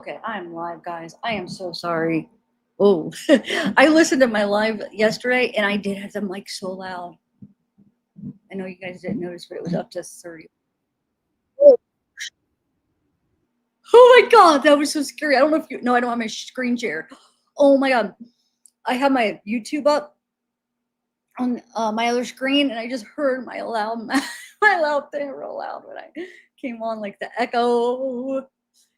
Okay, I'm live, guys. I am so sorry. Oh, I listened to my live yesterday and I did have the mic so loud. I know you guys didn't notice, but it was up to 30. Oh my God, that was so scary. I don't know if you, no, I don't have my screen share. Oh my God. I have my YouTube up on my other screen and I just heard my loud, my loud thing real loud when I came on, like the echo.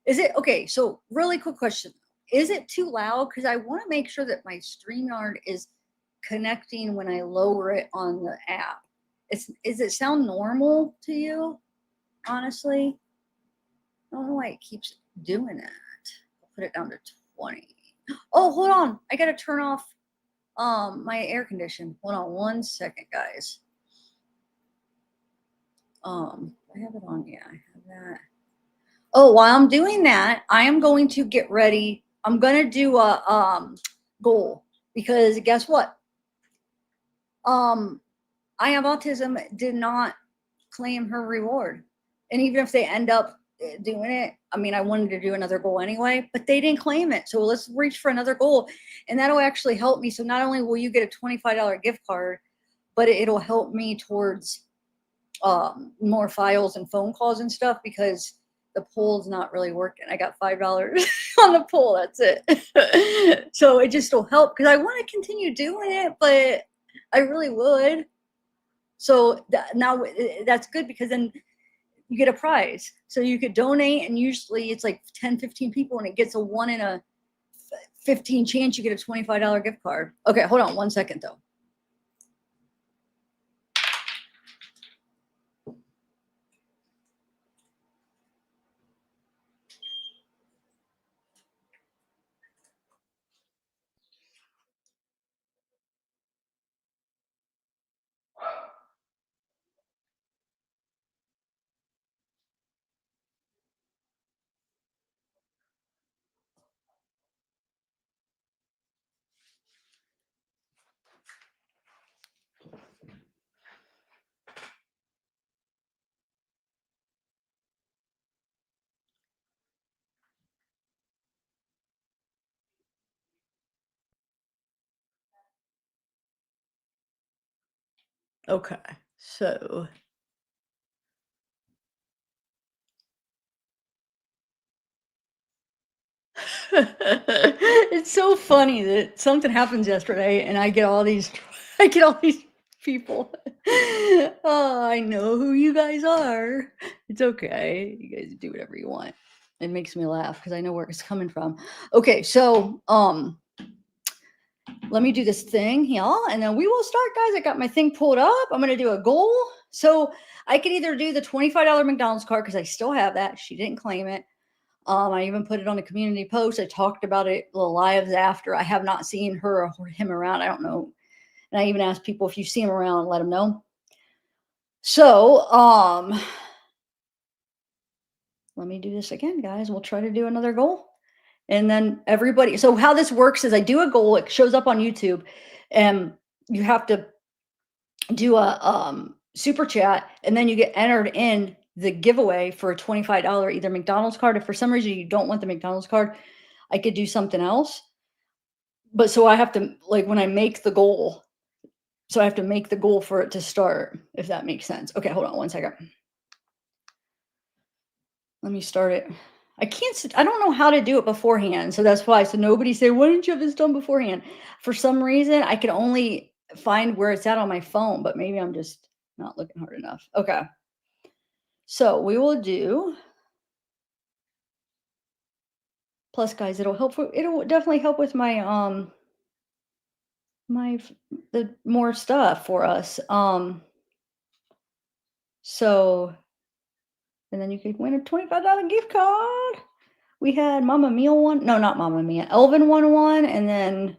Is it okay? So, really quick question. Is it too loud? Because I want to make sure that my StreamYard is connecting when I lower it on the app. Is it sound normal to you? Honestly, I don't know why it keeps doing that. I'll put it down to 20. Oh, hold on. I gotta turn off my air condition. Hold on 1 second, guys. I have it on. Yeah, I have that. Oh, while I'm doing that, I am going to get ready. I'm gonna do a goal because guess what? Um, I have autism did not claim her reward, and even if they end up doing it, I mean, I wanted to do another goal anyway, but they didn't claim it. So let's reach for another goal, and that'll actually help me. So not only will you get a $25 gift card, but it'll help me towards more files and phone calls and stuff because the poll's not really working. I got $5 on the poll. That's it. So it just will help because I want to continue doing it, but I really would. So now that's good because then you get a prize. So you could donate, and usually it's like 10, 15 people, and it gets a 1 in a 15 chance you get a $25 gift card. Okay, hold on 1 second though. Okay, so it's so funny that something happens yesterday and I get all these I get all these people. Oh, I know who you guys are. It's okay. You guys do whatever you want. It makes me laugh because I know where it's coming from. Okay, so let me do this thing, y'all, and then we will start, guys. I got my thing pulled up. I'm gonna do a goal. So I could either do the $25 McDonald's card because I still have that. She didn't claim it. I even put it on a community post. I talked about it the lives after. I have not seen her or him around. I don't know. And I even asked people if you see him around, let them know. So, let me do this again, guys. We'll try to do another goal. And then everybody, so how this works is I do a goal, it shows up on YouTube, and you have to do a super chat, and then you get entered in the giveaway for a $25 either McDonald's card. If for some reason you don't want the McDonald's card, I could do something else. But so I have to, like, when I make the goal, so I have to make the goal for it to start, if that makes sense. Okay, hold on 1 second. Let me start it. I don't know how to do it beforehand. So that's why. So nobody say, why didn't you have this done beforehand? For some reason, I can only find where it's at on my phone, but maybe I'm just not looking hard enough. Okay. So we will do, plus guys, it'll definitely help with my the more stuff for us. So, and then you could win a $25 gift card. We had Mama Mia one. No, not Mama Mia. Elvin won one, and then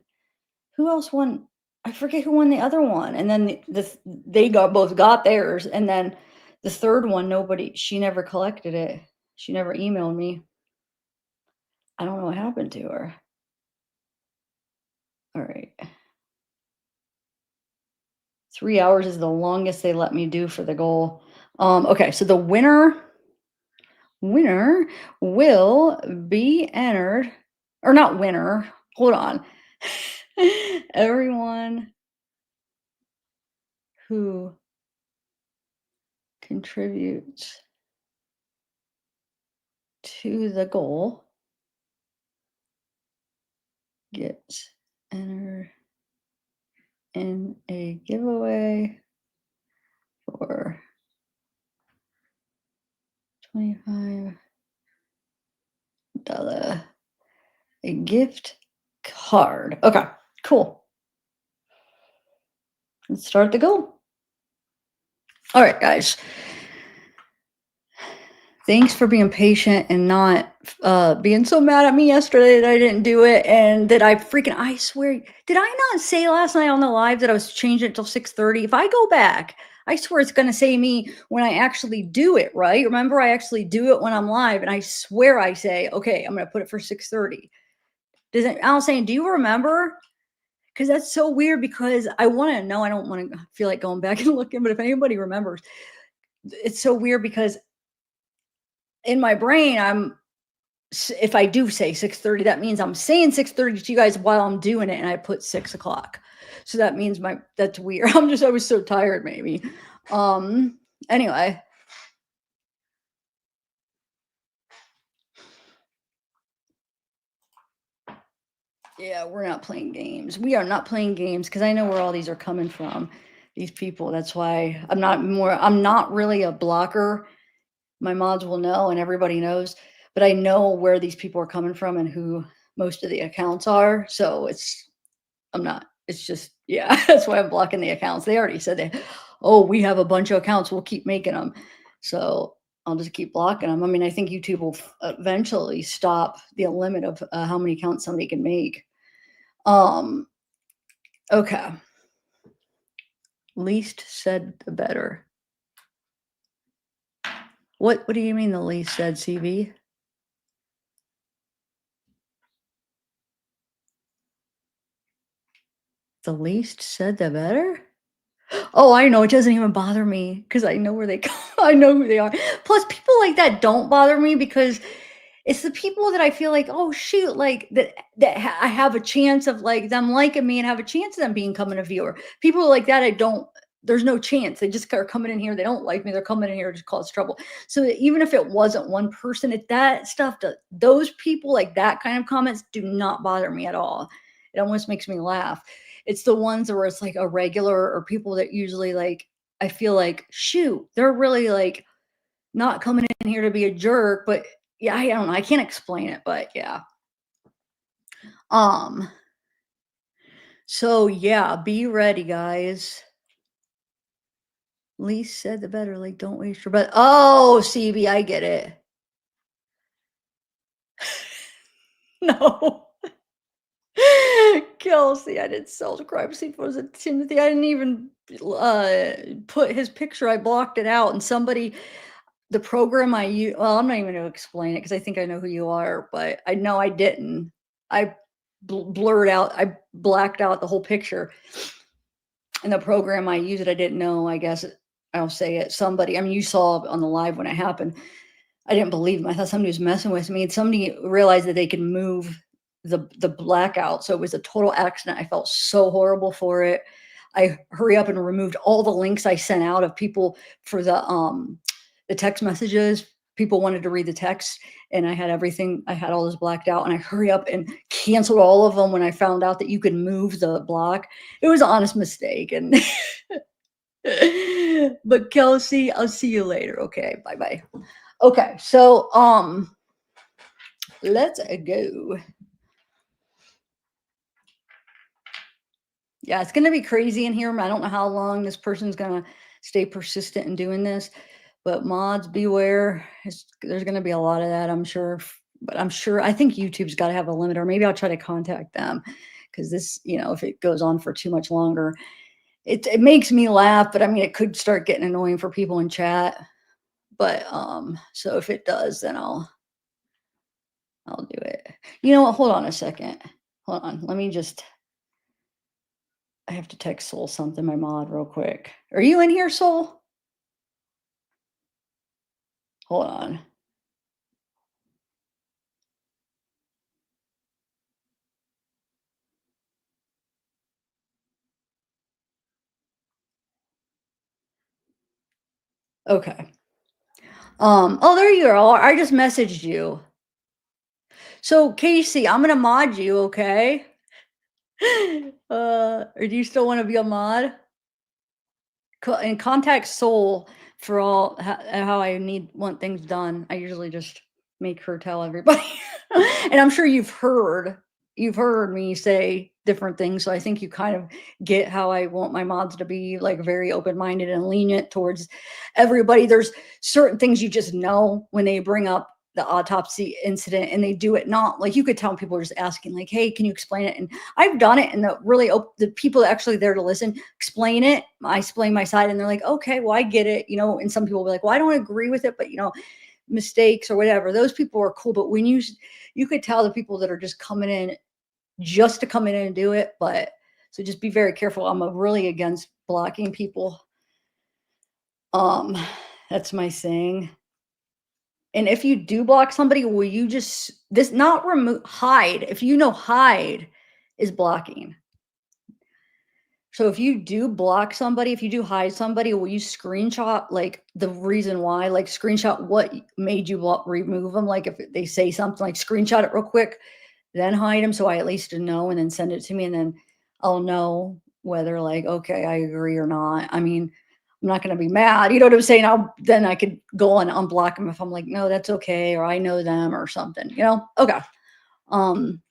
who else won? I forget who won the other one. And then they both got theirs, and then the third one, she never collected it. She never emailed me. I don't know what happened to her. All right. 3 hours is the longest they let me do for the goal. Okay, so the winner Winner will be entered, or not winner. Hold on. Everyone who contributes to the goal gets entered in a giveaway for $25 a gift card. Okay, cool. Let's start the goal. All right, guys. Thanks for being patient and not being so mad at me yesterday that I didn't do it, and that I swear, did I not say last night on the live that I was changing it till 6:30? If I go back, I swear it's going to say me when I actually do it, right? Remember, I actually do it when I'm live, and I swear I say, okay, I'm going to put it for 6:30. I'm saying, do you remember? Because that's so weird, because I want to know. I don't want to feel like going back and looking, but if anybody remembers, it's so weird because in my brain, if I do say 6:30, that means I'm saying 6:30 to you guys while I'm doing it, and I put 6 o'clock. So that means that's weird. I was so tired, maybe. Anyway. Yeah, we're not playing games. We are not playing games, because I know where all these are coming from. These people. That's why I'm not really a blocker. My mods will know, and everybody knows, but I know where these people are coming from and who most of the accounts are. So it's just, yeah, that's why I'm blocking the accounts. They already said we have a bunch of accounts. We'll keep making them. So I'll just keep blocking them. I mean, I think YouTube will eventually stop the limit of how many accounts somebody can make. Okay. Least said the better. What do you mean the least said, CV? The least said the better? Oh, I know. It doesn't even bother me because I know where they come. I know who they are. Plus, people like that don't bother me because it's the people that I feel like, oh shoot, like I have a chance of like them liking me and have a chance of them becoming a viewer. People like that, I don't. There's no chance. They just are coming in here. They don't like me. They're coming in here to cause trouble. So even if it wasn't one person, that stuff, those people like that kind of comments do not bother me at all. It almost makes me laugh. It's the ones where it's like a regular or people that usually like, I feel like, shoot, they're really like not coming in here to be a jerk, but yeah, I don't know. I can't explain it, but yeah. So yeah, be ready, guys. Least said the better. Like, don't waste your breath. Oh, CB, I get it. No. Kelsey, I didn't sell the crime scene photos of Timothy. I didn't even put his picture. I blocked it out, and the program I use. Well, I'm not even going to explain it because I think I know who you are, but I know I didn't. I blurred out. I blacked out the whole picture. And the program I use, I didn't know. I guess I'll say it. Somebody. I mean, you saw on the live when it happened. I didn't believe him. I thought somebody was messing with me, and somebody realized that they could move the blackout. So it was a total accident. I felt so horrible for it. I hurry up and removed all the links I sent out of people for the text messages. People wanted to read the text, and I had everything. I had all this blacked out, and I hurry up and canceled all of them when I found out that you could move the block. It was an honest mistake, and but Kelsey, I'll see you later. Okay, bye bye. Okay, so let's go. Yeah, it's gonna be crazy in here. I don't know how long this person's gonna stay persistent in doing this, but mods beware. There's gonna be a lot of that, I'm sure. But I think YouTube's got to have a limit, or maybe I'll try to contact them because this, if it goes on for too much longer, it makes me laugh. But I mean, it could start getting annoying for people in chat. But so if it does, then I'll do it. You know what? Hold on a second. Hold on. I have to text Soul something, my mod, real quick. Are you in here, Soul? Hold on. Okay. Oh, there you are. I just messaged you. So, Casey, I'm gonna mod you, okay? Or do you still want to be a mod? And contact Soul for all how I want things done. I usually just make her tell everybody, and I'm sure you've heard me say different things, so I think you kind of get how I want my mods to be, like, very open-minded and lenient towards everybody. There's certain things you just know when they bring up the autopsy incident, and they do it not like you could tell people are just asking, like, "Hey, can you explain it?" And I've done it, and the people actually there to listen explain it. I explain my side, and they're like, "Okay, well, I get it," And some people will be like, "Well, I don't agree with it, but mistakes or whatever." Those people are cool, but when you could tell the people that are just coming in just to come in and do it. But so just be very careful. I'm really against blocking people. Um, that's my saying. And if you do block somebody, will you just this not remove hide? If hide is blocking. So if you do block somebody, if you do hide somebody, will you screenshot like the reason why? Like screenshot what made you remove them? Like if they say something, like screenshot it real quick, then hide them so I at least know, and then send it to me, and then I'll know whether like okay I agree or not. I mean, I'm not gonna be mad. You know what I'm saying? Then I could go and unblock them if I'm like no, that's okay, or I know them or something. Okay. Um.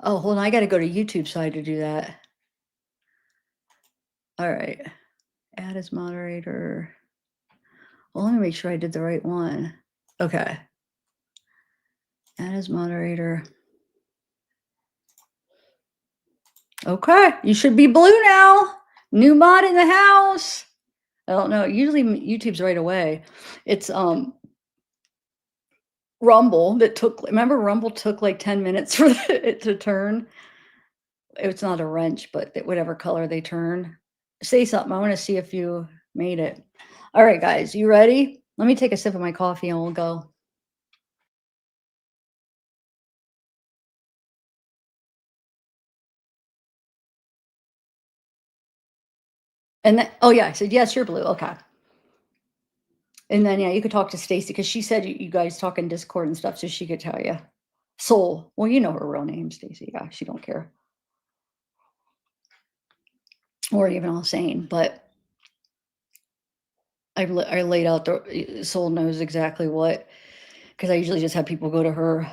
Oh, hold on. I got to go to YouTube side to do that. All right. Add as moderator. Well, let me make sure I did the right one. Okay. Add as moderator. Okay. You should be blue now. New mod in the house. I don't know. Usually YouTube's right away. It's Rumble that remember Rumble took like 10 minutes for it to turn. It's not a wrench, but whatever color they turn. Say something. I want to see if you made it. All right, guys, you ready? Let me take a sip of my coffee and we'll go. And then, oh yeah, I said, yes, you're blue. Okay. And then, yeah, you could talk to Stacy because she said you guys talk in Discord and stuff, so she could tell you. Soul. Well, you know her real name, Stacy. Yeah, she don't care. Or even all saying, but I laid out Soul knows exactly what, because I usually just have people go to her.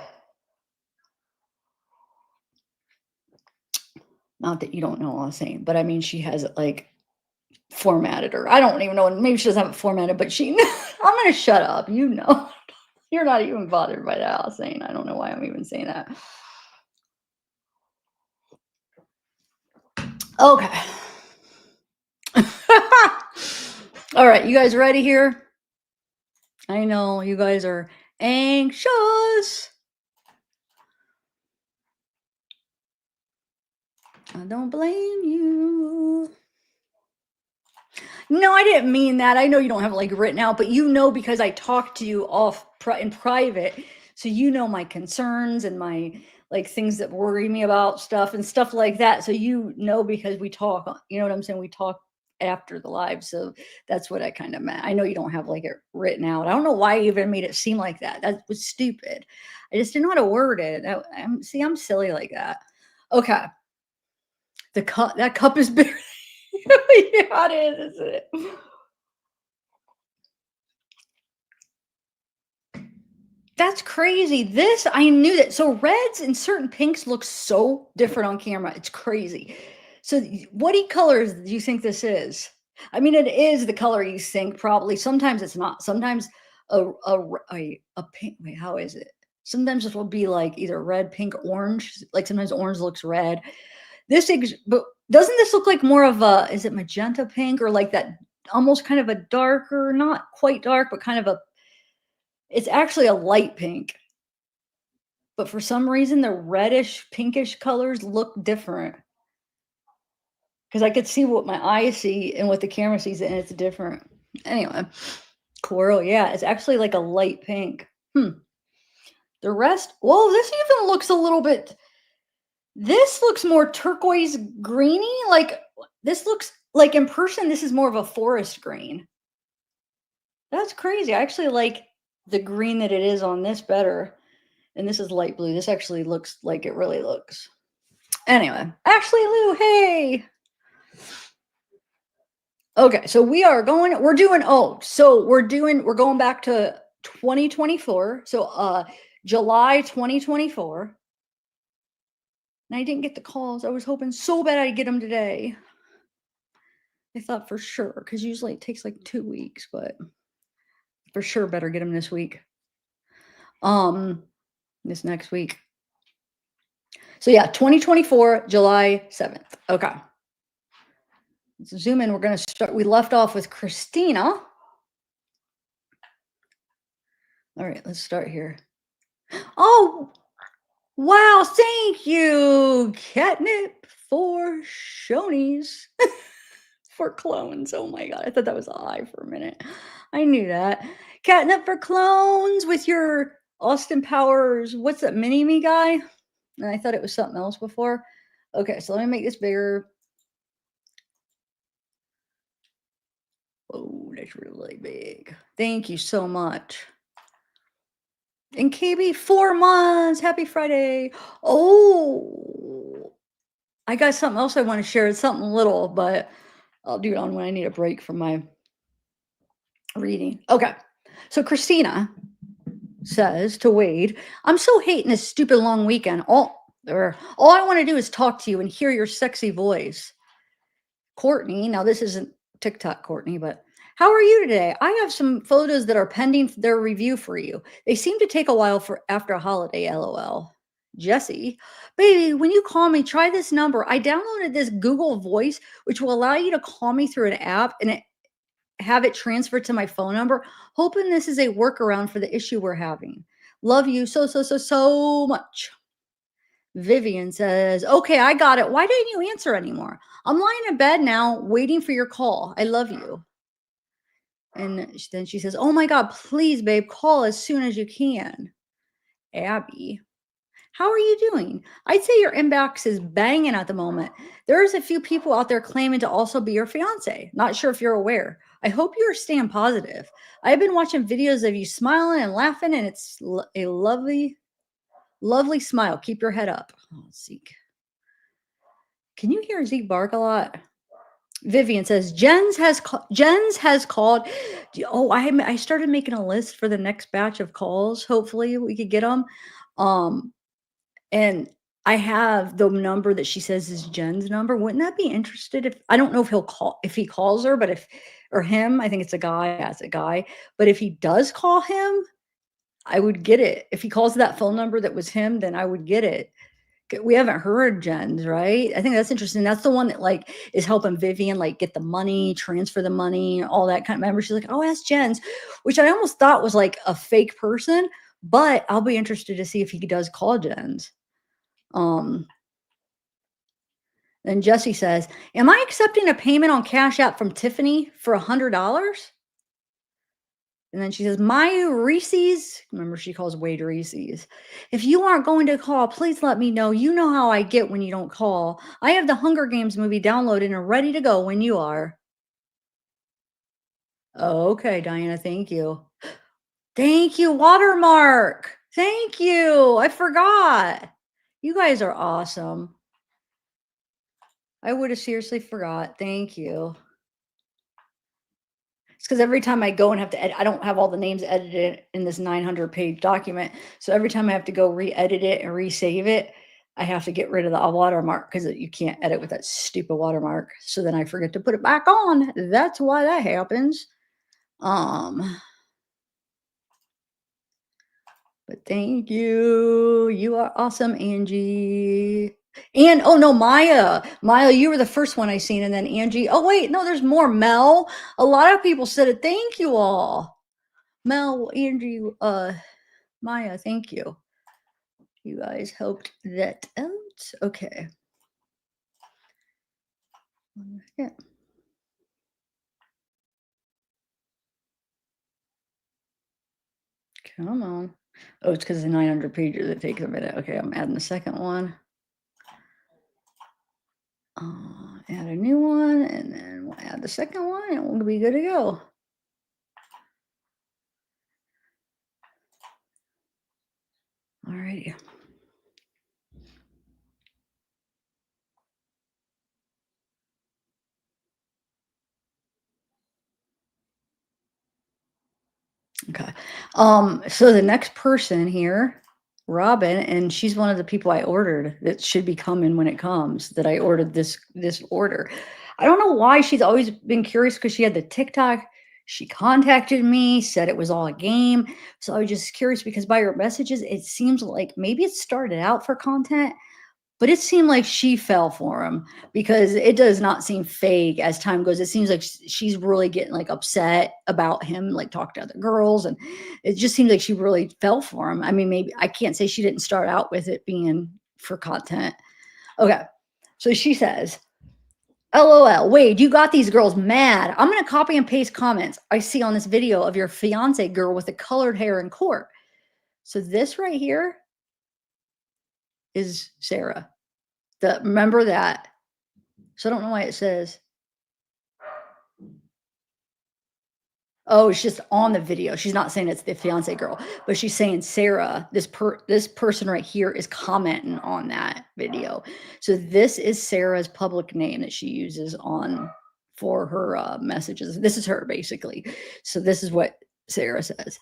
Not that you don't know all I'm saying, but I mean, she has it like formatted, or I don't even know. Maybe she doesn't have it formatted, but I'm going to shut up. You're not even bothered by that. I was saying, I don't know why I'm even saying that. Okay. All right, you guys ready here? I know you guys are anxious. I don't blame you. No, I didn't mean that. I know you don't have it like written out, but because I talked to you in private, so my concerns and my like things that worry me about stuff and stuff like that. So because we talk, you know what I'm saying? We talk after the live, so that's what I kind of meant. I know you don't have like it written out. I don't know why I even made it seem like that. That was stupid. I just didn't know how to word it. I'm silly like that. Okay, that cup is bigger. Yeah, it is, isn't it? That's crazy. I knew that. So reds and certain pinks look so different on camera. It's crazy. So what colors do you think this is? I mean, it is the color you think probably. Sometimes it's not. Sometimes a pink. Wait, how is it? Sometimes it will be like either red, pink, orange. Like sometimes orange looks red. But doesn't this look like more of is it magenta pink, or like that almost kind of a darker, not quite dark, but kind of it's actually a light pink. But for some reason, the reddish, pinkish colors look different. Because I could see what my eyes see and what the camera sees, and it's different. Anyway, coral, yeah, it's actually like a light pink. The rest, well, this even looks a little bit This looks more turquoise greeny. Like this looks like in person, this is more of a forest green. That's crazy. I actually like the green that it is on this better. And this is light blue. This actually looks like it really looks. Anyway, Ashley Lou, hey. Okay, so we're doing, we're going back to 2024. So July 2024. And I didn't get the calls. I was hoping so bad I'd get them today. I thought for sure, because usually it takes like 2 weeks, but for sure better get them this week. This next week. So yeah, 2024, July 7th. Okay. Let's zoom in. We're going to start. We left off with Christina. All right, let's start here. Oh, wow. Thank you, Catnip, for Shonies. For clones. Oh my God. I thought that was I for a minute. I knew that. Catnip for clones with your Austin Powers. What's that mini me guy? And I thought it was something else before. Okay, so let me make this bigger. Oh, that's really big. Thank you so much. And KB, 4 months. Happy Friday. Oh, I got something else I want to share. It's something little, but I'll do it on when I need a break from my reading. Okay. So Christina says to Wade, I'm so hating this stupid long weekend. All I want to do is talk to you and hear your sexy voice. Courtney, now this isn't TikTok Courtney, but how are you today? I have some photos that are pending their review for you. They seem to take a while for after a holiday, lol. Jesse, baby, when you call me, try this number. I downloaded this Google Voice, which will allow you to call me through an app and have it transferred to my phone number. Hoping this is a workaround for the issue we're having. Love you so much. Vivian says, okay, I got it. Why didn't you answer anymore? I'm lying in bed now, waiting for your call. I love you. And then she says, oh my God, please, babe, call as soon as you can. Abby, how are you doing? I'd say your inbox is banging at the moment. There's a few people out there claiming to also be your fiance. Not sure if you're aware. I hope you're staying positive. I've been watching videos of you smiling and laughing, and it's a lovely, lovely smile. Keep your head up. Oh, Zeke. Can you hear Zeke bark a lot? Vivian says Jens has called. Oh, I started making a list for the next batch of calls. Hopefully we could get them. And I have the number that she says is Jen's number. Wouldn't that be interested if I don't know if he calls her, but or him, I think it's a guy, as a guy. But if he does call him, I would get it. If he calls that phone number that was him, then I would get it. We haven't heard Jen's, right? I think that's interesting. That's the one that like is helping Vivian like get the money, transfer the money, all that kind of. Remember, she's like, oh, ask Jen's, which I almost thought was like a fake person, but I'll be interested to see if he does call Jen's. Then Jesse says, am I accepting a payment on Cash App from Tiffany for $100? And then she says, my Reese's, remember she calls Wade Reese's. If you aren't going to call, please let me know. You know how I get when you don't call. I have the Hunger Games movie downloaded and ready to go when you are. Okay, Diana, thank you. Thank you, Watermark. Thank you. I forgot. You guys are awesome. I would have seriously forgot. Thank you. It's because every time I go and have to edit, I don't have all the names edited in this 900-page document. So every time I have to go re-edit it and resave it, I have to get rid of the watermark because you can't edit with that stupid watermark. So then I forget to put it back on. That's why that happens. But thank you. You are awesome, Angie. And oh no, Maya, you were the first one I seen, and then Angie. Oh wait, no, there's more. Mel. A lot of people said it. Thank you all. Mel, Angie, Maya, thank you. You guys helped that out. Okay. Yeah. Come on. Oh, it's because the 900 pages. It takes a minute. Okay, I'm adding the second one. Add a new one, and then we'll add the second one, and we'll be good to go. Alrighty. Okay. So the next person here, Robin, and she's one of the people I ordered that should be coming when it comes, that I ordered this order. I don't know why she's always been curious because she had the TikTok. She contacted me, said it was all a game. So I was just curious because by her messages, it seems like maybe it started out for content, but it seemed like she fell for him because it does not seem fake as time goes. It seems like she's really getting like upset about him, like talk to other girls. And it just seems like she really fell for him. I mean, maybe I can't say she didn't start out with it being for content. Okay. So she says, LOL, Wade, you got these girls mad. I'm going to copy and paste comments I see on this video of your fiance girl with the colored hair in court. So this right here is Sarah. Remember that. So I don't know why it says. Oh, it's just on the video. She's not saying it's the fiance girl, but she's saying Sarah, this person right here is commenting on that video. So this is Sarah's public name that she uses on for her messages. This is her basically. So this is what Sarah says.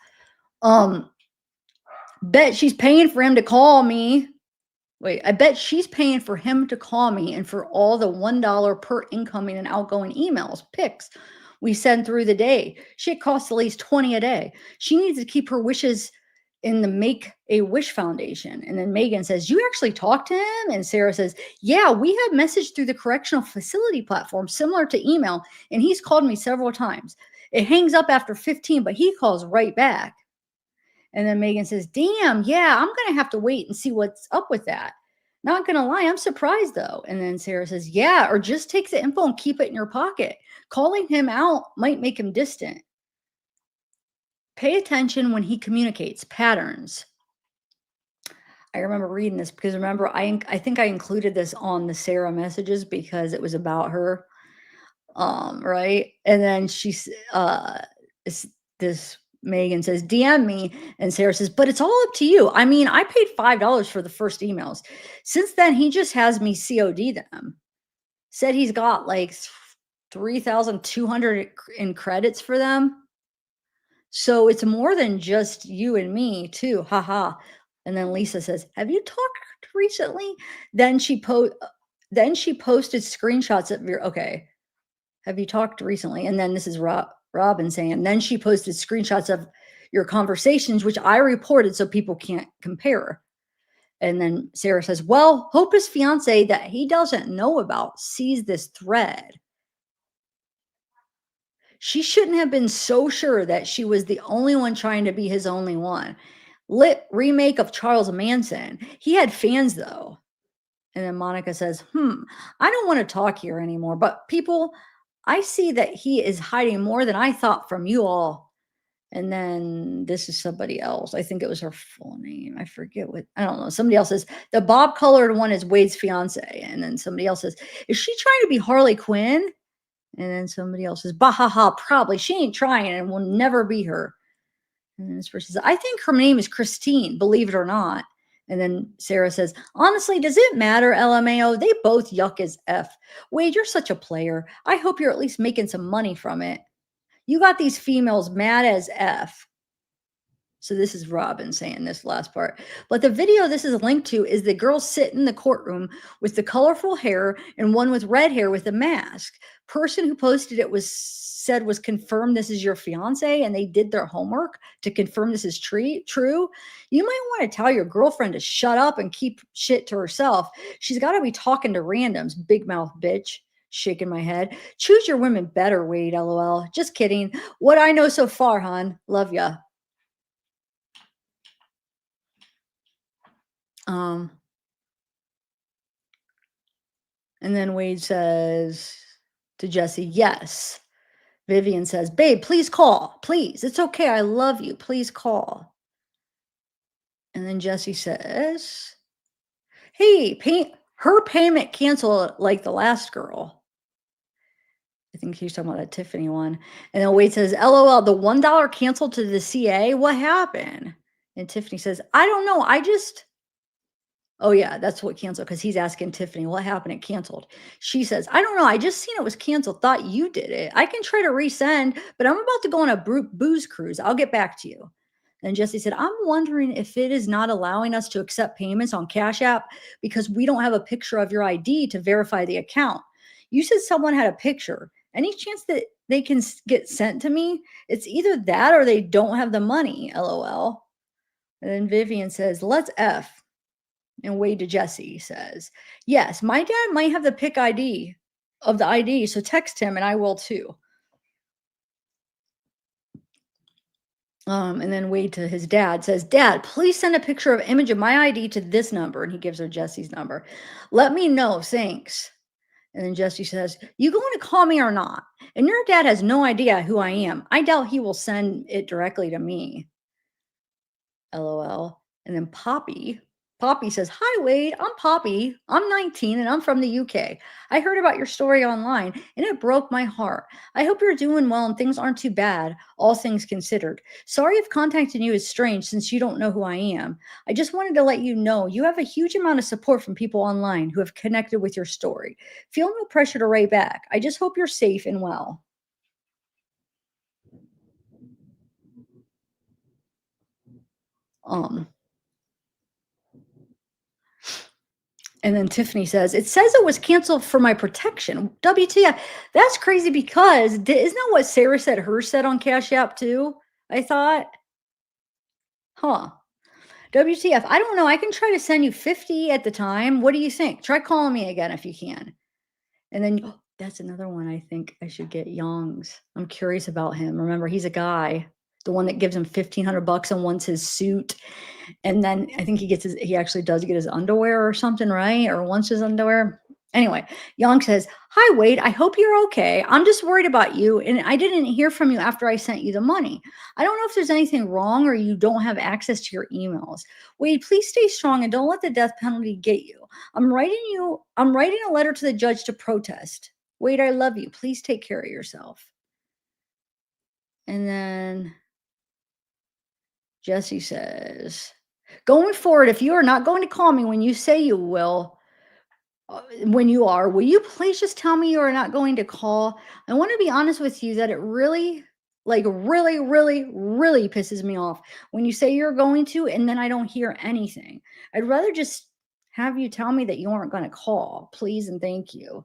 Bet she's paying for him to call me. Wait, I bet she's paying for him to call me and for all the $1 per incoming and outgoing emails, pics we send through the day. Shit costs at least 20 a day. She needs to keep her wishes in the Make a Wish Foundation. And then Megan says, you actually talked to him? And Sarah says, yeah, we have messaged through the correctional facility platform similar to email, and he's called me several times. It hangs up after 15, but he calls right back. And then Megan says, damn, yeah, I'm going to have to wait and see what's up with that. Not going to lie, I'm surprised though. And then Sarah says, yeah, or just take the info and keep it in your pocket. Calling him out might make him distant. Pay attention when he communicates patterns. I remember reading this because remember, I think I included this on the Sarah messages because it was about her. Right. And then this Megan says, DM me. And Sarah says, but it's all up to you. I mean, I paid $5 for the first emails. Since then, he just has me COD them. Said he's got like 3,200 in credits for them. So it's more than just you and me, too. Haha. And then Lisa says, have you talked recently? Then she posted screenshots of your, okay. Have you talked recently? And then this is Robin saying, then she posted screenshots of your conversations, which I reported so people can't compare. And then Sarah says, well, hope his fiance that he doesn't know about sees this thread. She shouldn't have been so sure that she was the only one trying to be his only one. Lit remake of Charles Manson. He had fans though. And then Monica says, I don't want to talk here anymore, but people, I see that he is hiding more than I thought from you all. And then this is somebody else. I think it was her full name. I forget I don't know. Somebody else says, the Bob colored one is Wade's fiance. And then somebody else says, is she trying to be Harley Quinn? And then somebody else says, bahaha, probably. She ain't trying and will never be her. And then this person says, I think her name is Christine, believe it or not. And then Sarah says, honestly, does it matter, LMAO? They both yuck as F. Wade, you're such a player. I hope you're at least making some money from it. You got these females mad as F. So this is Robin saying this last part. But the video this is linked to is the girl sitting in the courtroom with the colorful hair and one with red hair with a mask. Person who posted it was confirmed this is your fiance, and they did their homework to confirm this is true. You might want to tell your girlfriend to shut up and keep shit to herself. She's got to be talking to randoms, big mouth bitch. Shaking my head. Choose your women better, Wade, LOL. Just kidding. What I know so far, hon. Love ya. And then Wade says to Jesse, yes. Vivian says, babe, please call. Please. It's okay. I love you. Please call. And then Jesse says, hey, Her payment canceled like the last girl. I think she's talking about that Tiffany one. And then Wade says, LOL, the $1 canceled to the CA. What happened? And Tiffany says, I don't know. Oh, yeah, that's what canceled because he's asking Tiffany, what happened? It canceled. She says, I don't know. I just seen it was canceled. Thought you did it. I can try to resend, but I'm about to go on a booze cruise. I'll get back to you. And Jesse said, I'm wondering if it is not allowing us to accept payments on Cash App because we don't have a picture of your ID to verify the account. You said someone had a picture. Any chance that they can get sent to me? It's either that or they don't have the money, LOL. And then Vivian says, let's F. And Wade to Jesse says, yes, my dad might have the pic ID of the ID, so text him and I will too. And then Wade to his dad says, Dad, please send a picture of image of my ID to this number. And he gives her Jesse's number. Let me know. Thanks. And then Jesse says, you going to call me or not? And your dad has no idea who I am. I doubt he will send it directly to me. LOL. And then Poppy says, hi, Wade. I'm Poppy. I'm 19 and I'm from the UK. I heard about your story online and it broke my heart. I hope you're doing well and things aren't too bad, all things considered. Sorry if contacting you is strange since you don't know who I am. I just wanted to let you know you have a huge amount of support from people online who have connected with your story. Feel no pressure to write back. I just hope you're safe and well. And then Tiffany says, it says it was canceled for my protection. WTF. That's crazy because isn't that what Sarah said hers said on Cash App too? I thought. Huh. WTF. I don't know. I can try to send you 50 at the time. What do you think? Try calling me again if you can. And then that's another one I think I should get Young's. I'm curious about him. Remember, he's a guy, the one that gives him $1,500 and wants his suit. And then I think he actually does get his underwear or something, right? Or wants his underwear. Anyway, Young says, hi, Wade. I hope you're okay. I'm just worried about you. And I didn't hear from you after I sent you the money. I don't know if there's anything wrong or you don't have access to your emails. Wade, please stay strong and don't let the death penalty get you. I'm writing a letter to the judge to protest. Wade, I love you. Please take care of yourself. And then Jesse says, going forward, if you are not going to call me when you say you will, when you are, will you please just tell me you are not going to call? I want to be honest with you that it really, really, really, really pisses me off when you say you're going to and then I don't hear anything. I'd rather just have you tell me that you aren't going to call, please and thank you.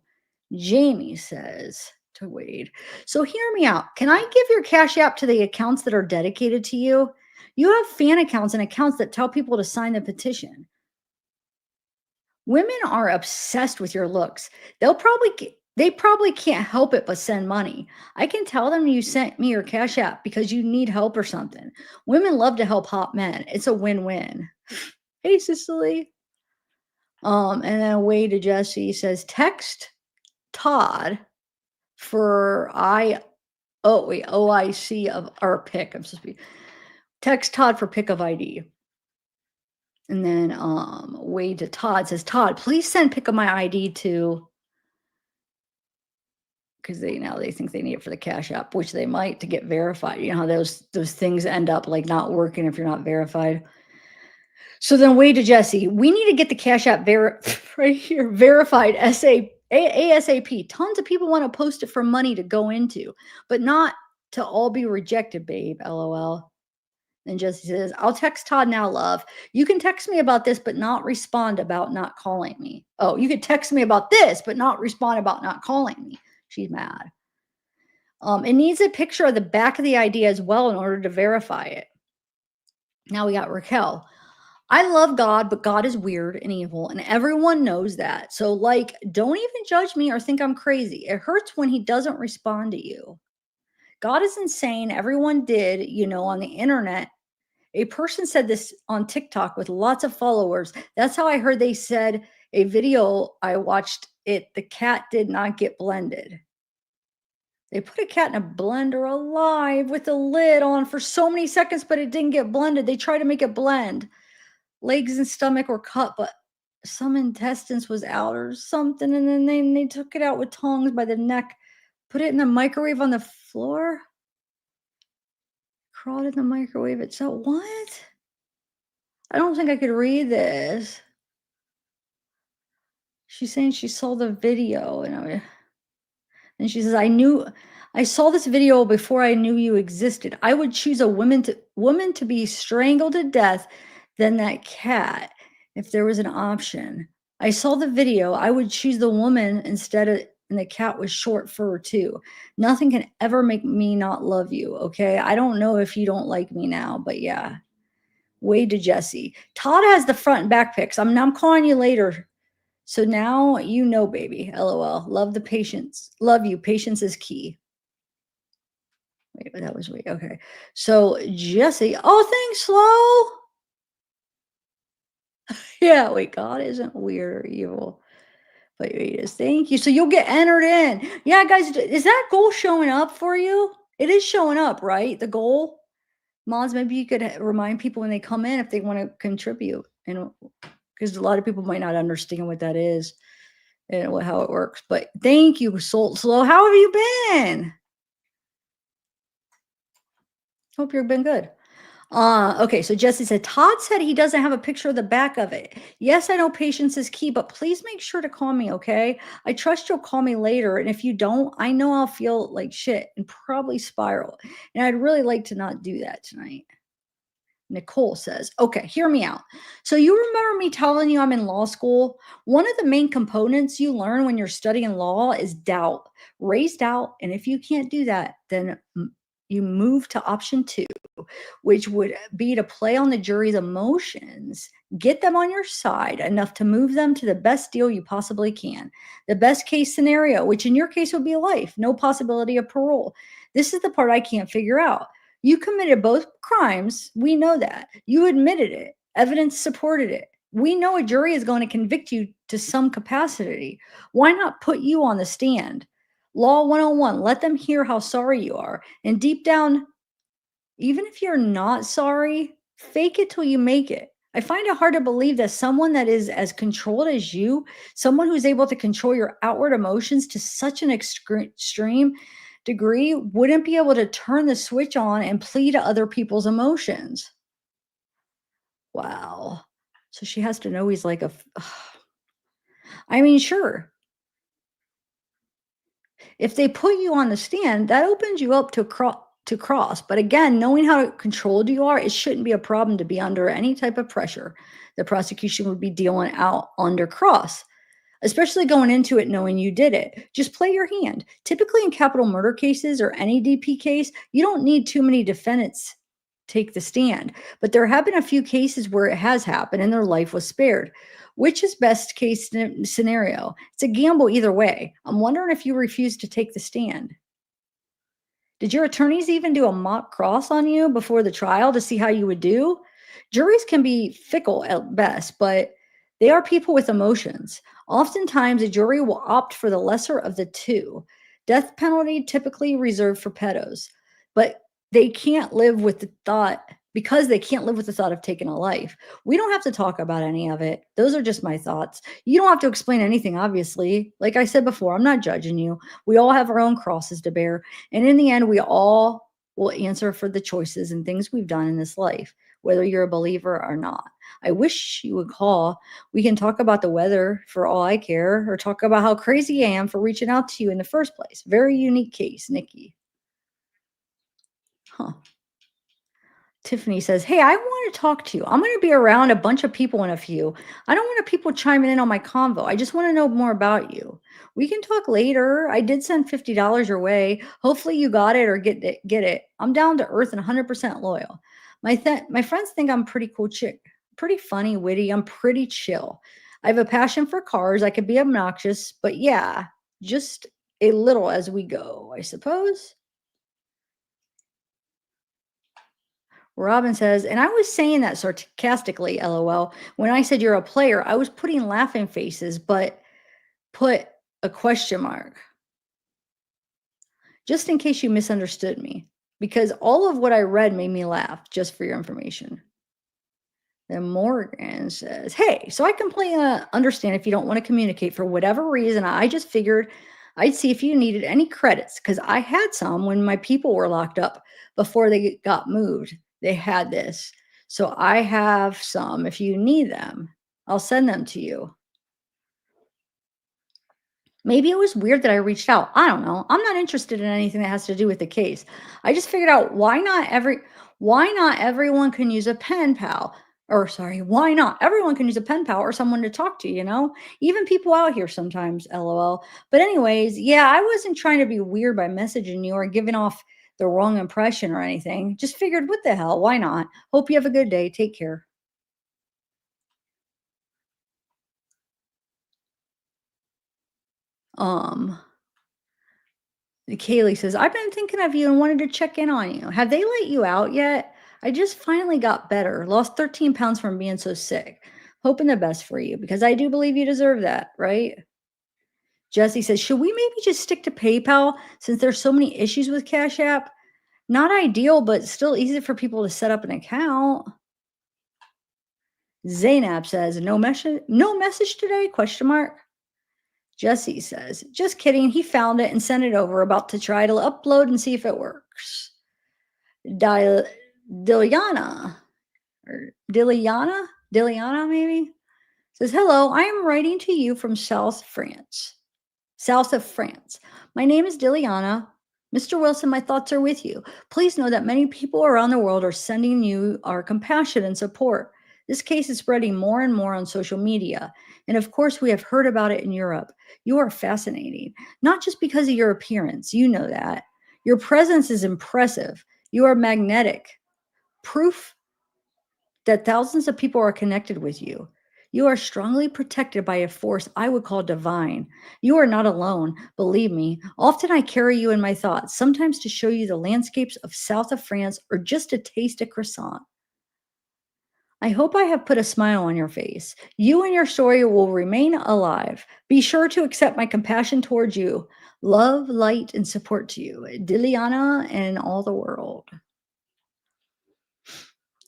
Jamie says to Wade, so hear me out. Can I give your Cash App to the accounts that are dedicated to you? You have fan accounts and accounts that tell people to sign the petition. Women are obsessed with your looks. They probably can't help it but send money. I can tell them you sent me your Cash App because you need help or something. Women love to help hot men. It's a win-win. Hey, Cicely. And then Wade to Jesse says, text Todd for OIC of our pick. I'm supposed to be text Todd for pick of ID. And then Wade to Todd says, Todd, please send pick of my ID to, because they think they need it for the Cash App, which they might to get verified. You know how those things end up like not working if you're not verified. So then Wade to Jesse, we need to get the Cash App right here verified ASAP. Tons of people want to post it for money to go into, but not to all be rejected, babe. LOL. And Jesse says, I'll text Todd now, love. You can text me about this, but not respond about not calling me. Oh, you could text me about this, but not respond about not calling me. She's mad. It needs a picture of the back of the ID as well in order to verify it. Now we got Raquel. I love God, but God is weird and evil, and everyone knows that. So, don't even judge me or think I'm crazy. It hurts when he doesn't respond to you. God is insane. Everyone did, on the internet. A person said this on TikTok with lots of followers. That's how I heard they said a video I watched the cat did not get blended. They put a cat in a blender alive with the lid on for so many seconds, but it didn't get blended. They tried to make it blend. Legs and stomach were cut, but some intestines was out or something, and then they took it out with tongs by the neck, put it in the microwave on the floor, crawled in the microwave itself. What? I don't think I could read this. She's saying she saw the video, and she says, I saw this video before I knew you existed. I would choose a woman to be strangled to death than that cat if there was an option. I saw the video. I would choose the woman instead of, and the cat was short fur too. Nothing can ever make me not love you. Okay. I don't know if you don't like me now, but yeah. Wade to Jesse. Todd has the front and back pics. I'm calling you later. So now you know, baby. LOL. Love the patience. Love you. Patience is key. Wait, that was weird. Okay. So Jesse. Oh, thanks, Slow. Yeah, wait, God isn't weird or evil. But wait, thank you. So you'll get entered in. Yeah, guys, is that goal showing up for you? It is showing up, right? The goal. Moms, maybe you could remind people when they come in if they want to contribute. And because a lot of people might not understand what that is and how it works. But thank you, Soul Slow. How have you been? Hope you've been good. Okay, so Jesse said, Todd said he doesn't have a picture of the back of it. Yes, I know patience is key, but please make sure to call me, okay? I trust you'll call me later, and if you don't, I know I'll feel like shit and probably spiral. And I'd really like to not do that tonight. Nicole says, okay, hear me out. So you remember me telling you I'm in law school? One of the main components you learn when you're studying law is doubt. Raise doubt, and if you can't do that, then you move to option 2, which would be to play on the jury's emotions, get them on your side enough to move them to the best deal you possibly can. The best case scenario, which in your case would be life, no possibility of parole. This is the part I can't figure out. You committed both crimes. We know that. You admitted it. Evidence supported it. We know a jury is going to convict you to some capacity. Why not put you on the stand? Law 101, let them hear how sorry you are. And deep down, even if you're not sorry, fake it till you make it. I find it hard to believe that someone that is as controlled as you, someone who's able to control your outward emotions to such an extreme degree, wouldn't be able to turn the switch on and plead to other people's emotions. Wow. So she has to know he's like I mean, sure. If they put you on the stand, that opens you up to cross. But again, knowing how controlled you are, it shouldn't be a problem to be under any type of pressure. The prosecution would be dealing out under cross, especially going into it knowing you did it. Just play your hand. Typically in capital murder cases or any DP case, you don't need too many defendants take the stand. But there have been a few cases where it has happened and their life was spared. Which is best case scenario? It's a gamble either way. I'm wondering if you refuse to take the stand. Did your attorneys even do a mock cross on you before the trial to see how you would do? Juries can be fickle at best, but they are people with emotions. Oftentimes, a jury will opt for the lesser of the two. Death penalty typically reserved for pedos, but they can't live with the thought because they can't live with the thought of taking a life. We don't have to talk about any of it. Those are just my thoughts. You don't have to explain anything, obviously. Like I said before, I'm not judging you. We all have our own crosses to bear. And in the end, we all will answer for the choices and things we've done in this life, whether you're a believer or not. I wish you would call. We can talk about the weather for all I care, or talk about how crazy I am for reaching out to you in the first place. Very unique case, Nikki. Huh. Tiffany says, hey, I want to talk to you. I'm going to be around a bunch of people in a few. I don't want people chiming in on my convo. I just want to know more about you. We can talk later. I did send $50 your way. Hopefully you got it or get it. I'm down to earth and 100% loyal. My friends think I'm pretty cool chick, pretty funny, witty. I'm pretty chill. I have a passion for cars. I could be obnoxious, but yeah, just a little as we go, I suppose. Robin says, and I was saying that sarcastically, LOL. When I said you're a player, I was putting laughing faces, but put a question mark. Just in case you misunderstood me, because all of what I read made me laugh, just for your information. Then Morgan says, "Hey, so I completely understand if you don't want to communicate for whatever reason. I just figured I'd see if you needed any credits because I had some when my people were locked up before they got moved. They had this. So I have some if you need them. I'll send them to you." Maybe it was weird that I reached out. I don't know. I'm not interested in anything that has to do with the case. I just figured out why not everyone can use a pen pal, or sorry, why not everyone can use a pen pal or someone to talk to, Even people out here sometimes, LOL. But anyways, yeah, I wasn't trying to be weird by messaging you or giving off the wrong impression or anything. Just figured what the hell, why not? Hope you have a good day. Take care. Um Kaylee says, "I've been thinking of you and wanted to check in on you. Have they let you out yet? I just finally got better. Lost 13 pounds from being so sick. Hoping the best for you because I do believe you deserve that, right?" Jesse says, "Should we maybe just stick to PayPal since there's so many issues with Cash App? Not ideal, but still easy for people to set up an account." Zainab says, "No message today? Question mark." Jesse says, "Just kidding. He found it and sent it over. About to try to upload and see if it works." Dil- Diliana or Diliana maybe says, "Hello, I am writing to you from south of France. My name is Diliana. Mr. Wilson, my thoughts are with you. Please know that many people around the world are sending you our compassion and support. This case is spreading more and more on social media. And of course, we have heard about it in Europe. You are fascinating, not just because of your appearance, you know that. Your presence is impressive. You are magnetic, proof that thousands of people are connected with you. You are strongly protected by a force I would call divine. You are not alone, believe me. Often I carry you in my thoughts, sometimes to show you the landscapes of south of France or just to taste a croissant. I hope I have put a smile on your face. You and your story will remain alive. Be sure to accept my compassion towards you. Love, light, and support to you, Diliana and all the world."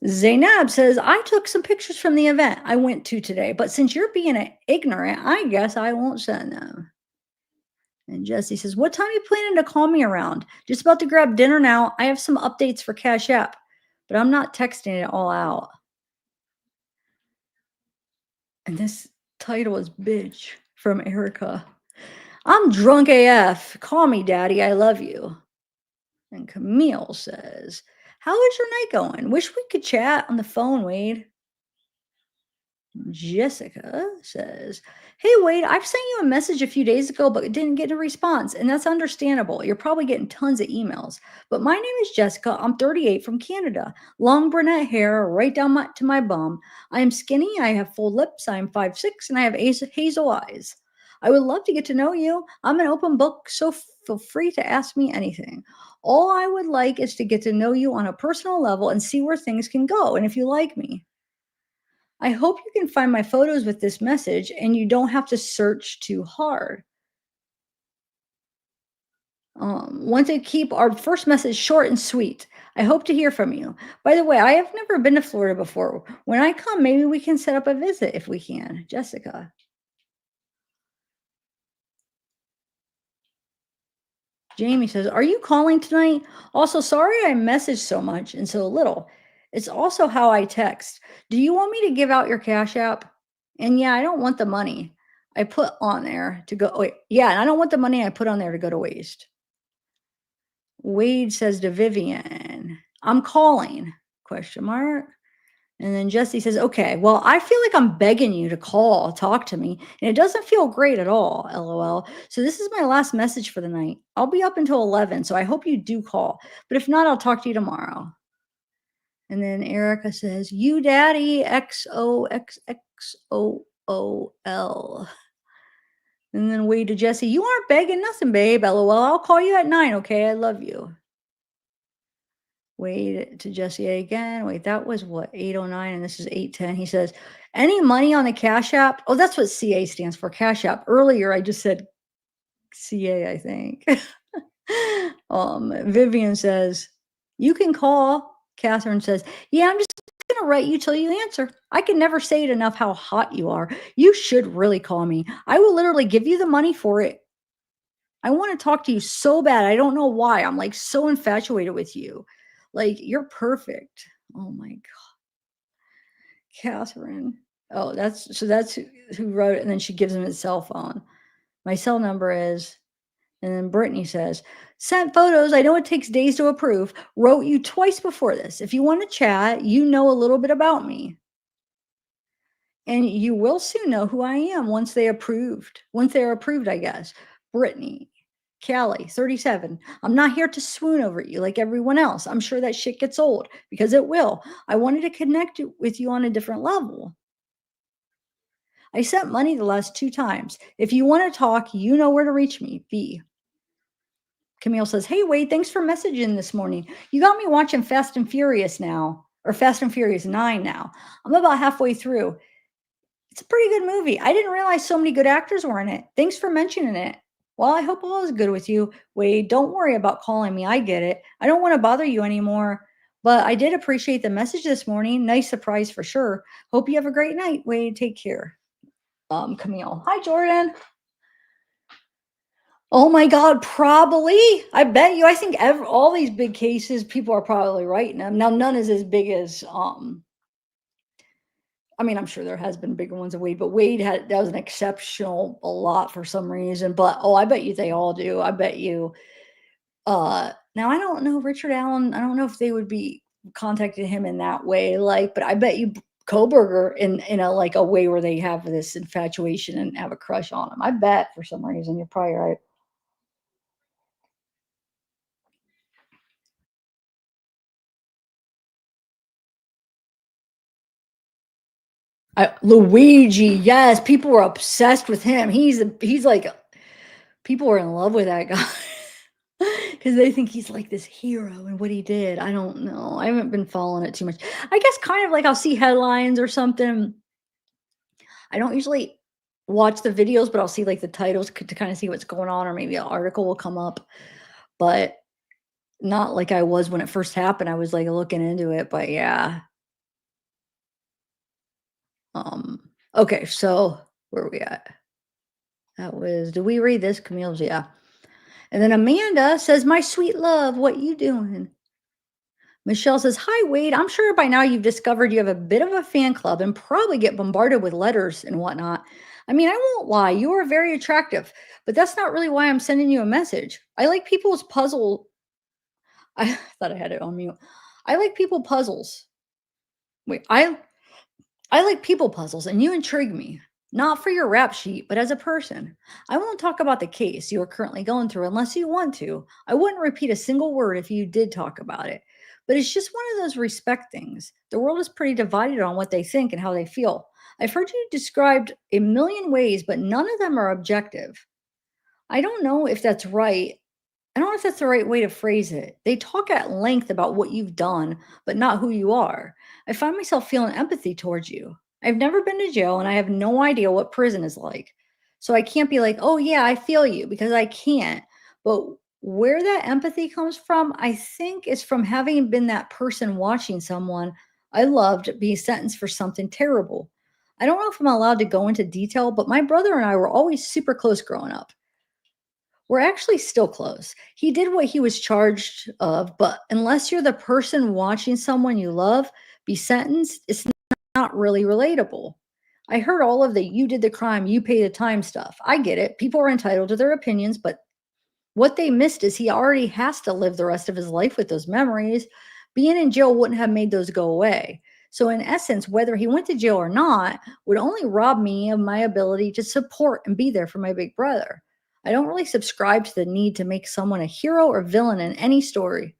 Zainab says, "I took some pictures from the event I went to today, but since you're being ignorant, I guess I won't send them." And Jesse says, "What time are you planning to call me around? Just about to grab dinner now. I have some updates for Cash App, but I'm not texting it all out." And this title is Bitch from Erica. "I'm drunk AF. Call me daddy. I love you." And Camille says, "How is your night going? Wish we could chat on the phone, Wade." Jessica says, "Hey, Wade, I've sent you a message a few days ago, but didn't get a response, and that's understandable. You're probably getting tons of emails. But my name is Jessica. I'm 38 from Canada. Long brunette hair, right down to my bum. I am skinny. I have full lips. I am 5'6", and I have hazel eyes. I would love to get to know you. I'm an open book, so feel free to ask me anything. All I would like is to get to know you on a personal level and see where things can go, and if you like me. I hope you can find my photos with this message and you don't have to search too hard. Want to keep our first message short and sweet. I hope to hear from you. By the way, I have never been to Florida before. When I come, maybe we can set up a visit if we can. Jessica." Jamie says, "Are you calling tonight? Also, sorry I messaged so much and so little. It's also how I text. Do you want me to give out your Cash App? And yeah, I don't want the money I put on there to go. Wait, yeah, and I don't want the money I put on there to go to waste." Wade says to Vivian, "I'm calling?" Question mark. And then Jesse says, "Okay, well, I feel like I'm begging you to talk to me, and it doesn't feel great at all, LOL. So this is my last message for the night. I'll be up until 11, so I hope you do call. But if not, I'll talk to you tomorrow." And then Erica says, "You daddy, XOXXOOL." And then Wade to Jesse, "You aren't begging nothing, babe, LOL. I'll call you at 9, okay? I love you." Wait to Jesse again. Wait, that was what, 809, and this is 810. He says, "Any money on the Cash App?" Oh, that's what CA stands for, Cash App. Earlier, I just said CA, I think. Vivian says, "You can call." Catherine says, "Yeah, I'm just Gonna write you till you answer. I can never say it enough how hot you are. You should really call me. I will literally give you the money for it. I want to talk to you so bad. I don't know why. I'm like so infatuated with you. Like you're perfect. Oh my God, Catherine. Oh, that's who wrote it. And then she gives him his cell phone. My cell number is, and then Brittany says, sent photos. I know it takes days to approve. Wrote you twice before this. If you want to chat, you know a little bit about me. And you will soon know who I am once they approved. Once they're approved, I guess. Brittany, Callie, 37. I'm not here to swoon over you like everyone else. I'm sure that shit gets old because it will. I wanted to connect with you on a different level. I sent money the last 2 times. If you want to talk, you know where to reach me. B. Camille says, hey, Wade, thanks for messaging this morning. You got me watching Fast and Furious now, or Fast and Furious 9 now. I'm about halfway through. It's a pretty good movie. I didn't realize so many good actors were in it. Thanks for mentioning it. Well, I hope all is good with you. Wade, don't worry about calling me. I get it. I don't want to bother you anymore. But I did appreciate the message this morning. Nice surprise for sure. Hope you have a great night. Wade, take care. Camille. Hi, Jordan. Oh my God, probably. I bet you. I think all these big cases, people are probably writing them. Now, none is as big as I mean, I'm sure there has been bigger ones than Wade, but Wade had that was an exceptional a lot for some reason. But oh, I bet you they all do. I bet you. Now I don't know Richard Allen. I don't know if they would be contacting him in that way, like, but I bet you Koberger in a like a way where they have this infatuation and have a crush on him. I bet for some reason you're probably right. Luigi, yes, people were obsessed with him. He's like people are in love with that guy because they think he's like this hero and what he did. I don't know. I haven't been following it too much. I guess kind of like I'll see headlines or something. I don't usually watch the videos, but I'll see like the titles to kind of see what's going on, or maybe an article will come up, but not like I was when it first happened. I was like looking into it, but yeah. Okay, so where are we at? That was, did we read this? Camille's, yeah. And then Amanda says, my sweet love, what you doing? Michelle says, hi, Wade. I'm sure by now you've discovered you have a bit of a fan club and probably get bombarded with letters and whatnot. I mean, I won't lie, you are very attractive, but that's not really why I'm sending you a message. I like people's puzzle. I thought I had it on mute. I like people puzzles. Wait, I like people puzzles, and you intrigue me. Not for your rap sheet, but as a person. I won't talk about the case you are currently going through unless you want to. I wouldn't repeat a single word if you did talk about it. But it's just one of those respect things. The world is pretty divided on what they think and how they feel. I've heard you described a million ways, but none of them are objective. I don't know if that's right. I don't know if that's the right way to phrase it. They talk at length about what you've done, but not who you are. I find myself feeling empathy towards you. I've never been to jail and I have no idea what prison is like. So I can't be like, oh, yeah, I feel you because I can't. But where that empathy comes from, I think is from having been that person watching someone I loved be sentenced for something terrible. I don't know if I'm allowed to go into detail, but my brother and I were always super close growing up. We're actually still close. He did what he was charged of, but unless you're the person watching someone you love be sentenced, it's not really relatable. I heard all of the you did the crime, you pay the time stuff. I get it. People are entitled to their opinions, but what they missed is he already has to live the rest of his life with those memories. Being in jail wouldn't have made those go away. So, in essence, whether he went to jail or not would only rob me of my ability to support and be there for my big brother. I don't really subscribe to the need to make someone a hero or villain in any story.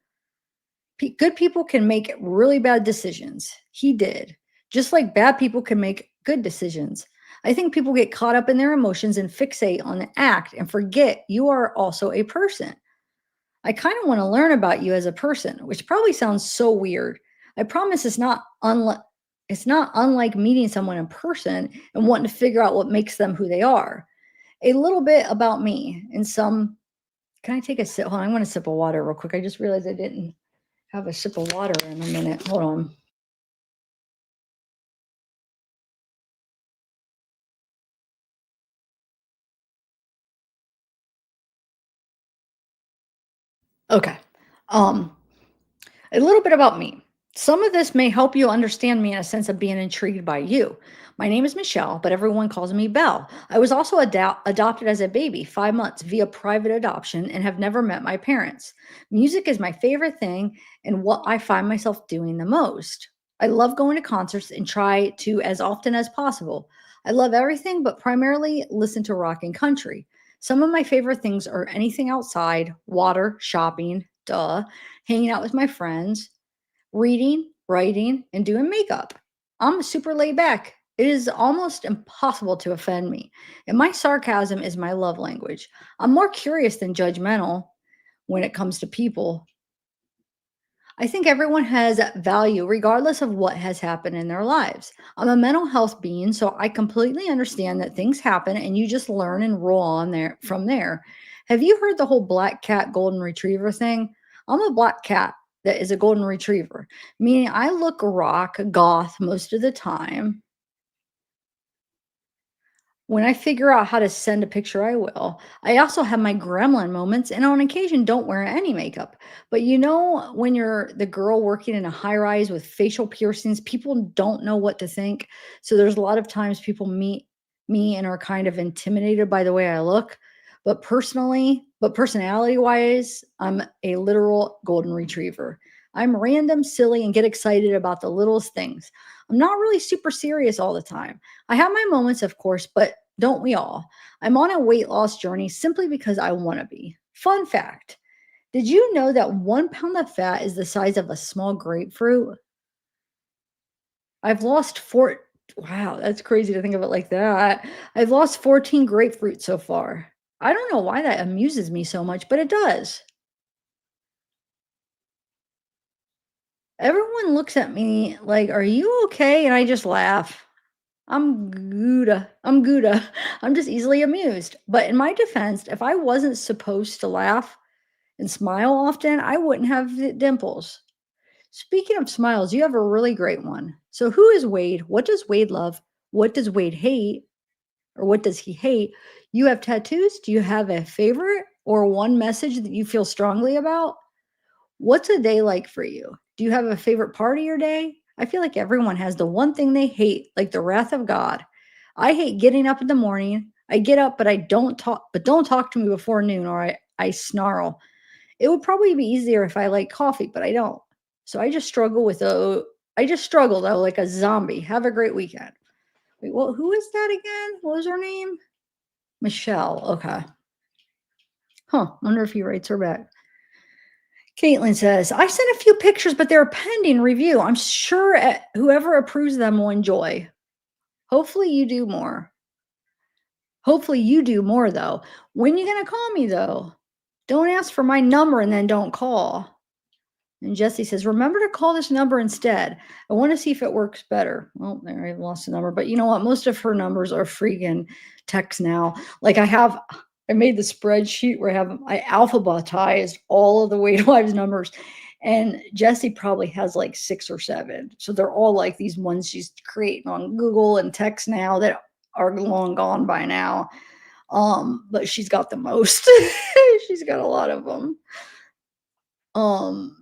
Good people can make really bad decisions. He did. Just like bad people can make good decisions. I think people get caught up in their emotions and fixate on the act and forget you are also a person. I kind of want to learn about you as a person, which probably sounds so weird. I promise it's not unlike meeting someone in person and wanting to figure out what makes them who they are. A little bit about me and some. Can I take a sip? Hold on, I want a sip of water real quick. I just realized I didn't have a sip of water in a minute. Hold on. Okay. Um, a little bit about me. Some of this may help you understand me in a sense of being intrigued by you. My name is Michelle, but everyone calls me Belle. I was also adopted as a baby, 5 months, via private adoption, and have never met my parents. Music is my favorite thing and what I find myself doing the most. I love going to concerts and try to as often as possible. I love everything, but primarily listen to rock and country. Some of my favorite things are anything outside, water, shopping, duh, hanging out with my friends, reading, writing, and doing makeup. I'm super laid back. It is almost impossible to offend me, and my sarcasm is my love language. I'm more curious than judgmental when it comes to people. I think everyone has value regardless of what has happened in their lives. I'm a mental health being, so I completely understand that things happen and you just learn and roll on there from there. Have you heard the whole black cat golden retriever thing? I'm a black cat that is a golden retriever, meaning I look rock goth most of the time. When I figure out how to send a picture, I will. I also have my gremlin moments and on occasion don't wear any makeup. But you know, when you're the girl working in a high rise with facial piercings, people don't know what to think. So there's a lot of times people meet me and are kind of intimidated by the way I look. But personality wise, I'm a literal golden retriever. I'm random, silly, and get excited about the littlest things. I'm not really super serious all the time. I have my moments, of course, but don't we all? I'm on a weight loss journey simply because I want to be. Fun fact. Did you know that 1 pound of fat is the size of a small grapefruit? I've lost four. Wow, that's crazy to think of it like that. I've lost 14 grapefruits so far. I don't know why that amuses me so much, but it does. Everyone looks at me like, "Are you okay?" And I just laugh. I'm Gouda. I'm Gouda. I'm just easily amused. But in my defense, if I wasn't supposed to laugh and smile often, I wouldn't have dimples. Speaking of smiles, you have a really great one. So, who is Wade? What does Wade love? What does Wade hate? Or what does he hate? You have tattoos? Do you have a favorite or one message that you feel strongly about? What's a day like for you? Do you have a favorite part of your day? I feel like everyone has the one thing they hate, like the wrath of God. I hate getting up in the morning. I get up, but don't talk to me before noon or I snarl. It would probably be easier if I like coffee, but I don't. So I just struggle though, like a zombie. Have a great weekend. Wait, well, who is that again? What was her name? Michelle. Okay. Huh. Wonder if he writes her back. Caitlin says, I sent a few pictures, but they're pending review. I'm sure whoever approves them will enjoy. Hopefully you do more. Hopefully you do more though. When you gonna call me though? Don't ask for my number and then don't call. And Jesse says, remember to call this number instead. I want to see if it works better. Well, there I lost the number, but you know what? Most of her numbers are freaking text now. Like I made the spreadsheet where I alphabetized all of the Weight Wives numbers, and Jesse probably has like 6 or 7. So they're all like these ones she's creating on Google and text now that are long gone by now. But she's got the most. She's got a lot of them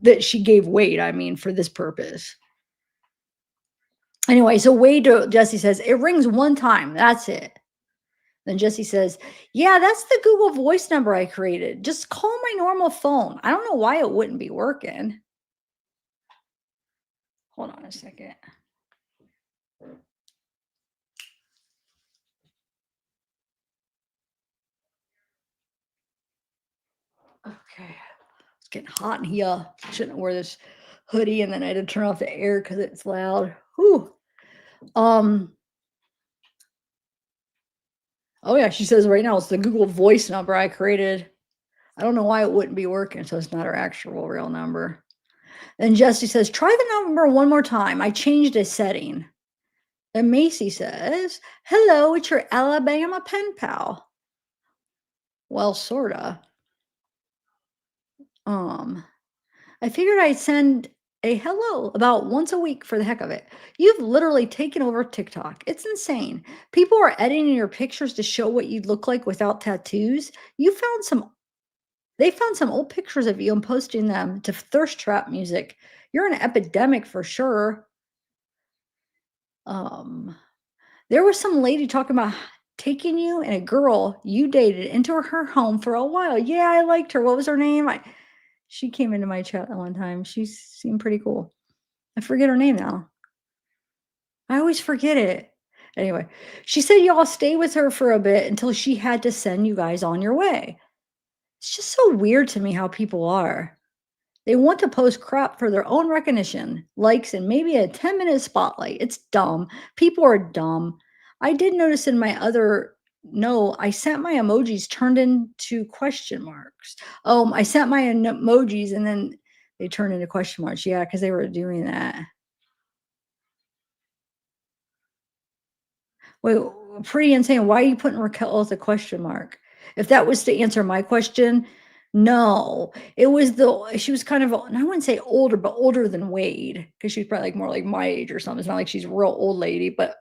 that she gave Wade, I mean, for this purpose. Anyway, so Jesse says, it rings one time. That's it. Then Jesse says, yeah, that's the Google Voice number I created. Just call my normal phone. I don't know why it wouldn't be working. Hold on a second. Okay. It's getting hot in here. Shouldn't wear this hoodie, and then I had to turn off the air because it's loud. Whew. Um, oh yeah, she says right now it's the Google Voice number I created. I don't know why it wouldn't be working, so it's not her actual real number. Then Jesse says, try the number one more time. I changed a setting. Then Macy says, hello, it's your Alabama pen pal. Well, sorta. Um, I figured I'd send a hello about once a week for the heck of it. You've literally taken over TikTok. It's insane. People are editing your pictures to show what you'd look like without tattoos. You found some They found some old pictures of you and posting them to thirst trap music. You're an epidemic for sure. Um, there was some lady talking about taking you and a girl you dated into her home for a while. Yeah, I liked her. What was her name? She came into my chat at one time. She seemed pretty cool. I forget her name now. I always forget it. Anyway, she said y'all stay with her for a bit until she had to send you guys on your way. It's just so weird to me how people are. They want to post crap for their own recognition, likes, and maybe a 10-minute spotlight. It's dumb. People are dumb. I did notice in my other no, I sent my emojis turned into question marks. I sent my emojis and then they turned into question marks. Yeah, because they were doing that. Wait, pretty insane. Why are you putting Raquel with a question mark? If that was to answer my question, no. It was she was kind of, and I wouldn't say older, but older than Wade, because she's probably like more like my age or something. It's not like she's a real old lady, but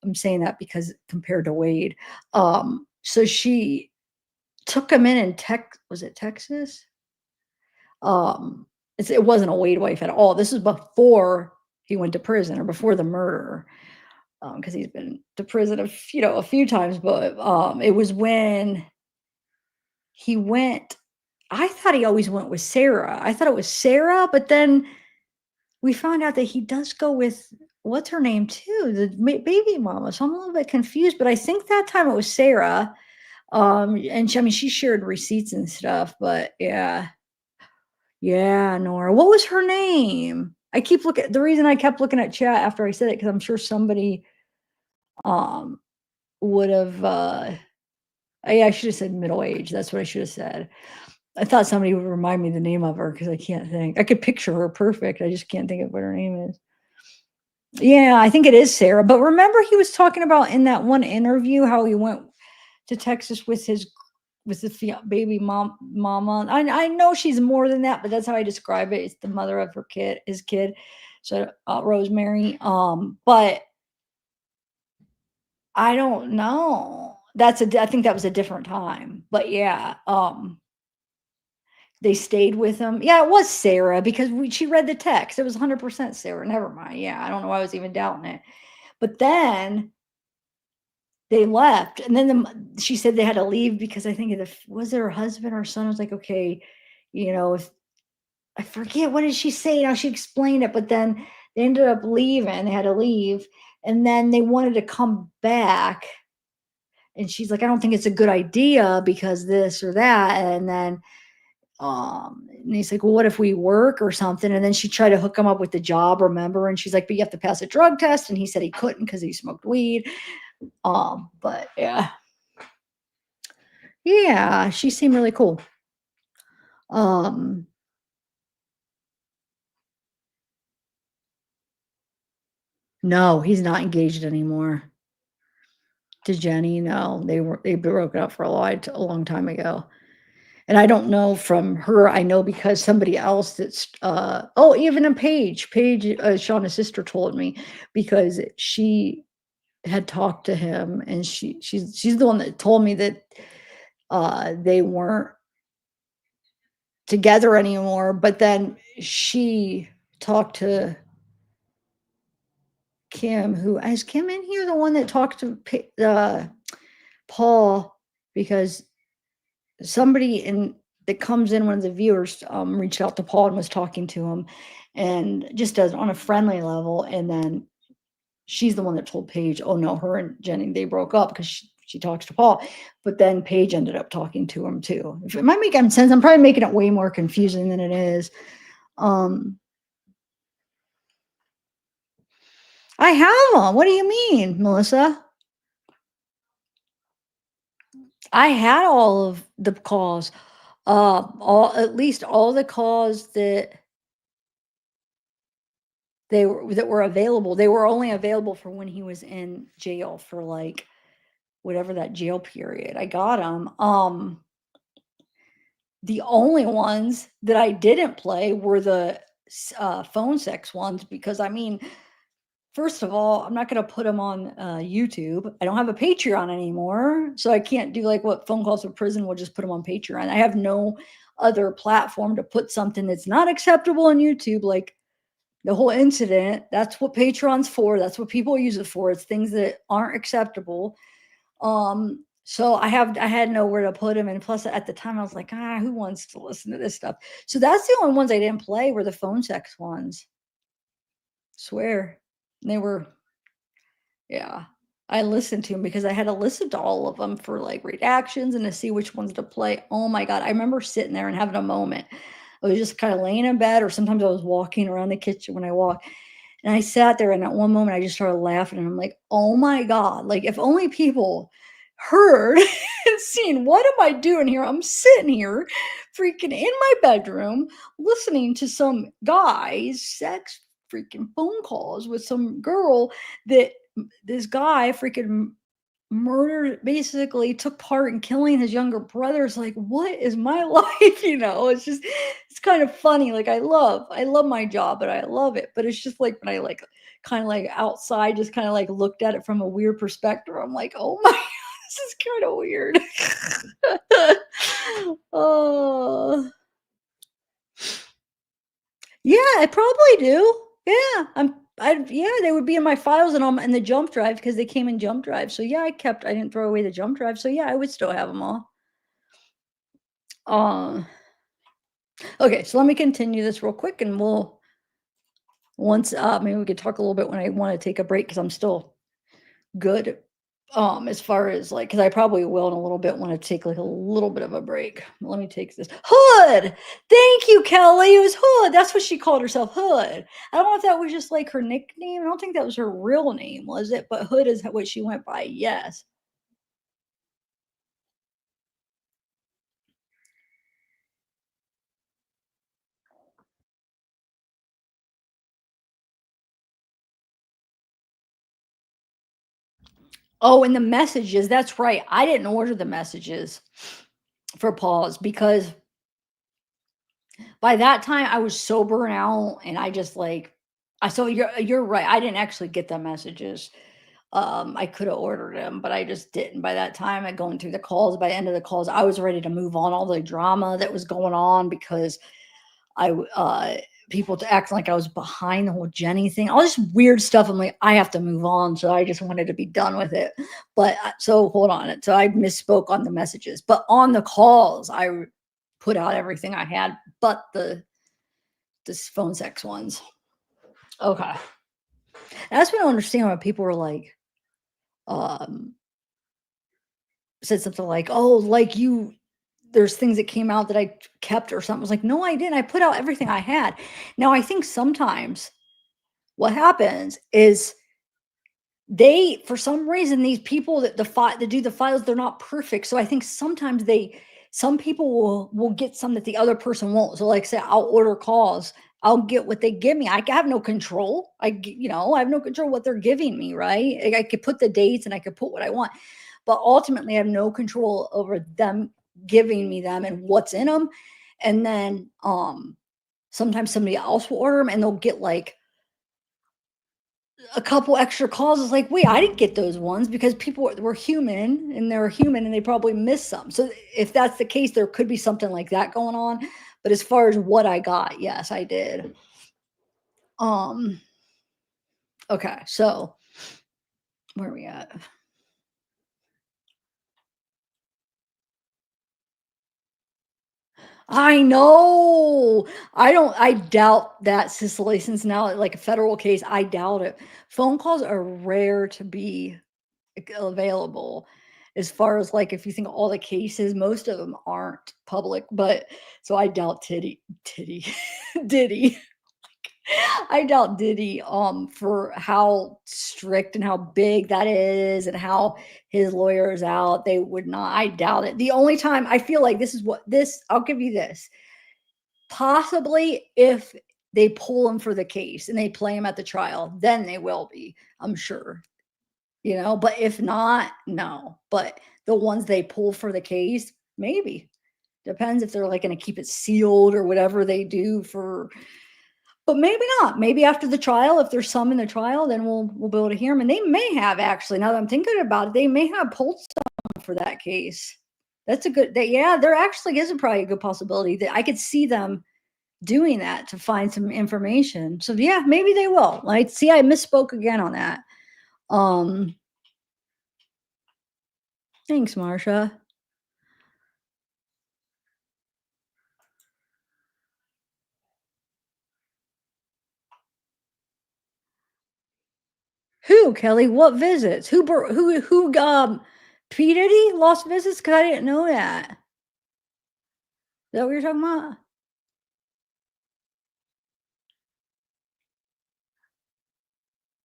I'm saying that because compared to Wade. So she took him in was it Texas? It wasn't a Wade wife at all. This is before he went to prison or before the murder. Because he's been to prison a few times, but it was when he went. I thought he always went with Sarah. I thought it was Sarah, but then we found out that he does go with what's her name too, the baby mama. So I'm a little bit confused, but I think that time it was Sarah. And I mean, she shared receipts and stuff, but yeah, yeah, Nora. What was her name? I keep looking. The reason I kept looking at chat after I said it because I'm sure somebody um would have yeah, I should have said middle age. That's what I should have said. I thought somebody would remind me the name of her because I can't think. I could picture her perfect. I just can't think of what her name is. Yeah, I think it is Sarah. But remember, he was talking about in that one interview how he went to Texas with the baby mama. I know she's more than that, but that's how I describe it. It's the mother of his kid. So Rosemary. But I don't know. I think that was a different time. But yeah, they stayed with him. Yeah, it was Sarah because she read the text. It was 100% Sarah. Never mind. Yeah, I don't know why I was even doubting it. But then they left, and then she said they had to leave because I think was it her husband or son was like, okay, if I forget what did she say? Now she explained it, but then they ended up leaving. They had to leave, and then they wanted to come back. And she's like, I don't think it's a good idea because this or that. And then and he's like, well, what if we work or something? And then she tried to hook him up with the job, remember? And she's like, but you have to pass a drug test. And he said he couldn't because he smoked weed. But yeah. Yeah, she seemed really cool. No, he's not engaged anymore. To Jenny, no, they broke up for a long time ago. And I don't know from her, I know because somebody else that's even a Paige, Shauna's sister told me because she had talked to him and she's the one that told me that they weren't together anymore, but then she talked to Kim, who is Kim in here, the one that talked to Paul, because somebody that comes in, one of the viewers reached out to Paul and was talking to him and just does on a friendly level. And then she's the one that told Paige, oh no, her and Jenny, they broke up because she talks to Paul. But then Paige ended up talking to him too. If it might make sense, I'm probably making it way more confusing than it is. I have them. What do you mean, Melissa? I had all of the calls, at least all the calls that were available. They were only available for when he was in jail for like whatever that jail period. I got them. The only ones that I didn't play were the phone sex ones because I mean, first of all, I'm not going to put them on YouTube. I don't have a Patreon anymore, so I can't do like what phone calls from prison. We'll just put them on Patreon. I have no other platform to put something that's not acceptable on YouTube, like the whole incident. That's what Patreon's for. That's what people use it for. It's things that aren't acceptable. So I had nowhere to put them, and plus at the time I was like, who wants to listen to this stuff? So that's the only ones I didn't play were the phone sex ones. Swear. They were, yeah. I listened to them because I had to listen to all of them for like reactions and to see which ones to play. Oh my God. I remember sitting there and having a moment. I was just kind of laying in bed, or sometimes I was walking around the kitchen when I walk. And I sat there, and at one moment I just started laughing, and I'm like, oh my God, like if only people heard and seen, what am I doing here? I'm sitting here freaking in my bedroom listening to some guy's sex freaking phone calls with some girl that this guy freaking murdered, basically took part in killing his younger brother. It's like, what is my life? It's just, it's kind of funny. Like I love my job, but I love it. But it's just like when I like kind of like outside, just kind of like looked at it from a weird perspective. I'm like, oh my, this is kind of weird. Oh, yeah, I probably do. Yeah, yeah, they would be in my files and in the jump drive because they came in jump drive. So yeah, I didn't throw away the jump drive. So yeah, I would still have them all. Um, okay, so let me continue this real quick, and once maybe we could talk a little bit when I want to take a break because I'm still good. As far as like, because I probably will in a little bit want to take like a little bit of a break. Let me take this. Hood. Thank you, Kelly. It was Hood. That's what she called herself, Hood. I don't know if that was just like her nickname. I don't think that was her real name, was it? But Hood is what she went by. Yes. Oh, and the messages. That's right. I didn't order the messages for pause because by that time I was so burnt out, and I just like I so you're right. I didn't actually get the messages. I could have ordered them, but I just didn't. By that time, I going through the calls. By the end of the calls, I was ready to move on. All the drama that was going on because people to acting like I was behind the whole Jenny thing, all this weird stuff. I'm like, I have to move on, so I just wanted to be done with it. But so hold on, so I misspoke on the messages, but on the calls, I put out everything I had, but this phone sex ones. Okay, that's what I don't understand when people were like, um, said something like, "Oh, like you there's things that came out that I kept or something." I was like, "No, I didn't. I put out everything I had." Now, I think sometimes what happens is they for some reason these people that do the files, they're not perfect. So I think sometimes some people will get some that the other person won't. So like say I'll order calls, I'll get what they give me. I have no control. I have no control what they're giving me, right? Like, I could put the dates and I could put what I want, but ultimately I have no control over them giving me them and what's in them. And then sometimes somebody else will order them and they'll get like a couple extra calls. Is like, wait, I didn't get those ones because people were human, and they're human and they probably missed some. So if that's the case, there could be something like that going on. But as far as what I got, yes, I did. Um, okay, so where are we at? I know. I doubt that, Cicely, since now like a federal case, I doubt it. Phone calls are rare to be available. As far as like if you think of all the cases, most of them aren't public, but so I doubt Titty Diddy. I doubt Diddy for how strict and how big that is and how his lawyer is out. They would not, I doubt it. The only time I feel like I'll give you this. Possibly if they pull him for the case and they play him at the trial, then they will be, I'm sure. But if not, no. But the ones they pull for the case, maybe. Depends if they're like going to keep it sealed or whatever they do but maybe not. Maybe after the trial, if there's some in the trial, then we'll be able to hear them. And they may have actually, now that I'm thinking about it, they may have pulled some for that case. That's a good that yeah, there actually is a probably a good possibility that I could see them doing that to find some information. So yeah, maybe they will. Like, see, I misspoke again on that. Um, thanks, Marsha. Who, Kelly? What visits? P. Diddy lost visits? Because I didn't know that. Is that what you're talking about?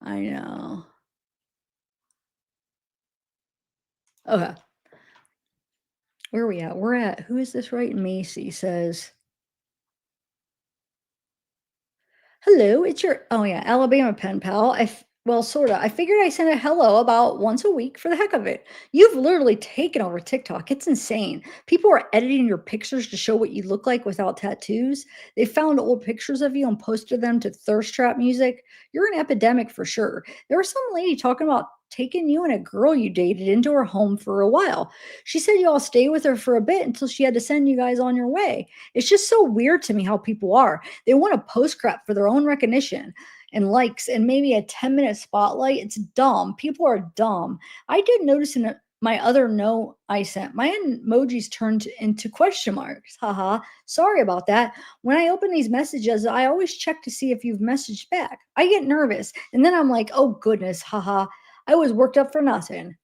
I know. Okay. Where are we at? We're at, who is this right? Macy says, hello, it's your oh yeah, Alabama pen pal. Well, sorta. I figured I sent a hello about once a week for the heck of it. You've literally taken over TikTok. It's insane. People are editing your pictures to show what you look like without tattoos. They found old pictures of you and posted them to thirst trap music. You're an epidemic for sure. There was some lady talking about taking you and a girl you dated into her home for a while. She said you all stay with her for a bit until she had to send you guys on your way. It's just so weird to me how people are. They want to post crap for their own recognition and likes and maybe a 10-minute spotlight. It's dumb. People are dumb. I did notice in my other note I sent, my emojis turned into question marks. Haha. Sorry about that. When I open these messages, I always check to see if you've messaged back. I get nervous and then I'm like, oh goodness, haha. I was worked up for nothing.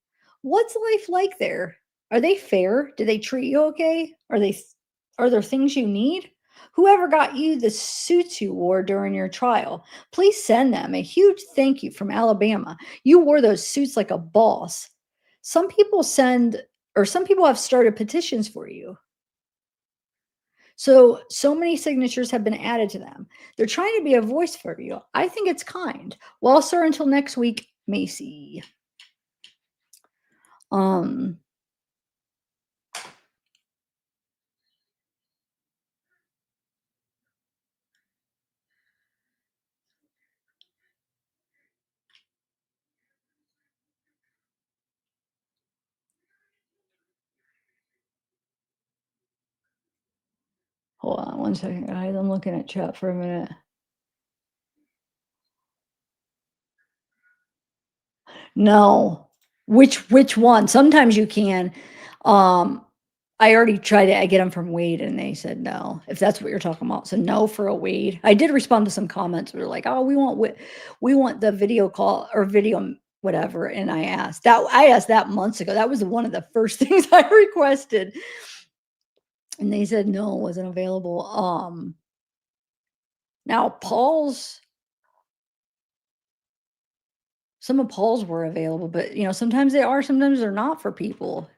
What's life like there? Are they fair? Do they treat you okay? Are there things you need? Whoever got you the suits you wore during your trial, please send them a huge thank you from Alabama. You wore those suits like a boss. Some people some people have started petitions for you. So many signatures have been added to them. They're trying to be a voice for you. I think it's kind. Well, sir, until next week, Macy. Um, hold on one second, guys. I'm looking at chat for a minute. No. Which one? Sometimes you can. Um, I already tried to get them from Wade and they said no, if that's what you're talking about. So no for a Wade. I did respond to some comments that were like, oh, we want the video call or video whatever. And I asked that months ago. That was one of the first things I requested. And they said no, it wasn't available. Now some of Paul's were available, but sometimes they are, sometimes they're not for people.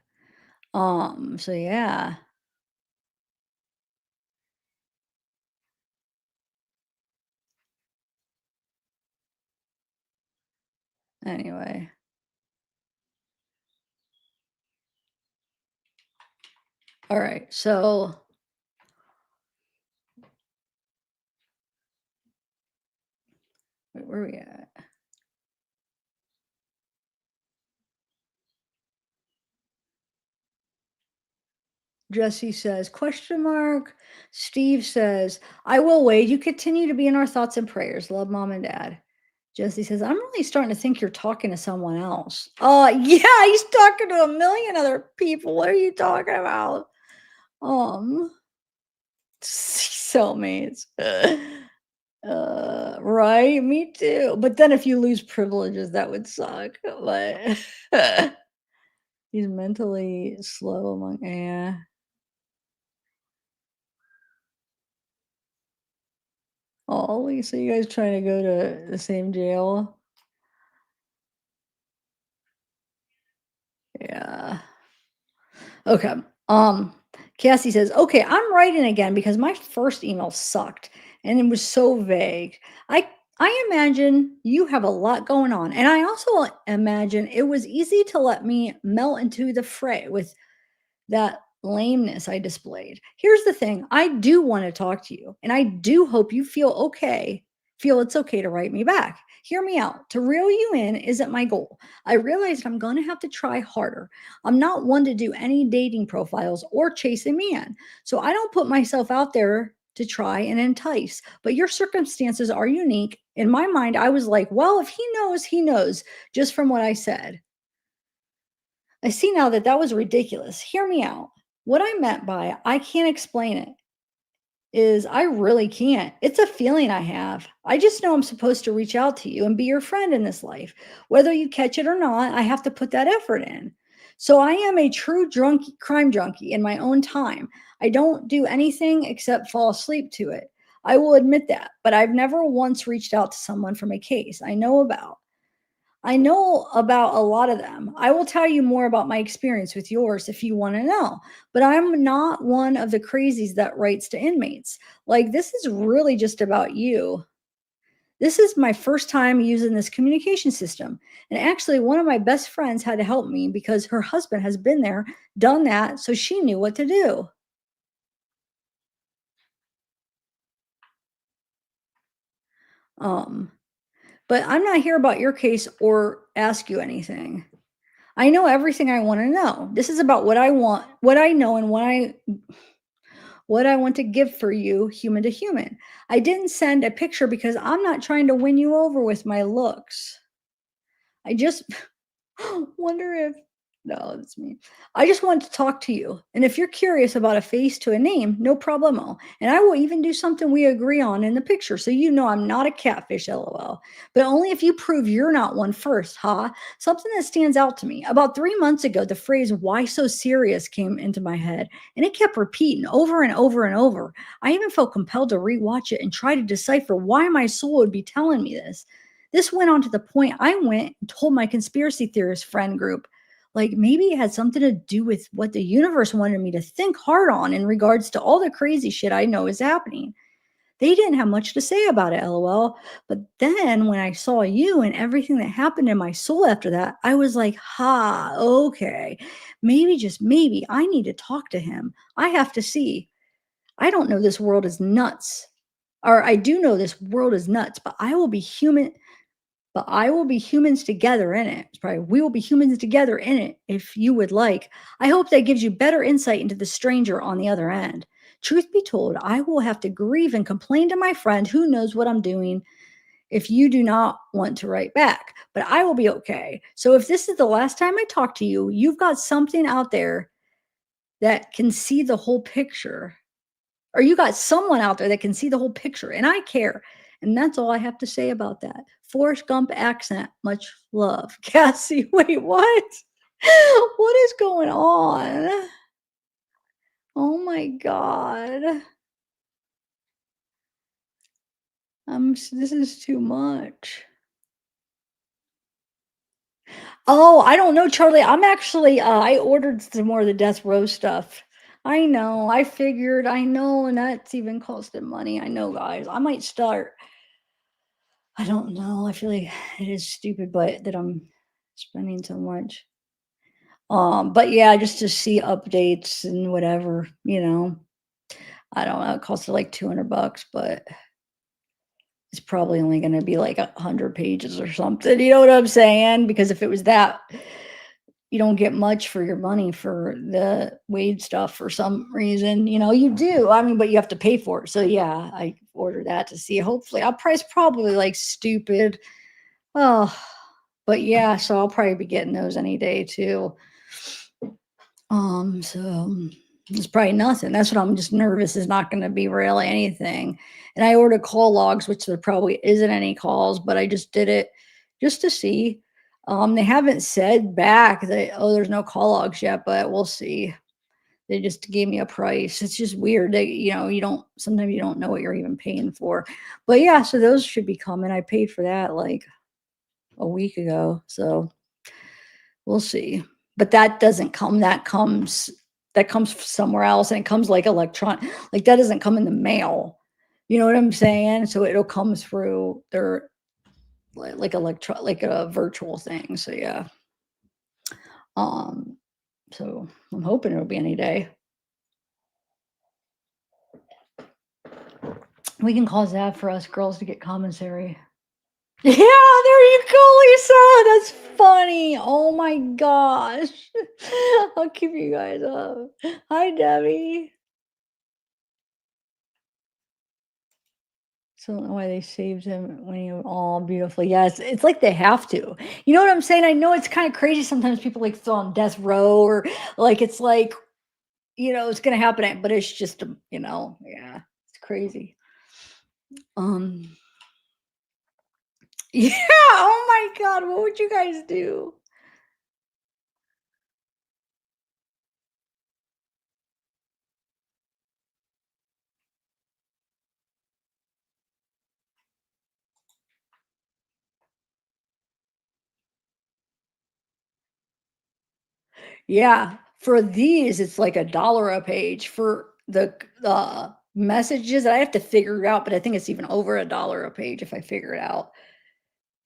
So yeah. Anyway. All right. So where are we at? Jesse says, question mark. Steve says, I will wait. You continue to be in our thoughts and prayers. Love mom and dad. Jesse says, I'm really starting to think you're talking to someone else. Yeah, he's talking to a million other people. What are you talking about? Cellmates. Right, me too. But then if you lose privileges, that would suck. But he's mentally slow among yeah. Oh, Lisa, you guys trying to go to the same jail? Yeah. Okay. Cassie says, okay, I'm writing again because my first email sucked and it was so vague. I imagine you have a lot going on. And I also imagine it was easy to let me melt into the fray with that lameness I displayed. Here's the thing, I do want to talk to you, and I do hope you feel it's okay to write me back. Hear me out. To reel you in isn't my goal. I realized I'm going to have to try harder. I'm not one to do any dating profiles or chase a man. So I don't put myself out there to try and entice. But your circumstances are unique. In my mind, I was like, well, if he knows, he knows, just from what I said. I see now that that was ridiculous. Hear me out. What I meant by I can't explain it is I really can't. It's a feeling I have. I just know I'm supposed to reach out to you and be your friend in this life. Whether you catch it or not, I have to put that effort in. So I am a true drunk crime junkie in my own time. I don't do anything except fall asleep to it. I will admit that, but I've never once reached out to someone from a case I know about. I know about a lot of them. I will tell you more about my experience with yours if you want to know. But I'm not one of the crazies that writes to inmates. Like, this is really just about you. This is my first time using this communication system. And actually, one of my best friends had to help me because her husband has been there, done that, so she knew what to do. Um, but I'm not here about your case or ask you anything. I know everything I want to know. This is about what I want, what I know, and what I want to give for you, human to human. I didn't send a picture because I'm not trying to win you over with my looks. I just wonder if no, that's me. I just want to talk to you. And if you're curious about a face to a name, no problemo. And I will even do something we agree on in the picture so you know I'm not a catfish, lol. But only if you prove you're not one first, huh? Something that stands out to me. About 3 months ago, the phrase why so serious came into my head, and it kept repeating over and over and over. I even felt compelled to rewatch it and try to decipher why my soul would be telling me this. This went on to the point I went and told my conspiracy theorist friend group. Like maybe it had something to do with what the universe wanted me to think hard on in regards to all the crazy shit I know is happening. They didn't have much to say about it, lol. But then when I saw you and everything that happened in my soul after that, I was like, ha, okay. Maybe, just maybe, I need to talk to him. I have to see. I don't know this world is nuts. Or I do know this world is nuts, but I will be human, but I will be humans together in it. It's probably we will be humans together in it if you would like. I hope that gives you better insight into the stranger on the other end. Truth be told, I will have to grieve and complain to my friend who knows what I'm doing if you do not want to write back, but I will be okay. So if this is the last time I talk to you, you've got something out there that can see the whole picture, or you got someone out there that can see the whole picture, and I care. And that's all I have to say about that. Forrest Gump accent, much love. Cassie, wait, what? What is going on? Oh my God. This is too much. Oh, I don't know, Charlie. I'm actually, I ordered some more of the Death Row stuff. I know, I figured, I know, and that's even costing money. I know, guys. I might start. I don't know. I feel like it is stupid, but that I'm spending so much. But yeah, just to see updates and whatever, you know. I don't know. It costs like 200 bucks, but it's probably only going to be like 100 pages or something. You know what I'm saying? Because if it was that, you don't get much for your money for the Wade stuff for some reason. You know, you do. I mean, but you have to pay for it. So yeah, I ordered that to see. Hopefully, I'll price probably like stupid. Oh, but yeah, so I'll probably be getting those any day too. So it's probably nothing. That's what I'm just nervous is not going to be really anything. And I ordered call logs, which there probably isn't any calls, but I just did it just to see. They haven't said back that, oh, there's no call logs yet, but we'll see. They just gave me a price. It's just weird that, you know, you don't, sometimes you don't know what you're even paying for. But yeah, so those should be coming. I paid for that like a week ago. So we'll see. But that doesn't come, that comes somewhere else, and it comes like like that doesn't come in the mail. You know what I'm saying? So it'll come through their like a virtual thing. So yeah. Um so I'm hoping it'll be any day. We can cause that for us girls to get commissary. Yeah, there you go, Lisa. That's funny. Oh my gosh. I'll keep you guys up. Hi, Debbie. So I don't know why they saved him when he was all beautiful. Yes, it's like they have to. You know what I'm saying? I know it's kind of crazy sometimes people like throw on death row or like it's like, it's gonna happen, but it's just yeah, it's crazy. Um yeah, oh my god, what would you guys do? Yeah, for these, it's like $1 a page. For the messages, I have to figure it out, but I think it's even over $1 a page if I figure it out.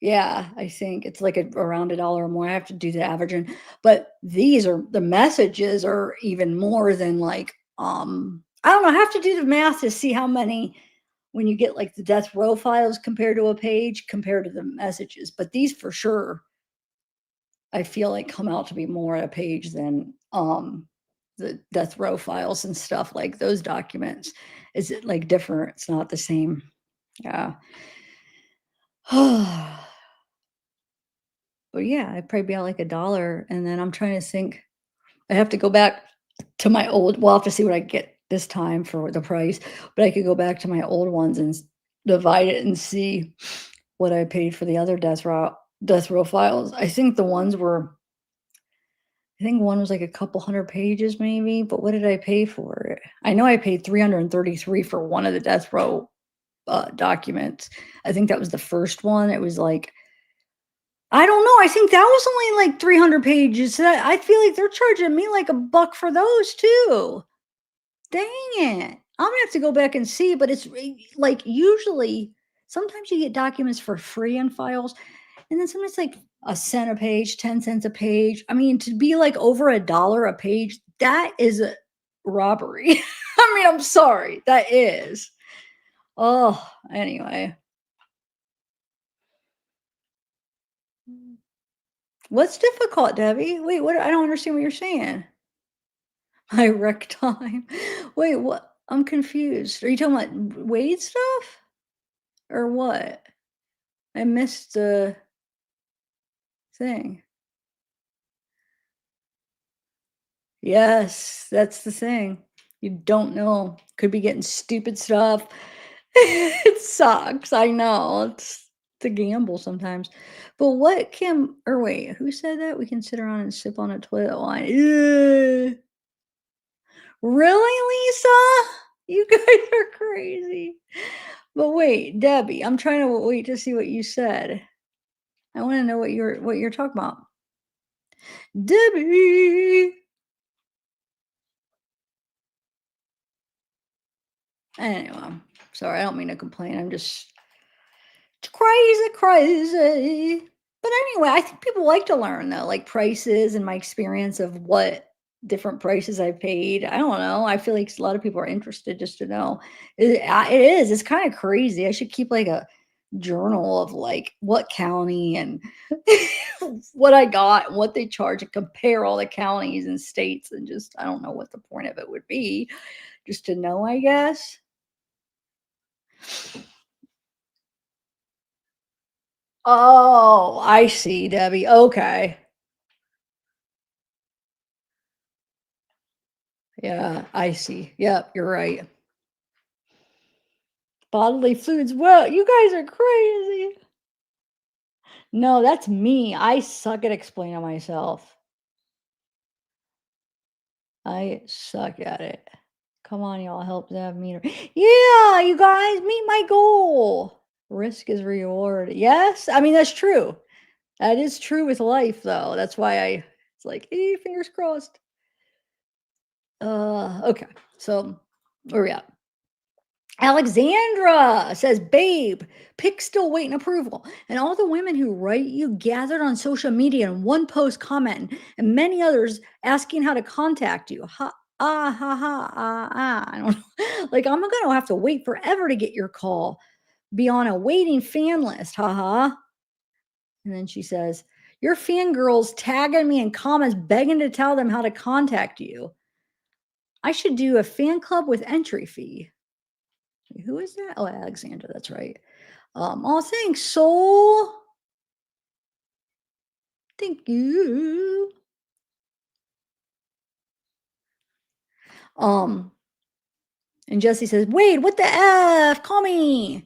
Yeah, I think it's like around $1 or more. I have to do the averaging, but these are the messages are even more than like I don't know. I have to do the math to see how many when you get like the death row files compared to a page compared to the messages. But these for sure I feel like come out to be more a page than the death row files and stuff like those documents. Is it like different? It's not the same. Yeah. But yeah, I'd probably be at like $1 and then I'm trying to think. I have to go back to my old we'll have to see what I get this time for the price, but I could go back to my old ones and divide it and see what I paid for the other death row files. I think one was like a couple hundred pages maybe, but what did I pay for it? I know I paid 333 for one of the death row documents. I think that was the first one. It was like I don't know. I think that was only like 300 pages. So I feel like they're charging me like a buck for those too. Dang it. I'm gonna have to go back and see, but it's like usually sometimes you get documents for free in files, and then sometimes like a cent a page, 10 cents a page. I mean, to be like over $1 a page, that is a robbery. I mean, I'm sorry. That is. Oh, anyway. What's difficult, Debbie? Wait, what? I don't understand what you're saying. My rec time. Wait, what? I'm confused. Are you talking about weight stuff or what? I missed the thing. Yes, that's the thing. You don't know. Could be getting stupid stuff. It sucks. I know. It's a gamble sometimes. But what can or wait, who said that? We can sit around and sip on a toilet wine. Ugh. Really, Lisa? You guys are crazy. But wait, Debbie, I'm trying to wait to see what you said. I want to know what you're talking about. Debbie. Anyway, sorry, I don't mean to complain. I'm just it's crazy, crazy. But anyway, I think people like to learn though, like prices and my experience of what different prices I paid. I don't know. I feel like a lot of people are interested just to know. It is. It's kind of crazy. I should keep like a journal of like what county and what I got and what they charge and compare all the counties and states and just I don't know what the point of it would be. Just to know, I guess. Oh, I see, Debbie. Okay. Yeah, I see. Yep, you're right. Bodily fluids. Well, you guys are crazy. No, that's me. I suck at explaining myself. I suck at it. Come on, y'all, help Dev meet her. Yeah, you guys, meet my goal. Risk is reward. Yes, I mean that's true. That is true with life, though. That's why it's like, fingers crossed. Okay. So where we at? Alexandra says, babe, pick still waiting approval. And all the women who write you gathered on social media in one post comment and many others asking how to contact you. Ha, ha, ha, I don't know. Like, I'm going to have to wait forever to get your call. Be on a waiting fan list. Ha ha. And then she says, your fangirls tagging me in comments begging to tell them how to contact you. I should do a fan club with entry fee. Who is that? Oh, Alexandra, that's right. Oh, thanks, Soul. Thank you. Um, and Jesse says, Wade, what the F? Call me.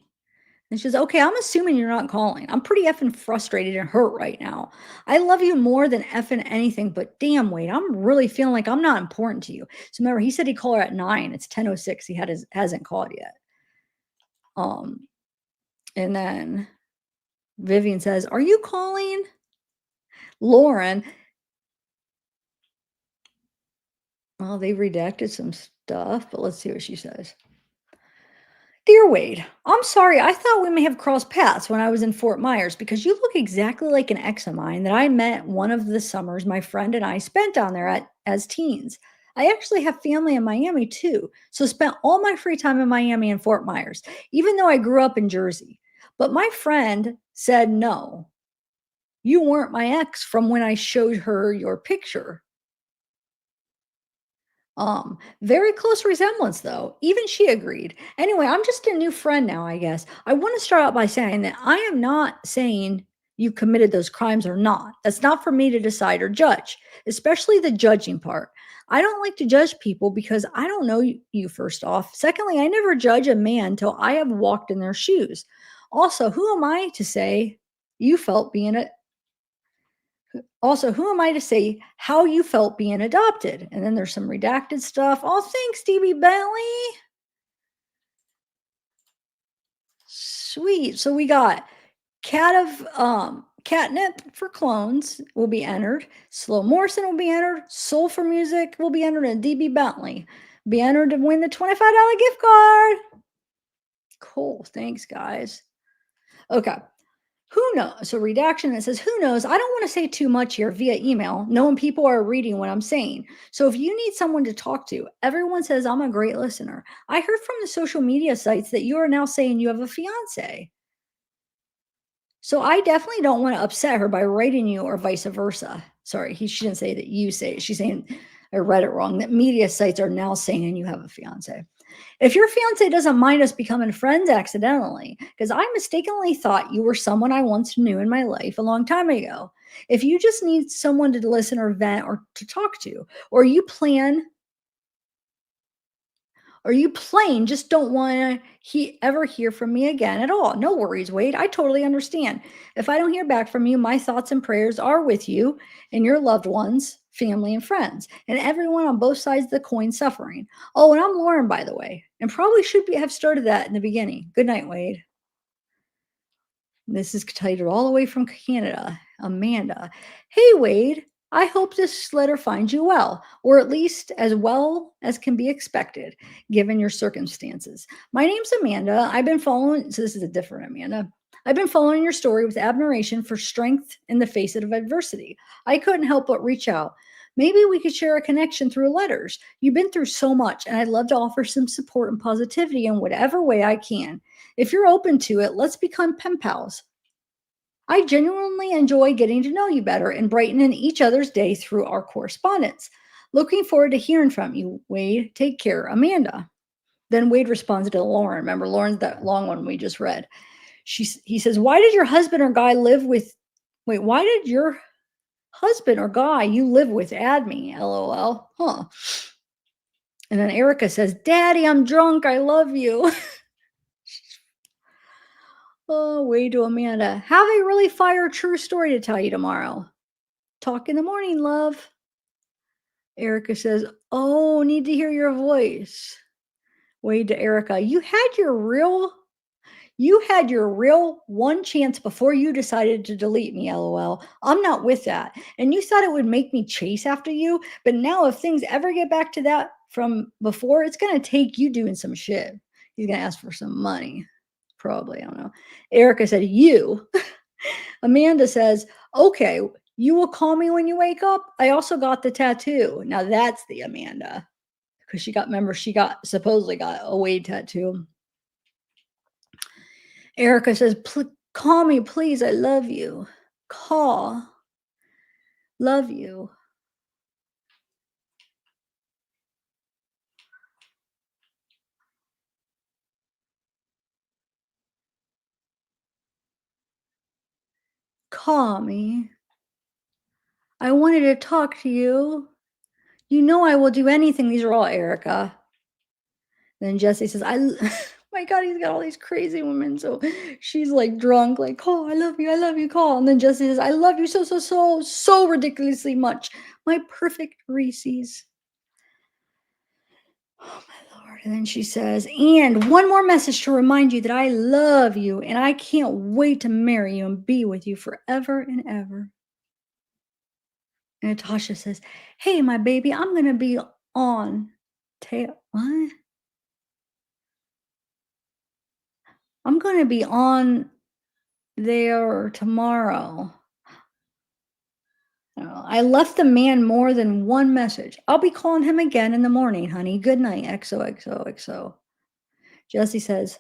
And she says, okay, I'm assuming you're not calling. I'm pretty effing frustrated and hurt right now. I love you more than effing anything, but damn, Wade, I'm really feeling like I'm not important to you. So remember, he said he'd call her at 9. It's 10:06. He hasn't called yet. Um, and then Vivian says, are you calling? Lauren, well, they redacted some stuff, but let's see what she says. Dear Wade, I'm sorry. I thought we may have crossed paths when I was in Fort Myers because you look exactly like an ex of mine that I met one of the summers my friend and I spent down there as teens. I actually have family in Miami too, so spent all my free time in Miami and Fort Myers, even though I grew up in Jersey. But my friend said no. You weren't my ex from when I showed her your picture. Very close resemblance though. Even she agreed. Anyway, I'm just a new friend now, I guess. I want to start out by saying that I am not saying you committed those crimes or not. That's not for me to decide or judge, especially the judging part. I don't like to judge people because I don't know you first off. Secondly, I never judge a man till I have walked in their shoes. Also, who am I to say you felt being a also, who am I to say how you felt being adopted? And then there's some redacted stuff. Oh, thanks, DB Bentley. Sweet. So we got catnip for clones will be entered. Slow Morrison will be entered. Soul for music will be entered, and DB Bentley be entered to win the $25 gift card. Cool. Thanks, guys. Okay. Who knows? So redaction that says, who knows? I don't want to say too much here via email, knowing people are reading what I'm saying. So if you need someone to talk to, everyone says I'm a great listener. I heard from the social media sites that you are now saying you have a fiance. So I definitely don't want to upset her by writing you or vice versa. Sorry, she didn't say that you say it. She's saying I read it wrong. That media sites are now saying you have a fiance. If your fiance doesn't mind us becoming friends accidentally, because I mistakenly thought you were someone I once knew in my life a long time ago. If you just need someone to listen or vent or to talk to, or you plain just don't want to ever hear from me again at all. No worries, Wade. I totally understand. If I don't hear back from you, my thoughts and prayers are with you and your loved ones, family, and friends, and everyone on both sides of the coin suffering. Oh, and I'm Lauren, by the way, and probably have started that in the beginning. Good night, Wade. This is titled all the way from Canada. Amanda. Hey, Wade. I hope this letter finds you well, or at least as well as can be expected, given your circumstances. My name's Amanda. I've been following, so this is a different Amanda. I've been following your story with admiration for strength in the face of adversity. I couldn't help but reach out. Maybe we could share a connection through letters. You've been through so much, and I'd love to offer some support and positivity in whatever way I can. If you're open to it, let's become pen pals. I genuinely enjoy getting to know you better and brightening each other's day through our correspondence. Looking forward to hearing from you, Wade. Take care, Amanda. Then Wade responds to Lauren. Remember, Lauren's that long one we just read. He says, why did your husband or guy live with, wait, why did your husband or guy you live with add me? LOL. Huh. And then Erica says, Daddy, I'm drunk. I love you. Oh, way to Amanda. Have a really fire true story to tell you tomorrow. Talk in the morning, love. Erica says, oh, need to hear your voice. Wade to Erica, you had your real one chance before you decided to delete me, lol. I'm not with that. And you thought it would make me chase after you, but now if things ever get back to that from before, it's going to take you doing some shit. He's going to ask for some money. Probably, I don't know. Erica said, you. Amanda says, okay, you will call me when you wake up. I also got the tattoo. Now that's the Amanda. Because she supposedly got a Wade tattoo. Erica says, call me, please. I love you. Call. Love you. Call me. I wanted to talk to you. You know I will do anything. These are all Erica. Then Jesse says, my God, he's got all these crazy women. So she's like drunk, like, call, I love you, call. And then Jesse says, I love you so ridiculously much. My perfect Reese's. Oh my Lord. And then she says, and one more message to remind you that I love you and I can't wait to marry you and be with you forever and ever. And Natasha says, hey, my baby, I'm going to be on tail. What? I'm going to be on there tomorrow. I left the man more than one message. I'll be calling him again in the morning, honey. Good night, XOXOXO. Jesse says,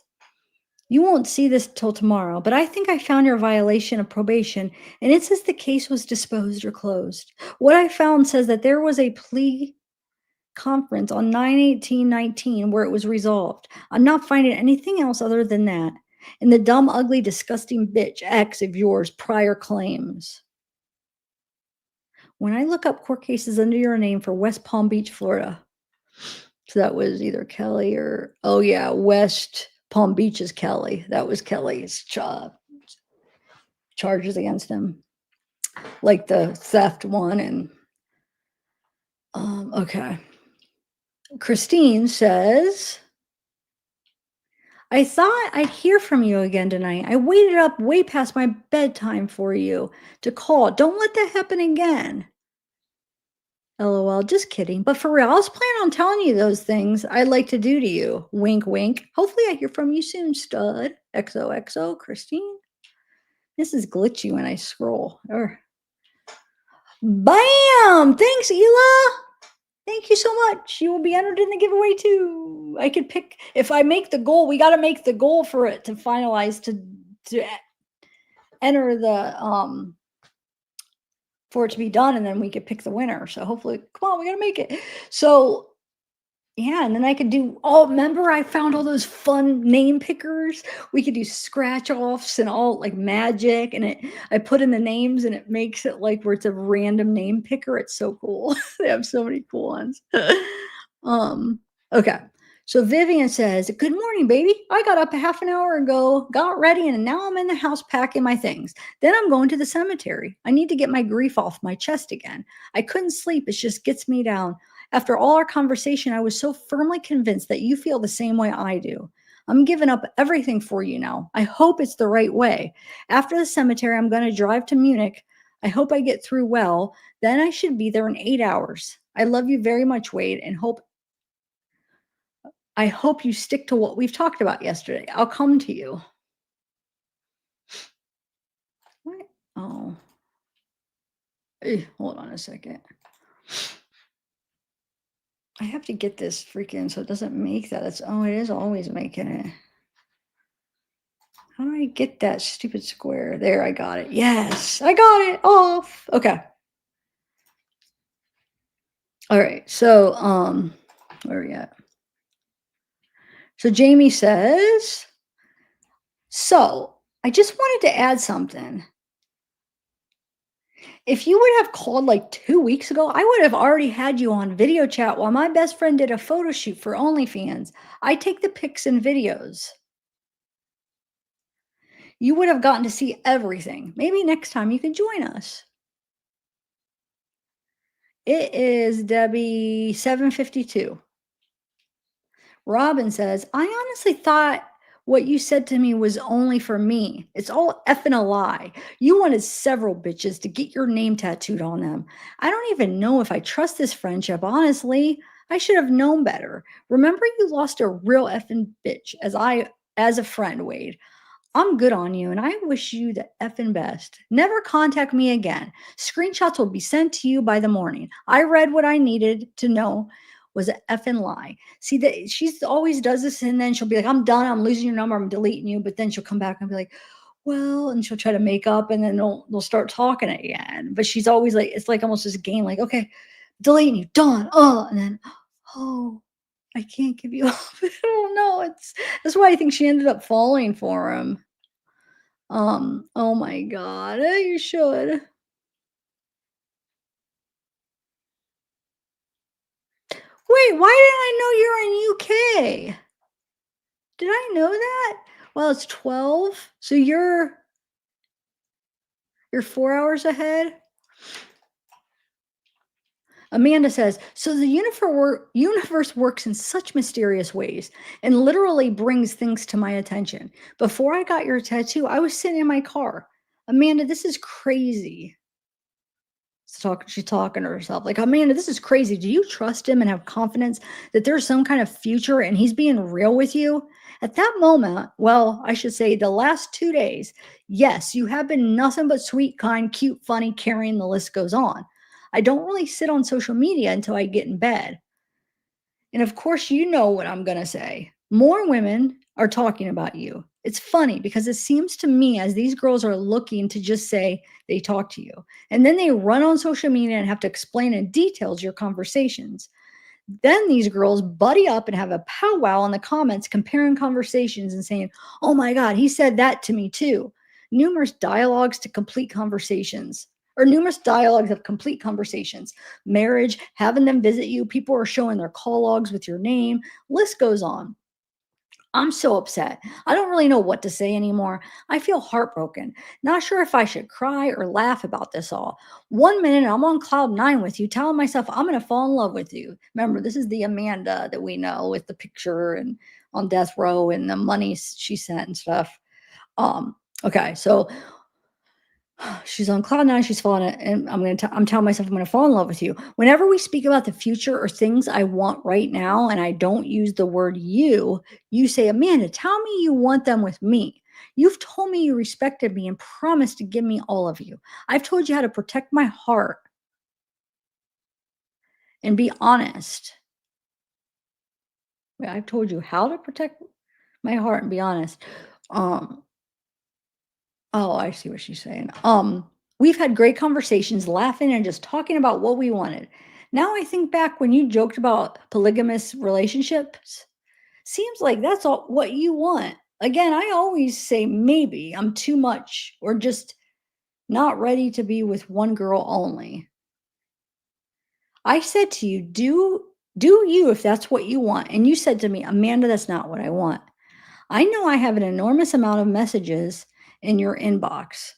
you won't see this till tomorrow, but I think I found your violation of probation, and it says the case was disposed or closed. What I found says that there was a plea conference on 9/18/19 where it was resolved. I'm not finding anything else other than that. And the dumb, ugly, disgusting bitch ex of yours prior claims. When I look up court cases under your name for West Palm Beach, Florida, so that was either Kelly or, oh yeah, West Palm Beach is Kelly. That was Kelly's charges against him, like the theft one. And okay. Christine says, I thought I'd hear from you again tonight. I waited up way past my bedtime for you to call. Don't let that happen again. LOL, just kidding. But for real, I was planning on telling you those things I'd like to do to you. Wink, wink. Hopefully I hear from you soon, stud. XOXO, Christine. This is glitchy when I scroll. Bam! Thanks, Ela. Thank you so much. You will be entered in the giveaway too. I could pick, if I make the goal, we got to make the goal for it to finalize to enter the for it to be done, and then we could pick the winner. So hopefully, come on, we got to make it. So yeah, and then I could do, oh, remember I found all those fun name pickers? We could do scratch offs and all like magic, and I put in the names and it makes it like where it's a random name picker. It's so cool. They have so many cool ones. Okay. So Vivian says, good morning, baby. I got up a half an hour ago, got ready, and now I'm in the house packing my things. Then I'm going to the cemetery. I need to get my grief off my chest again. I couldn't sleep. It just gets me down. After all our conversation, I was so firmly convinced that you feel the same way I do. I'm giving up everything for you now. I hope it's the right way. After the cemetery, I'm going to drive to Munich. I hope I get through well. Then I should be there in 8 hours. I love you very much, Wade, and I hope you stick to what we've talked about yesterday. I'll come to you. What? Oh. Hold on a second. I have to get this freaking so it doesn't make that. It is always making it. How do I get that stupid square? There, I got it. Yes, I got it off. Okay. All right. So, where are we at? So Jamie says, so I just wanted to add something. If you would have called like 2 weeks ago, I would have already had you on video chat while my best friend did a photo shoot for OnlyFans. I take the pics and videos. You would have gotten to see everything. Maybe next time you can join us. It is Debbie 752. Robin says, I honestly thought what you said to me was only for me. It's all effing a lie. You wanted several bitches to get your name tattooed on them. I don't even know if I trust this friendship, honestly. I should have known better. Remember, you lost a real effing bitch as a friend, Wade. I'm good on you, and I wish you the effing best. Never contact me again. Screenshots will be sent to you by the morning. I read what I needed to know was an effing lie. See, that she always does this, and then she'll be like, I'm done. I'm losing your number. I'm deleting you. But then she'll come back and be like, well, and she'll try to make up and then they'll start talking again. But she's always like, it's like almost this game, like, okay, deleting you, done. And then, oh, I can't give you up. I don't know. That's why I think she ended up falling for him. Oh my God. You should. Wait, why didn't I know you're in UK? Did I know that? Well, it's 12. So you're 4 hours ahead. Amanda says, so the universe works in such mysterious ways and literally brings things to my attention. Before I got your tattoo, I was sitting in my car. Amanda, this is crazy. She's talking to herself like, Amanda, this is crazy. Do you trust him and have confidence that there's some kind of future and he's being real with you? At that moment, well, I should say the last 2 days, yes, you have been nothing but sweet, kind, cute, funny, caring, the list goes on. I don't really sit on social media until I get in bed. And of course, you know what I'm going to say. More women are talking about you. It's funny because it seems to me as these girls are looking to just say they talk to you. And then they run on social media and have to explain in details your conversations. Then these girls buddy up and have a powwow in the comments, comparing conversations and saying, oh my God, he said that to me too. Numerous dialogues to complete conversations, or numerous dialogues of complete conversations. Marriage, having them visit you, people are showing their call logs with your name, list goes on. I'm so upset. I don't really know what to say anymore. I feel heartbroken. Not sure if I should cry or laugh about this all. 1 minute I'm on cloud nine with you, telling myself I'm going to fall in love with you. Remember, this is the Amanda that we know with the picture and on death row and the money she sent and stuff. Um, okay, so she's on cloud nine. She's falling, and I'm telling myself I'm gonna fall in love with you. Whenever we speak about the future or things I want right now, and I don't use the word you, you say, Amanda, tell me you want them with me. You've told me you respected me and promised to give me all of you. I've told you how to protect my heart and be honest. Yeah, I've told you how to protect my heart and be honest. Um, Oh, I see what she's saying. We've had great conversations, laughing and just talking about what we wanted. Now I think back when you joked about polygamous relationships, seems like that's all what you want. Again, I always say maybe I'm too much or just not ready to be with one girl only. I said to you, do you if that's what you want. And you said to me, Amanda, that's not what I want. I know I have an enormous amount of messages in your inbox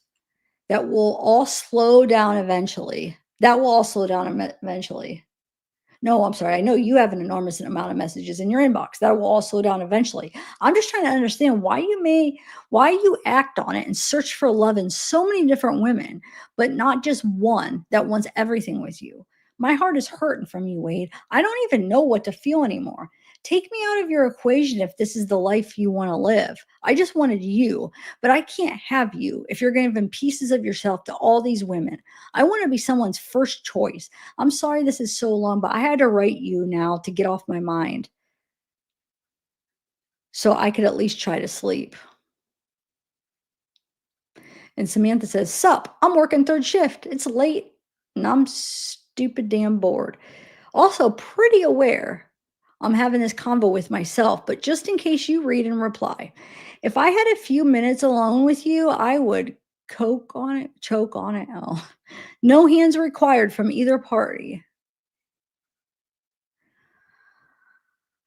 that will all slow down eventually. That will all slow down eventually. No, I'm sorry. I know you have an enormous amount of messages in your inbox. That will all slow down eventually. I'm just trying to understand why you act on it and search for love in so many different women, but not just one that wants everything with you. My heart is hurting from you, Wade. I don't even know what to feel anymore. Take me out of your equation if this is the life you want to live. I just wanted you, but I can't have you if you're giving pieces of yourself to all these women. I want to be someone's first choice. I'm sorry this is so long, but I had to write you now to get off my mind so I could at least try to sleep. And Samantha says, sup, I'm working third shift. It's late and I'm stupid damn bored. Also, pretty aware I'm having this convo with myself, but just in case you read and reply, if I had a few minutes alone with you, I would choke on it. Oh, no hands required from either party.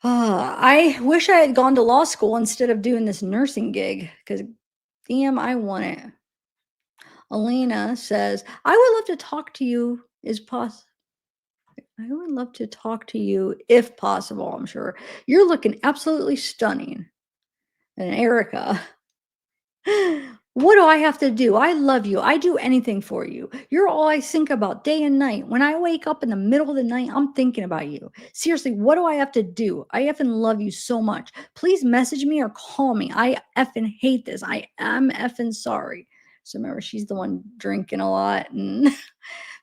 I wish I had gone to law school instead of doing this nursing gig because damn, I want it. Elena says, I would love to talk to you I would love to talk to you if possible, I'm sure. You're looking absolutely stunning. And Erica, what do I have to do? I love you. I do anything for you. You're all I think about day and night. When I wake up in the middle of the night, I'm thinking about you. Seriously, what do I have to do? I effing love you so much. Please message me or call me. I effing hate this. I am effing sorry. So remember, she's the one drinking a lot and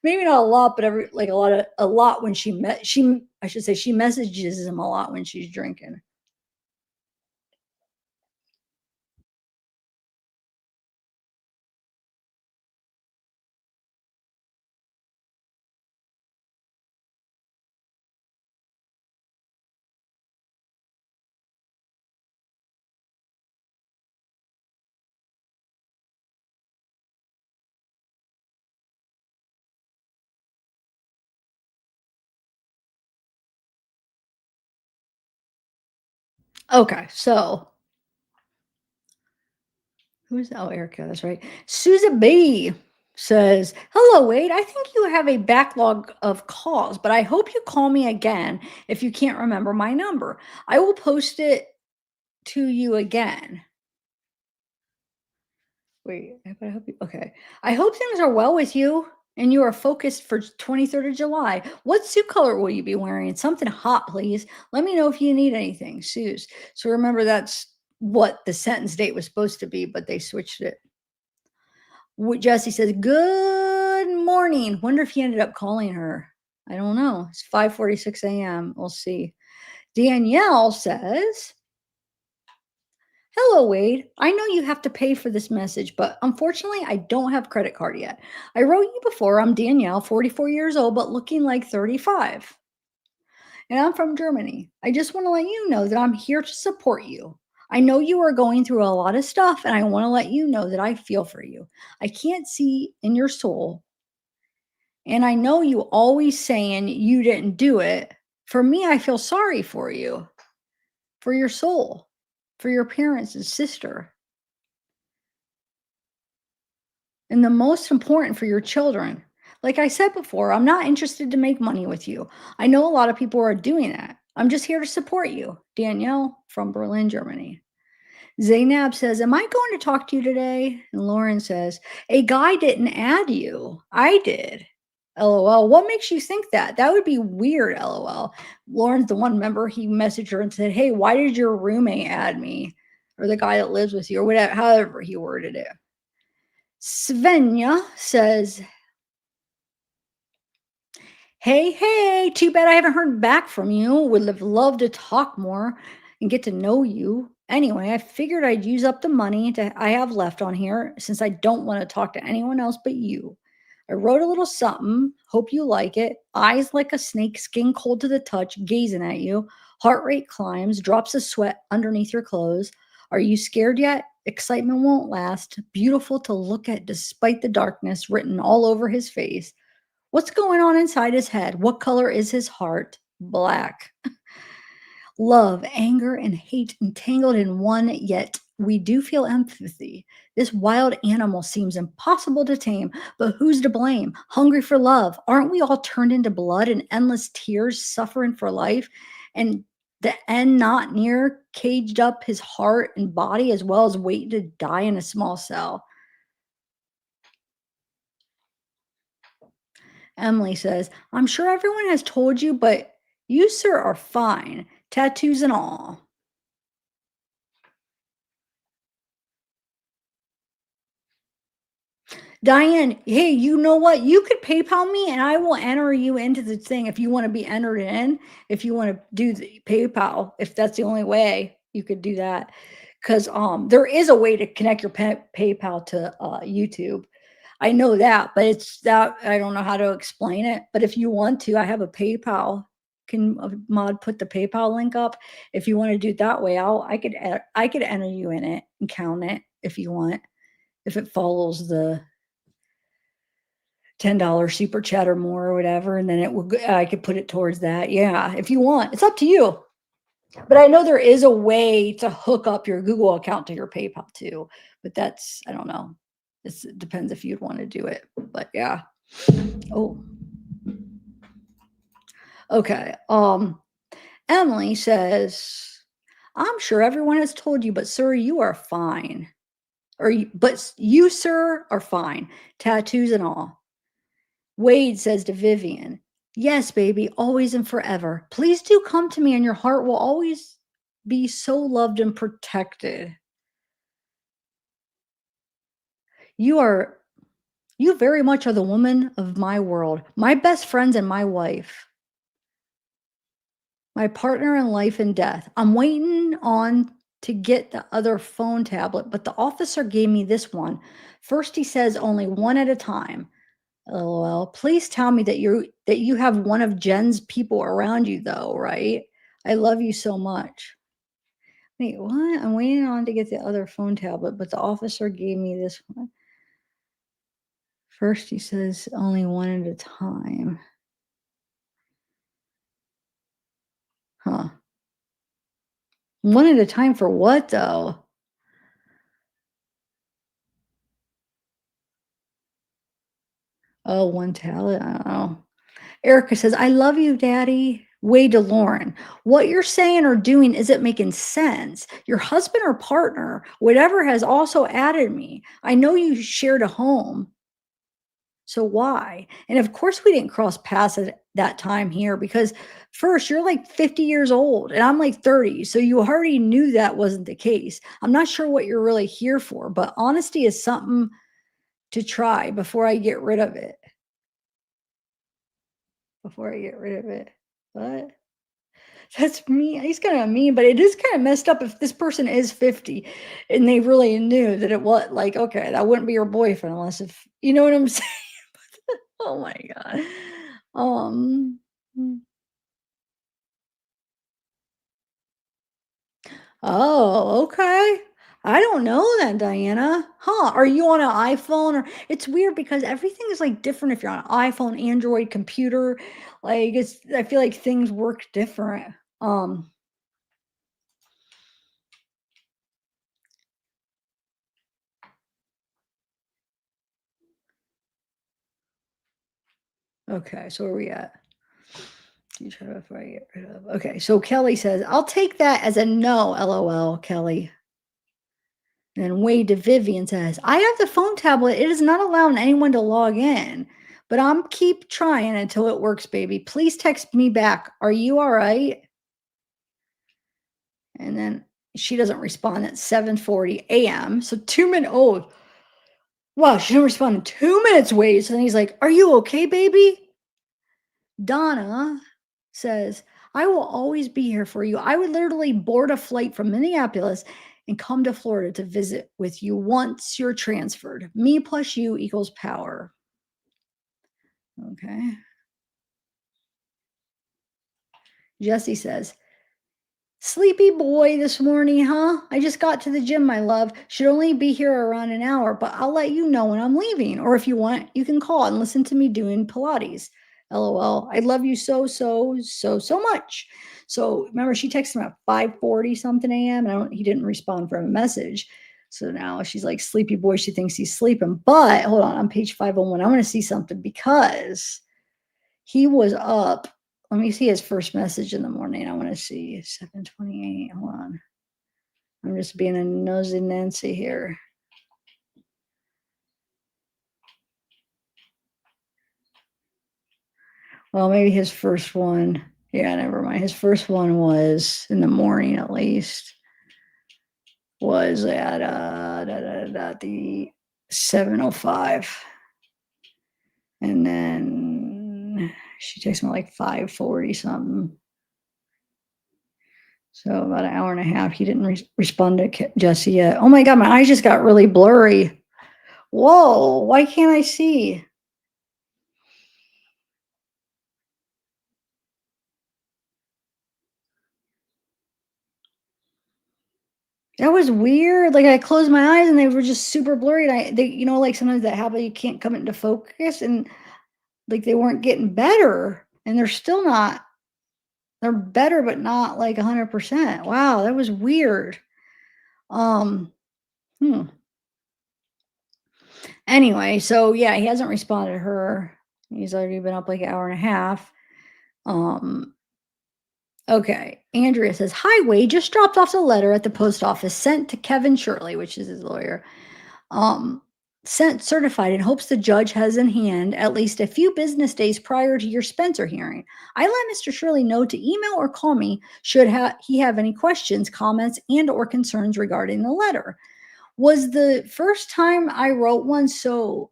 maybe not a lot, but a lot when I should say she messages him a lot when she's drinking. Okay, so who's oh, Erica, that's right. Susan B says, "Hello, Wade. I think you have a backlog of calls, but I hope you call me again if you can't remember my number. I will post it to you again." Wait, but I hope you okay. I hope things are well with you and you are focused for 23rd of July. What suit color will you be wearing? Something hot, please. Let me know if you need anything. Suze. So remember that's what the sentence date was supposed to be, but they switched it. Jesse says, "Good morning." Wonder if he ended up calling her. I don't know. It's 5:46 a.m. We'll see. Danielle says, "Hello, Wade. I know you have to pay for this message, but unfortunately, I don't have credit card yet. I wrote you before. I'm Danielle, 44 years old, but looking like 35. And I'm from Germany. I just want to let you know that I'm here to support you. I know you are going through a lot of stuff, and I want to let you know that I feel for you. I can't see in your soul, and I know you always saying you didn't do it. For me, I feel sorry for you, for your soul, for your parents and sister. And the most important for your children. Like I said before, I'm not interested to make money with you. I know a lot of people are doing that. I'm just here to support you. Danielle from Berlin, Germany. Zainab says, "Am I going to talk to you today?" And Lauren says, "A guy didn't add you. I did. LOL. What makes you think that? That would be weird. LOL." Lauren's the one member he messaged her and said, "Hey, why did your roommate add me?" Or the guy that lives with you, or whatever, however he worded it. Svenja says, "Hey, hey, too bad I haven't heard back from you. Would have loved to talk more and get to know you. Anyway, I figured I'd use up the money I have left on here since I don't want to talk to anyone else but you. I wrote a little something. Hope you like it. Eyes like a snake, skin cold to the touch, gazing at you. Heart rate climbs, drops of sweat underneath your clothes. Are you scared yet? Excitement won't last. Beautiful to look at despite the darkness written all over his face. What's going on inside his head? What color is his heart? Black. Love, anger, and hate entangled in one, yet we do feel empathy. This wild animal seems impossible to tame, but who's to blame? Hungry for love. Aren't we all turned into blood and endless tears, suffering for life? And the end not near, caged up his heart and body, as well as waiting to die in a small cell. Emily says, "I'm sure everyone has told you, but you, sir, are fine, tattoos and all." Diane, hey, you know what? You could PayPal me and I will enter you into the thing if you want to be entered in. If you want to do the PayPal, if that's the only way you could do that. Because there is a way to connect your PayPal to YouTube. I know that, but it's that I don't know how to explain it. But if you want to, I have a PayPal. Can mod put the PayPal link up? If you want to do it that way, I could enter you in it and count it if you want. If it follows the $10 super chat or more or whatever, and then it will I could put it towards that. Yeah, if you want. It's up to you. But I know there is a way to hook up your Google account to your PayPal too. But that's I don't know. It depends if you'd want to do it. But yeah. Oh, okay. Emily says, "I'm sure everyone has told you, but sir, you are fine. But you, sir, are fine. Tattoos and all." Wade says to Vivian, "Yes, baby, always and forever. Please do come to me, and your heart will always be so loved and protected. You are, you very much are the woman of my world, my best friends and my wife, my partner in life and death. I'm waiting on to get the other phone tablet, but the officer gave me this one. First, he says only one at a time. LOL. Please tell me that you have one of Jen's people around you though, right? I love you so much." Wait, what? I'm waiting on to get the other phone tablet, but the officer gave me this one. First, he says only one at a time. Huh. One at a time for what though? Oh, one talent. I don't know. Erica says, I love you, Daddy. Way to Lauren. What you're saying or doing isn't making sense. Your husband or partner, whatever, has also added me. I know you shared a home. So why? And of course, we didn't cross paths at that time here because first, you're like 50 years old and I'm like 30. So you already knew that wasn't the case. I'm not sure what you're really here for, but honesty is something to try before I get rid of it. Before I get rid of it. What? That's mean. He's kind of mean, but it is kind of messed up if this person is 50 and they really knew that it was like, okay, that wouldn't be your boyfriend unless if you know what I'm saying. Oh my God. Um, mm. Oh, okay. I don't know that, Diana. Huh? Are you on an iPhone or it's weird because everything is like different if you're on an iPhone, Android, computer. Like it's I feel like things work different. Um, okay, so where are we at? You try before I get rid of. Okay, so Kelly says, I'll take that as a no, LOL, Kelly. And then Wade to Vivian says, I have the phone tablet. It is not allowing anyone to log in, but I'm keep trying until it works, baby. Please text me back. Are you all right? And then she doesn't respond at 7:40 a.m. So 2 minutes. Oh, wow, she didn't respond in 2 minutes. Wait. And he's like, are you okay, baby? Donna says, I will always be here for you. I would literally board a flight from Minneapolis and come to Florida to visit with you once you're transferred. Me plus you equals power. Okay. Jesse says, Sleepy boy this morning, huh? I just got to the gym, my love. Should only be here around an hour, but I'll let you know when I'm leaving. Or if you want, you can call and listen to me doing Pilates. LOL. I love you so much. So remember, she texted him at 5:40 something a.m. And he didn't respond from a message. So now she's like, sleepy boy. She thinks he's sleeping. But hold on page 501. I want to see something because he was up. Let me see his first message in the morning. I want to see 7:28. Hold on. I'm just being a nosy Nancy here. Well, maybe his first one. Yeah, never mind. His first one was in the morning, at least. Was at the 7:05, and then she texted me like 5:40 something. So about an hour and a half. He didn't respond to Jesse yet. Oh my God, my eyes just got really blurry. Whoa, why can't I see? That was weird. Like I closed my eyes and they were just super blurry. And like sometimes that happens, you can't come into focus and like they weren't getting better. And they're still not, they're better, but not like 100%. Wow, that was weird. Um, hmm. Anyway, so yeah, he hasn't responded to her. He's already been up like an hour and a half. Um, okay. Andrea says, Hi, Wade, just dropped off the letter at the post office sent to Kevin Shirley, which is his lawyer. Um, Sent certified and hopes the judge has in hand at least a few business days prior to your Spencer hearing. I let Mr. Shirley know to email or call me should he have any questions, comments, and or concerns regarding the letter. Was the first time I wrote one, so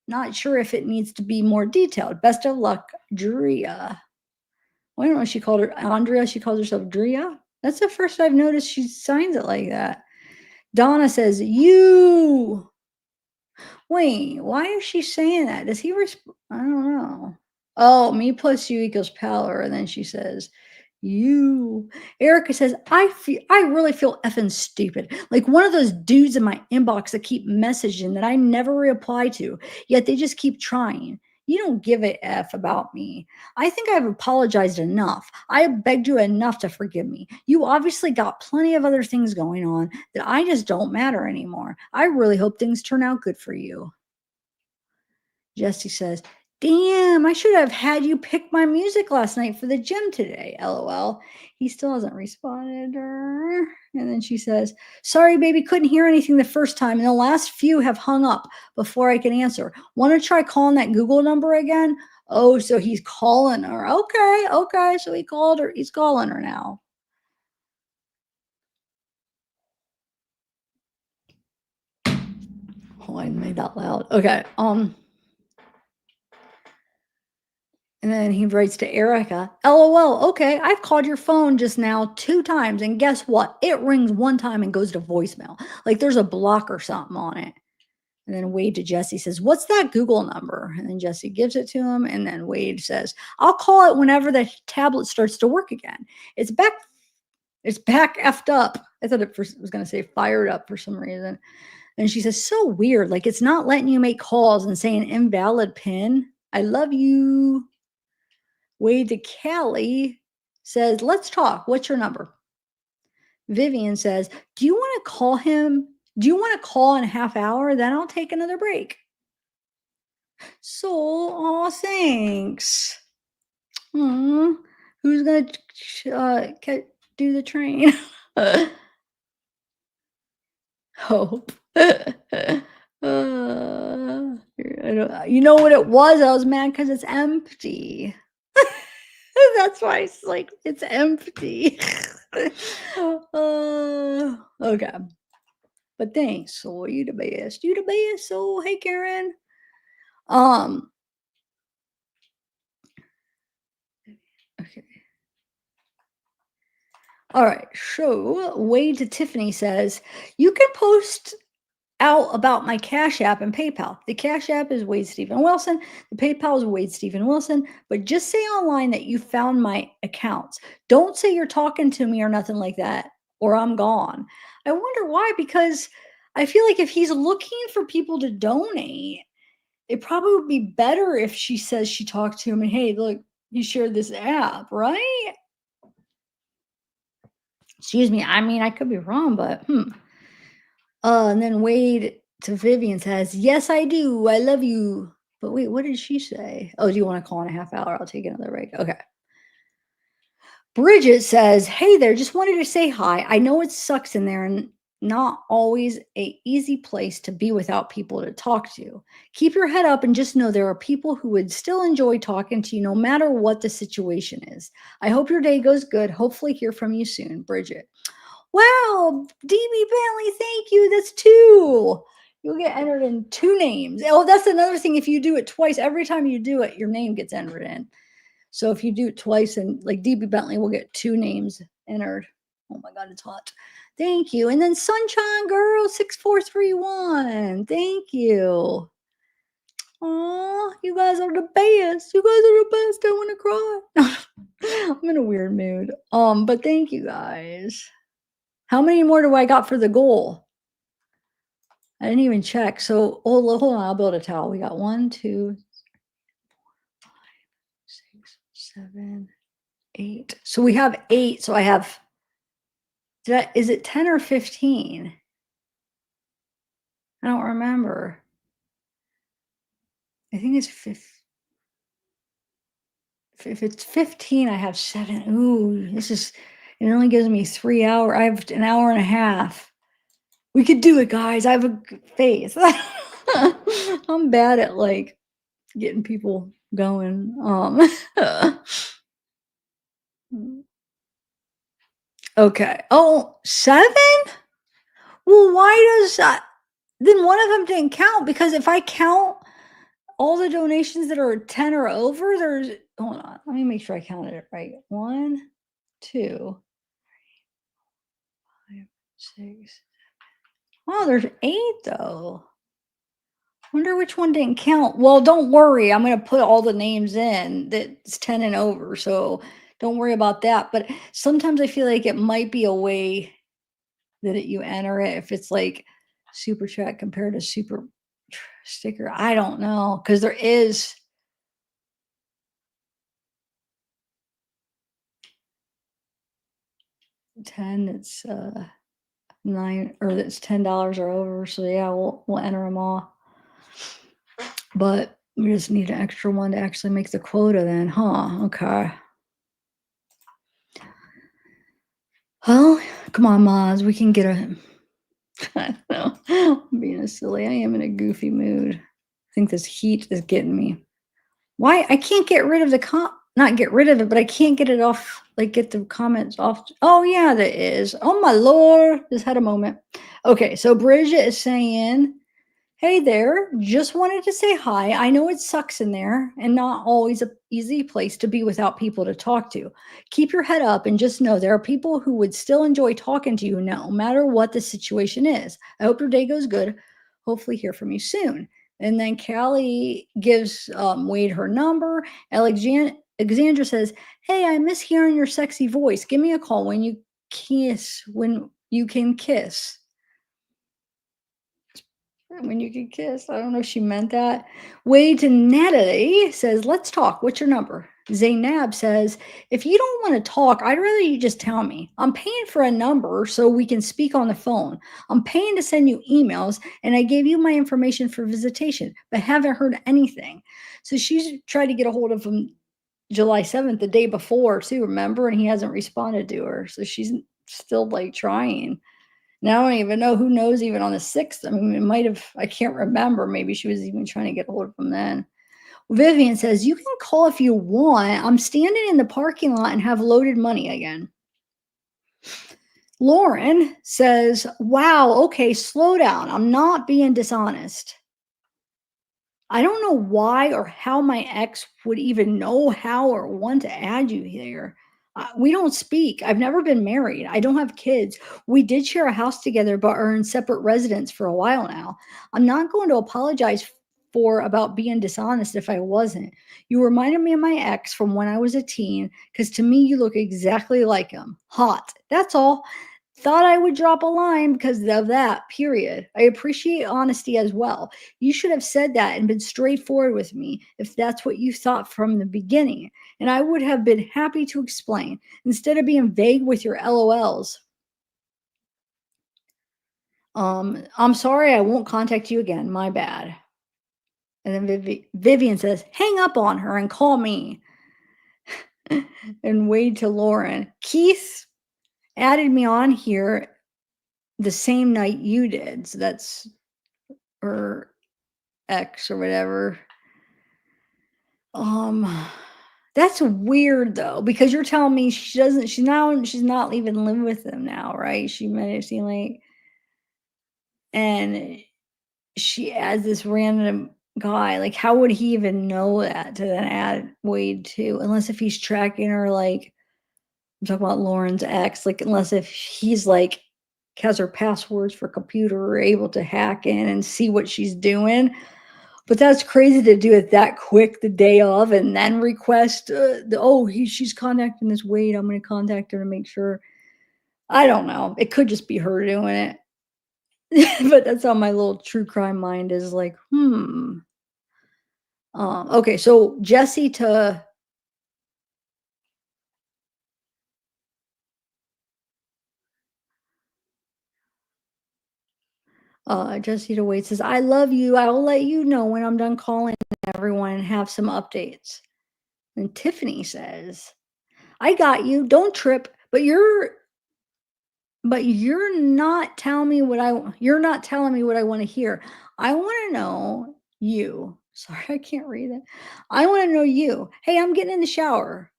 not sure if it needs to be more detailed. Best of luck, Drea. Well, I don't know. She called her Andrea. She calls herself Drea. That's the first I've noticed she signs it like that. Donna says, you. Wait, why is she saying that? Does he I don't know. Oh, me plus you equals power. And then she says, you. Erica says, I really feel effing stupid. Like one of those dudes in my inbox that keep messaging that I never reply to, yet they just keep trying. You don't give a F about me. I think I've apologized enough. I have begged you enough to forgive me. You obviously got plenty of other things going on that I just don't matter anymore. I really hope things turn out good for you. Jesse says, damn, I should have had you pick my music last night for the gym today. LOL. He still hasn't responded to her. And then she says, sorry, baby, couldn't hear anything the first time. And the last few have hung up before I can answer. Want to try calling that Google number again? Oh, so he's calling her. Okay, okay. So he called her. He's calling her now. Oh, I made that loud. Okay. And then he writes to Erica, LOL, okay, I've called your phone just now 2 times, and guess what? It rings one time and goes to voicemail. Like there's a block or something on it. And then Wade to Jesse says, what's that Google number? And then Jesse gives it to him. And then Wade says, I'll call it whenever the tablet starts to work again. It's back effed up. I thought it was going to say fired up for some reason. And she says, so weird. Like it's not letting you make calls and say an invalid pin. I love you. Wade to Callie says, let's talk. What's your number? Vivian says, do you want to call him? Do you want to call in a half hour? Then I'll take another break. So, oh, thanks. Who's going to do the train? Hope. You know what it was? I was mad because it's empty. That's why it's like it's empty. Okay. But thanks. So you the best. You the best. So hey Karen. Okay. All right. So Wade to Tiffany says, you can post out about my Cash App and PayPal. The Cash App is Wade Stephen Wilson. The PayPal is Wade Stephen Wilson. But just say online that you found my accounts. Don't say you're talking to me or nothing like that, or I'm gone. I wonder why, because I feel like if he's looking for people to donate, it probably would be better if she says she talked to him and, hey, look, you shared this app, right? Excuse me. I mean, I could be wrong, but and then Wade to Vivian says, yes, I do. I love you. But wait, what did she say? Oh, do you want to call in a half hour? I'll take another break. Okay. Bridget says, hey there, just wanted to say hi. I know it sucks in there and not always a easy place to be without people to talk to. Keep your head up and just know there are people who would still enjoy talking to you no matter what the situation is. I hope your day goes good. Hopefully hear from you soon, Bridget. Wow, DB Bentley, thank you. That's 2. You'll get entered in 2 names. Oh, that's another thing. If you do it twice, every time you do it, your name gets entered in. So if you do it twice, and like DB Bentley will get 2 names entered. Oh my God, it's hot. Thank you. And then Sunshine Girl 6431. Thank you. Oh, you guys are the best. You guys are the best. I want to cry. I'm in a weird mood. But thank you guys. How many more do I got for the goal? I didn't even check. So hold on, I'll build a towel. We got 1, 2, 5, 6, 7, 8. So we have 8. So I have, is it 10 or 15? I don't remember. I think it's 15. If it's 15, I have 7. Ooh, it only gives me 3 hours. I have an hour and a half. We could do it, guys. I have a good faith. I'm bad at like getting people going. Okay. Oh, 7? Well, why does that? Then one of them didn't count, because if I count all the donations that are 10 or over, there's, hold on, let me make sure I counted it right. 1, 2, 3, 5, 6. Oh, there's 8 though. Wonder which one didn't count. Well, don't worry. I'm going to put all the names in that's 10 and over. So don't worry about that. But sometimes I feel like it might be a way that you enter it if it's like super chat compared to super sticker. I don't know. Because there is 10, it's 9, or that's $10 or over. So yeah, we'll enter them all. But we just need an extra one to actually make the quota then, huh? Okay. Well, come on, Maz, we can get a. I don't know. I'm being silly. I am in a goofy mood. I think this heat is getting me. Why? I can't get rid of the not get rid of it, but I can't get it off, like get the comments off. Oh, yeah, there is. Oh, my Lord. Just had a moment. Okay, so Bridget is saying, hey there, just wanted to say hi. I know it sucks in there and not always a easy place to be without people to talk to. Keep your head up and just know there are people who would still enjoy talking to you no matter what the situation is. I hope your day goes good. Hopefully hear from you soon. And then Callie gives Wade her number. Alexandra says, hey, I miss hearing your sexy voice. Give me a call when you can kiss. When you can kiss. I don't know if she meant that. Wade to Natalie says, let's talk. What's your number? Zainab says, if you don't want to talk, I'd rather you just tell me. I'm paying for a number so we can speak on the phone. I'm paying to send you emails, and I gave you my information for visitation, but haven't heard anything. So she's tried to get a hold of him July 7th, the day before, too, remember? And he hasn't responded to her. So she's still like trying. Now I don't even know, who knows, even on the 6th. I mean, it might have, I can't remember. Maybe she was even trying to get a hold of him then. Vivian says, you can call if you want. I'm standing in the parking lot and have loaded money again. Lauren says, wow, okay, slow down. I'm not being dishonest. I don't know why or how my ex would even know how or want to add you here. We don't speak. I've never been married. I don't have kids. We did share a house together, but are in separate residence for a while now. I'm not going to apologize for about being dishonest if I wasn't. You reminded me of my ex from when I was a teen, because to me, you look exactly like him. Hot. That's all. Thought I would drop a line because of that, period. I appreciate honesty as well. You should have said that and been straightforward with me if that's what you thought from the beginning. And I would have been happy to explain instead of being vague with your LOLs. I'm sorry, I won't contact you again. My bad. And then Vivian says, hang up on her and call me. And Wade to Lauren. Keith added me on here the same night you did. So that's her ex or whatever. That's weird though, because you're telling me she's not even living with them now, right? She made it seem like, and she adds this random guy. Like, how would he even know that to then add Wade to? Unless if he's tracking her, like I'm talking about Lauren's ex, like unless if he's like has her passwords for computer or able to hack in and see what she's doing. But that's crazy to do it that quick the day of and then request, she's contacting this Wade. I'm going to contact her to make sure. I don't know. It could just be her doing it. But that's how my little true crime mind is like, okay, so Jesse to Jesse to Wade says, I love you. I will let you know when I'm done calling everyone and have some updates. And Tiffany says, I got you. Don't trip, but you're not telling me what you're not telling me what I want to hear. I want to know you. Sorry, I can't read it. I want to know you. Hey, I'm getting in the shower.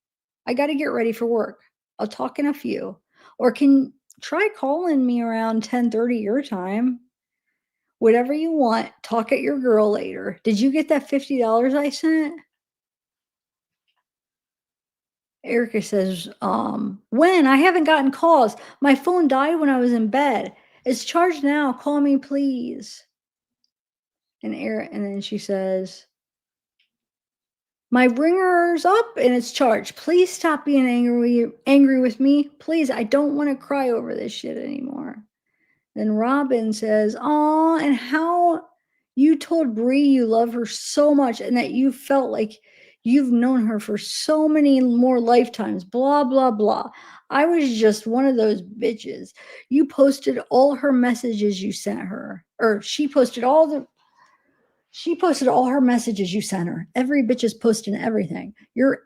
I got to get ready for work. I'll talk in a few. Or can try calling me around 10:30 your time. Whatever you want. Talk at your girl later. Did you get that $50 I sent? Erica says, when? I haven't gotten calls. My phone died when I was in bed. It's charged now. Call me, please. And then she says, my ringer's up and it's charged. Please stop being angry with me. Please, I don't want to cry over this shit anymore. Then Robin says, "Aw, and how you told Bree you love her so much and that you felt like You've known her for so many more lifetimes, blah, blah, blah. I was just one of those bitches. You posted all her messages you sent her, or she posted all her messages you sent her. Every bitch is posting everything. You're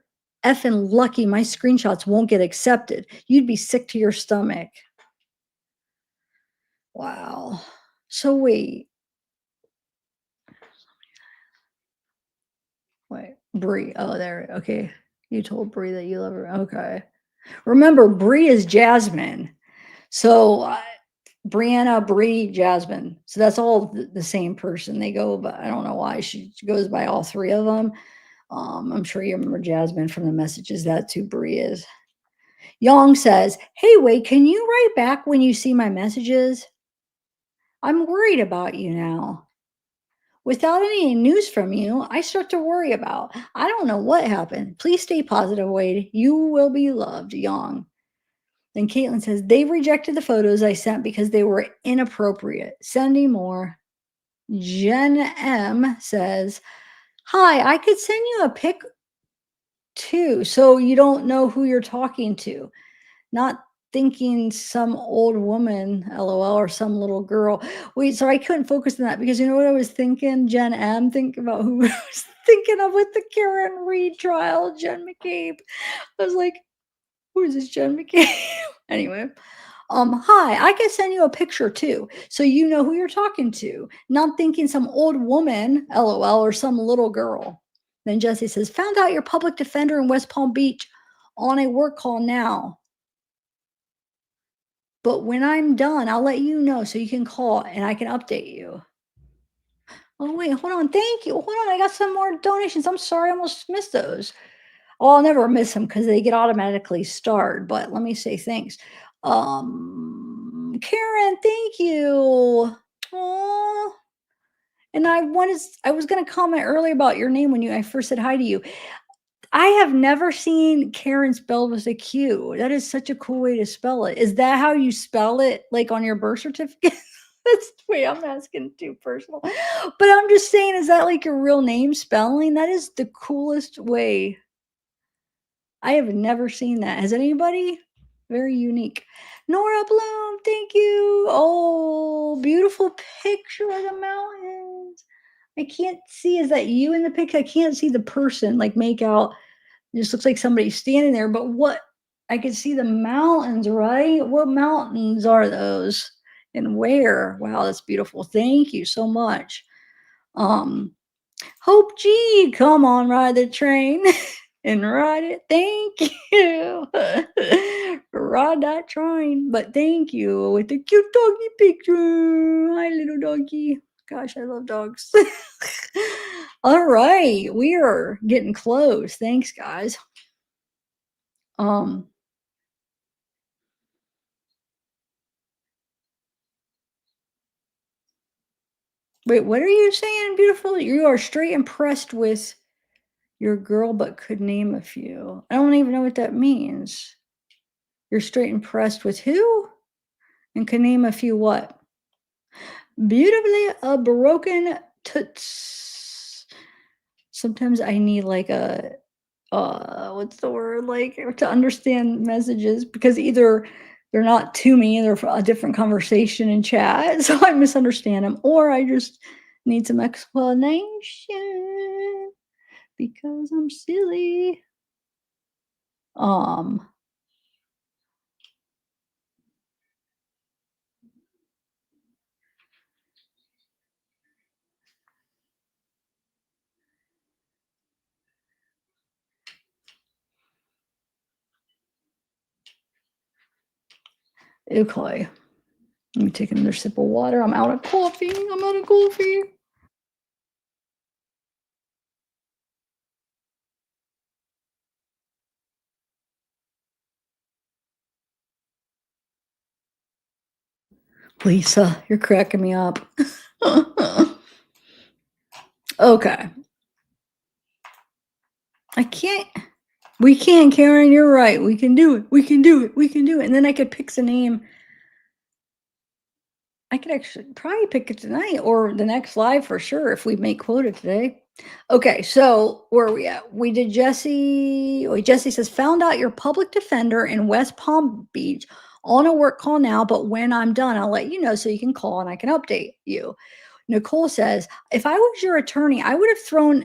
effing lucky my screenshots won't get accepted. You'd be sick to your stomach. Wow. So wait, Bree. Oh, there. Okay. You told Bree that you love her. Okay. Remember, Bree is Jasmine. So Brianna, Bree, Jasmine. So that's all the same person. They go, but I don't know why she goes by all three of them. I'm sure you remember Jasmine from the messages. That's who Bree is. Yong says, "Hey, wait, can you write back when you see my messages? I'm worried about you now. Without any news from you, I start to worry about. I don't know what happened. Please stay positive, Wade. You will be loved, Yong." Then Caitlin says, "They rejected the photos I sent because they were inappropriate. Sending more." Jen M says, "Hi, I could send you a pic too, so you don't know who you're talking to. Not thinking some old woman, LOL, or some little girl." Wait, so I couldn't focus on that because you know what I was thinking? Jen M, think about who I was thinking of with the Karen Reed trial, Jen McCabe. I was like, who is this Jen McCabe? Anyway, hi, I can send you a picture too, so you know who you're talking to. Not thinking some old woman, LOL, or some little girl. Then Jesse says, "Found out your public defender in West Palm Beach on a work call now. But when I'm done, I'll let you know so you can call and I can update you." Oh, wait, hold on. Thank you. Hold on. I got some more donations. I'm sorry. I almost missed those. Oh, I'll never miss them because they get automatically starred. But let me say thanks. Karen, thank you. Oh, and I was gonna comment earlier about your name when I first said hi to you. I have never seen Karen spelled with a Q. That is such a cool way to spell it. Is that how you spell it, like on your birth certificate? That's wait, I'm asking too personal. But I'm just saying, is that like your real name spelling? That is the coolest way. I have never seen that. Has anybody? Very unique. Nora Bloom, thank you. Oh, beautiful picture of the mountains. I can't see. Is that you in the picture? I can't see the person like make out. It just looks like somebody standing there. But what I can see the mountains, right? What mountains are those? And where? Wow, that's beautiful. Thank you so much. Um, Hope G, come on, ride the train and ride it. Thank you. Ride that train. But thank you with the cute doggy picture. Hi, little doggy. Gosh, I love dogs. All right, we are getting close. Thanks, guys. Um, Wait, what are you saying, beautiful? You are straight impressed with your girl, but could name a few. I don't even know what that means. You're straight impressed with who? And can name a few what? Beautifully a broken toots. Sometimes I need like a what's the word, like to understand messages because either they're not to me, they're a different conversation in chat, so I misunderstand them, or I just need some explanation because I'm silly. Um, okay. Let me take another sip of water. I'm out of coffee. I'm out of coffee. Lisa, you're cracking me up. Okay. I can't. We can, Karen. You're right. We can do it. We can do it. We can do it. And then I could pick the name. I could actually probably pick it tonight or the next live for sure if we make quota today. Okay, so where are we at? We did Jesse. Wait, Jesse says, found out your public defender in West Palm Beach on a work call now, but when I'm done, I'll let you know so you can call and I can update you. Nicole says, if I was your attorney, I would have thrown,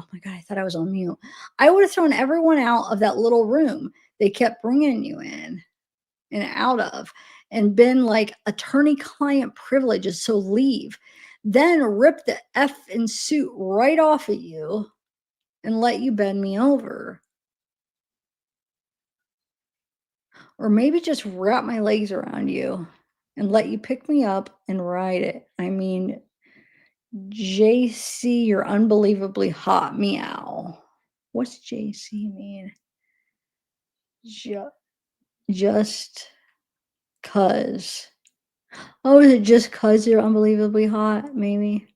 oh my God, I thought I was on mute. I would have thrown everyone out of that little room they kept bringing you in and out of and been like attorney client privileges. So leave. Then rip the F and suit right off of you and let you bend me over. Or maybe just wrap my legs around you and let you pick me up and ride it. I mean, JC, you're unbelievably hot. Meow. What's JC mean? Ju- just cuz. Oh, is it just cuz you're unbelievably hot? Maybe.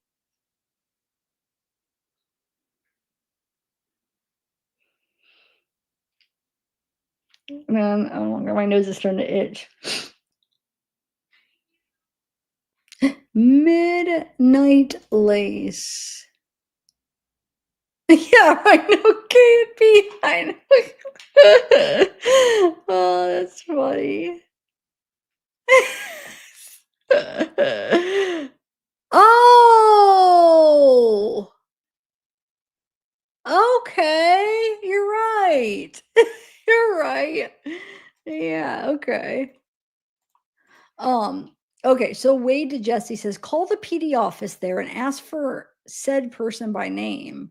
Man, oh my God, my nose is starting to itch. Midnight lace. Yeah, I know. KP. I know. Oh, that's funny. Oh, okay. You're right. You're right. Yeah, okay. Um, okay, so Wade to Jesse says, call the PD office there and ask for said person by name.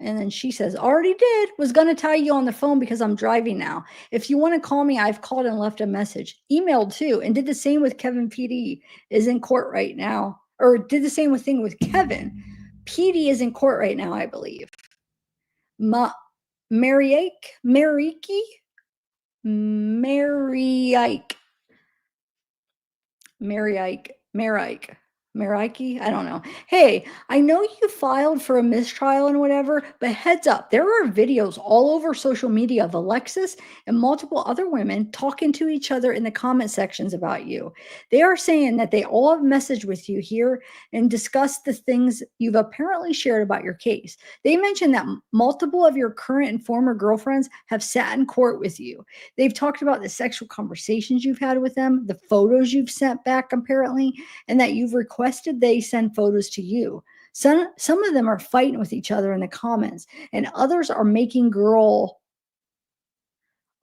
And then she says, already did, was going to tell you on the phone because I'm driving now. If you want to call me, I've called and left a message. Emailed too, and did the same with Kevin PD, is in court right now. Or did the same thing with Kevin. PD is in court right now, I believe. Ma Mariake? Mariki? Mariike. Marike. Marike? I don't know. Hey, I know you filed for a mistrial and whatever, but heads up, there are videos all over social media of Alexis and multiple other women talking to each other in the comment sections about you. They are saying that they all have messaged with you here and discussed the things you've apparently shared about your case. They mentioned that multiple of your current and former girlfriends have sat in court with you. They've talked about the sexual conversations you've had with them, the photos you've sent back, apparently, and that you've requested they send photos to you. Some of them are fighting with each other in the comments, and others are making girl,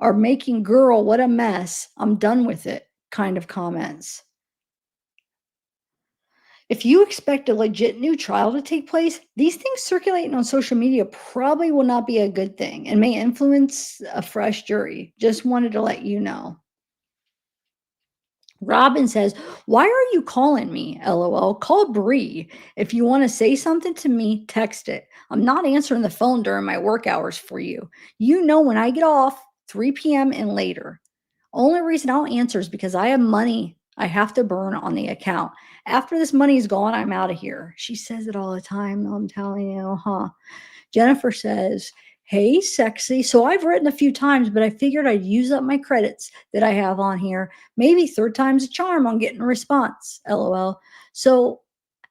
what a mess. I'm done with it kind of comments. If you expect a legit new trial to take place, these things circulating on social media probably will not be a good thing and may influence a fresh jury. Just wanted to let you know. Robin says, why are you calling me? LOL. Call Bree. If you want to say something to me, text it. I'm not answering the phone during my work hours for you. You know when I get off, 3 p.m. and later. Only reason I'll answer is because I have money I have to burn on the account. After this money is gone, I'm out of here. She says it all the time. I'm telling you, huh? Jennifer says, hey, sexy. So I've written a few times, but I figured I'd use up my credits that I have on here. Maybe third time's a charm on getting a response. LOL. So,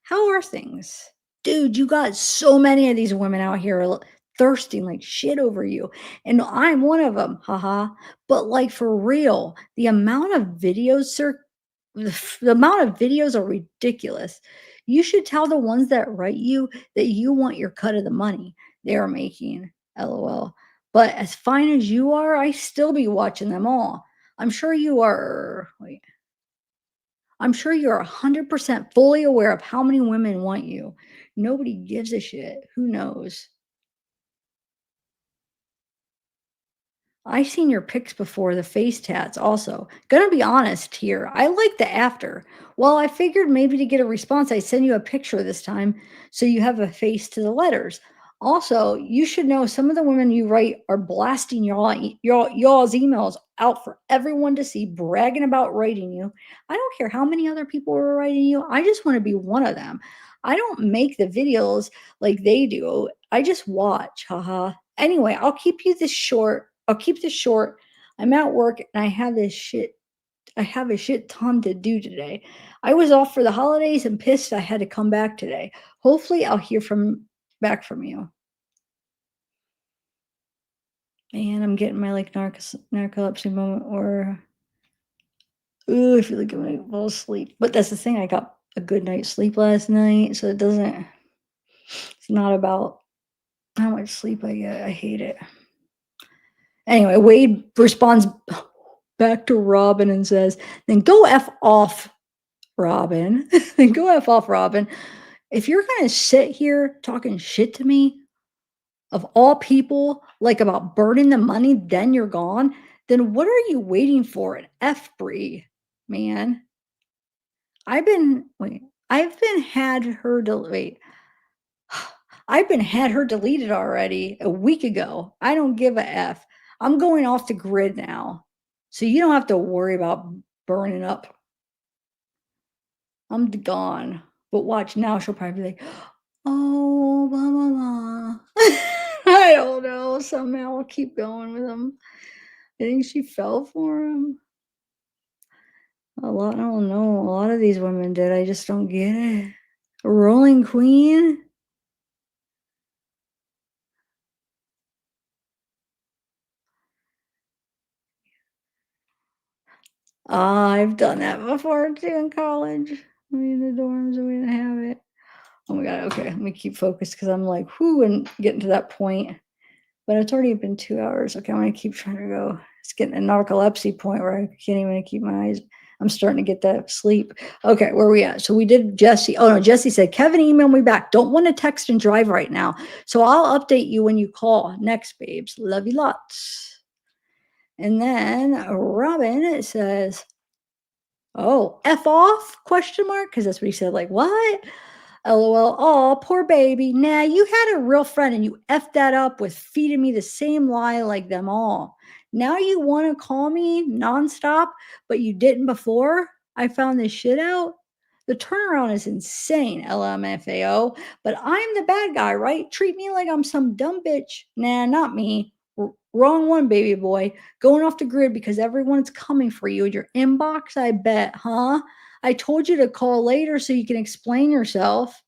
how are things? Dude, you got so many of these women out here thirsting like shit over you. And I'm one of them. Haha. But like for real, the amount of videos, sir, the amount of videos are ridiculous. You should tell the ones that write you that you want your cut of the money they are making. LOL. But as fine as you are, I still be watching them all. I'm sure you are. Wait. I'm sure you're 100% fully aware of how many women want you. Nobody gives a shit. Who knows? I seen your pics before, the face tats also. Gonna be honest here, I like the after. Well, I figured maybe to get a response, I'd send you a picture this time so you have a face to the letters. Also, you should know some of the women you write are blasting y'all's emails out for everyone to see, bragging about writing you. I don't care how many other people are writing you. I just want to be one of them. I don't make the videos like they do. I just watch. Haha. Anyway, I'll keep this short. I'm at work and I have this shit. I have a shit ton to do today. I was off for the holidays and pissed I had to come back today. Hopefully, I'll hear back from you. And I'm getting my like narcolepsy moment where, ooh, I feel like I'm gonna fall asleep. But that's the thing. I got a good night's sleep last night, so it doesn't. It's not about how much sleep I get. I hate it. Anyway, Wade responds back to Robin and says, "Then go f off, Robin. Then go f off, Robin. If you're gonna sit here talking shit to me, of all people, like about burning the money, then you're gone. Then what are you waiting for? An F Bree, man. I've been wait. I've been had her wait. I've been had her deleted already a week ago. I don't give a F. I'm going off the grid now. So you don't have to worry about burning up. I'm gone. But watch now, she'll probably be like, oh, blah, blah, blah. I don't know. Somehow I'll keep going with him. I think she fell for him. I don't know. A lot of these women did. I just don't get it. A rolling queen? I've done that before too in college. We in the dorms and we didn't have it. Oh my god, okay. Let me keep focused because I'm like, whoo, and getting to that point. But it's already been 2 hours. Okay, I'm gonna keep trying to go. It's getting a narcolepsy point where I can't even keep my eyes. I'm starting to get that sleep. Okay, where are we at? So we did Jesse. Oh no, Jesse said, Kevin emailed me back. Don't want to text and drive right now. So I'll update you when you call next, babes. Love you lots. And then Robin says, oh, F off? Question mark? Because that's what he said. Like, what? LOL. Oh, poor baby. Nah, you had a real friend and you effed that up with feeding me the same lie like them all. Now you want to call me nonstop, but you didn't before I found this shit out? The turnaround is insane, LMFAO. But I'm the bad guy, right? Treat me like I'm some dumb bitch. Nah, not me. Wrong one, baby boy. Going off the grid because everyone's coming for you in your inbox, I bet, huh? I told you to call later so you can explain yourself.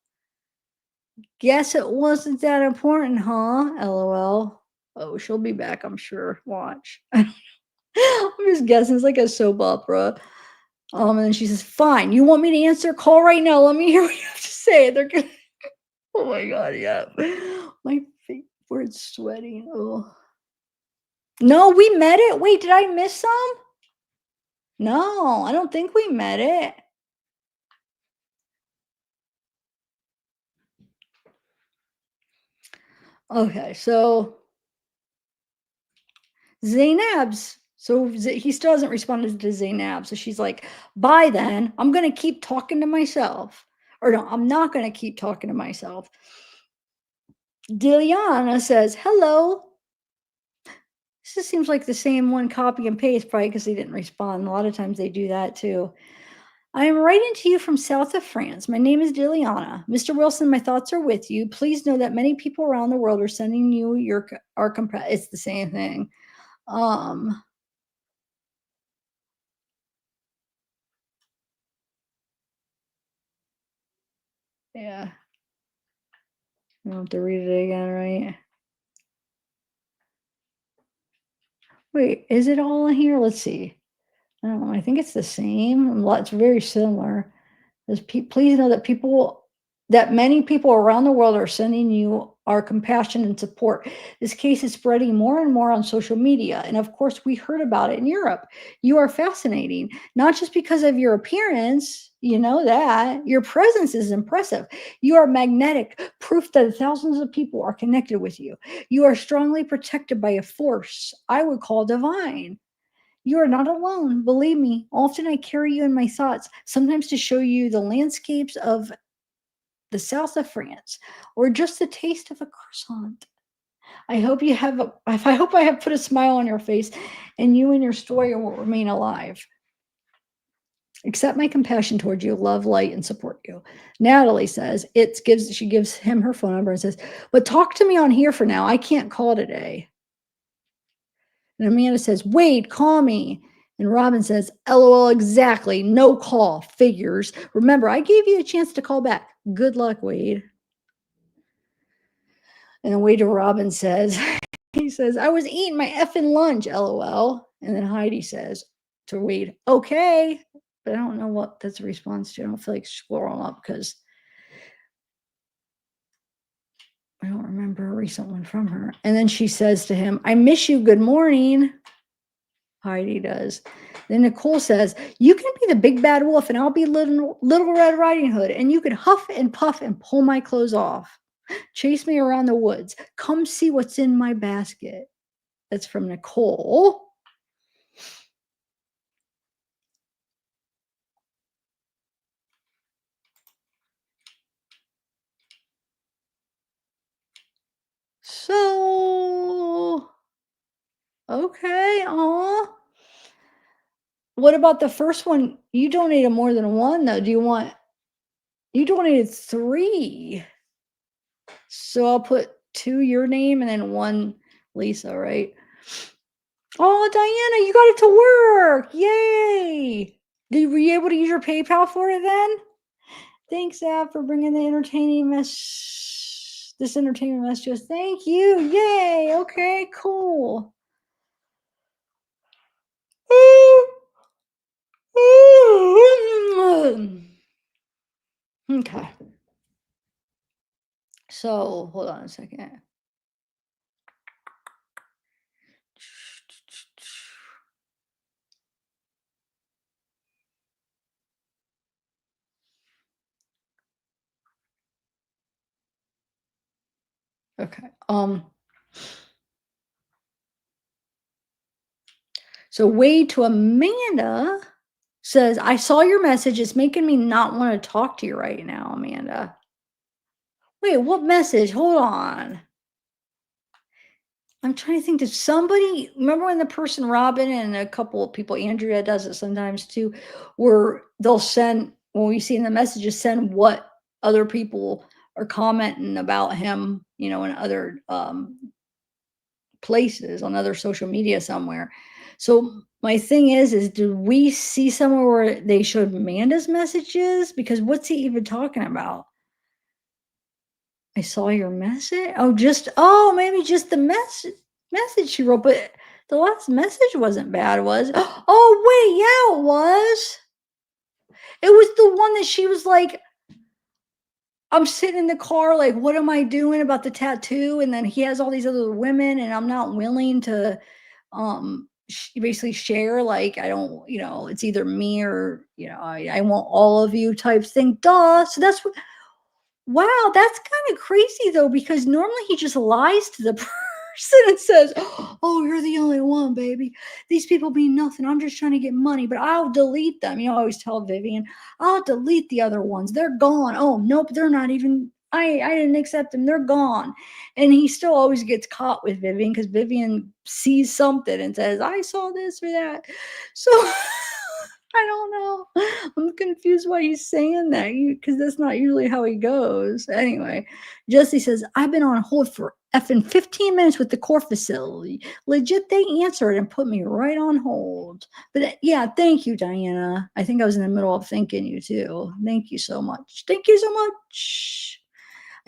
Guess it wasn't that important, huh? LOL. Oh, she'll be back, I'm sure. Watch. I'm just guessing. It's like a soap opera. And then she says, fine. You want me to answer? Call right now. Let me hear what you have to say. They're gonna. Oh my god, yeah. My feet were sweating. Oh. No, we met it. Wait, did I miss some? No, I don't think we met it. Okay, so Zainab's. So he still hasn't responded to Zainab. So she's like, bye then. I'm going to keep talking to myself. Or no, I'm not going to keep talking to myself. Diliana says, hello. This just seems like the same one, copy and paste, probably because they didn't respond. A lot of times they do that too. I am writing to you from south of France. My name is Diliana. Mr. Wilson, my thoughts are with you. Please know that many people around the world are sending you it's the same thing. Yeah. I don't have to read it again, right? Wait, is it all in here? Let's see. I don't know. I think it's the same. It's very similar. Please know that many people around the world are sending you our compassion and support. This case is spreading more and more on social media. And of course, we heard about it in Europe. You are fascinating, not just because of your appearance, you know that. Your presence is impressive. You are magnetic, proof that thousands of people are connected with you. You are strongly protected by a force I would call divine. You are not alone. Believe me, often I carry you in my thoughts, sometimes to show you the landscapes of the south of France, or just a taste of a croissant. I hope I have put a smile on your face, and you and your story will remain alive. Accept my compassion towards you, love, light, and support you. Natalie says she gives him her phone number and says, but talk to me on here for now. I can't call today. And Amanda says, wait, call me. And Robin says, LOL, exactly. No call. Figures. Remember, I gave you a chance to call back. Good luck, Wade. And then Wade to Robin says, he says, I was eating my effing lunch, LOL. And then Heidi says to Wade, okay. But I don't know what that's a response to. I don't feel like scrolling up because I don't remember a recent one from her. And then she says to him, I miss you. Good morning. Heidi does. Then Nicole says, you can be the big bad wolf and I'll be little Red Riding Hood and you can huff and puff and pull my clothes off. Chase me around the woods. Come see what's in my basket. That's from Nicole. So, okay. Aw. What about the first one? You donated more than one, though. You donated 3. So I'll put 2 your name and then 1 Lisa, right? Oh, Diana, you got it to work. Yay. Were you able to use your PayPal for it then? Thanks, Ab, for bringing the this entertainment mess to us. Thank you. Yay. Okay, cool. Okay. So hold on a second. Okay. So Wade to Amanda says, I saw your message. It's making me not want to talk to you right now, Amanda. Wait, what message? Hold on. I'm trying to think. Did somebody remember when the person Robin and a couple of people, Andrea does it sometimes too, where they'll send when we see in the messages, send what other people are commenting about him, in other places on other social media somewhere. So my thing is did we see somewhere where they showed Amanda's messages? Because what's he even talking about? I saw your message. Maybe just the message she wrote, but the last message wasn't bad, was it? Oh wait, yeah, it was. It was the one that she was like, I'm sitting in the car, like, what am I doing about the tattoo? And then he has all these other women, and I'm not willing to basically share, like, I don't, it's either me or, I want all of you type thing. Duh. So that's what. Wow, that's kind of crazy though, because normally he just lies to the person and says, oh, you're the only one, baby. These people mean nothing. I'm just trying to get money, but I'll delete them. I always tell Vivian, I'll delete the other ones. They're gone. Oh, nope, they're not even, I didn't accept them. They're gone. And he still always gets caught with Vivian because Vivian sees something and says, I saw this or that. So I don't know. I'm confused why he's saying that, because that's not usually how he goes. Anyway, Jesse says, I've been on hold for effing 15 minutes with the core facility. Legit, they answered and put me right on hold. But yeah, thank you, Diana. I think I was in the middle of thanking you too. Thank you so much. Thank you so much.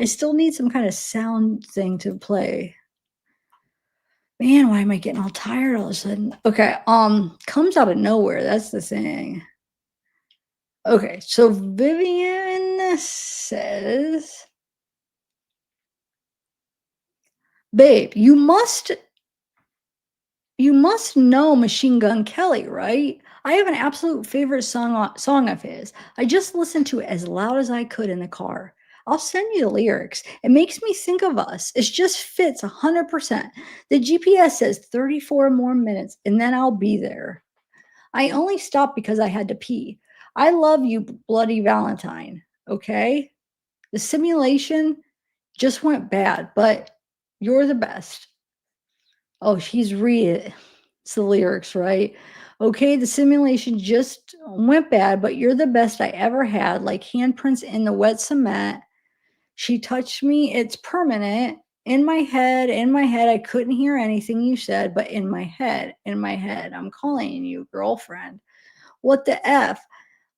I still need some kind of sound thing to play. Man, why am I getting all tired all of a sudden? Okay, comes out of nowhere. That's the thing. Okay, so Vivian says, babe, you must know Machine Gun Kelly, right? I have an absolute favorite song of his. I just listened to it as loud as I could in the car. I'll send you the lyrics. It makes me think of us. It just fits 100%. The GPS says 34 more minutes, and then I'll be there. I only stopped because I had to pee. I love you, Bloody Valentine. Okay? The simulation just went bad, but you're the best. Oh, she's read it's the lyrics, right? Okay, the simulation just went bad, but you're the best I ever had, like handprints in the wet cement. She touched me, it's permanent. in my head, I couldn't hear anything you said, but in my head, I'm calling you girlfriend. What the F?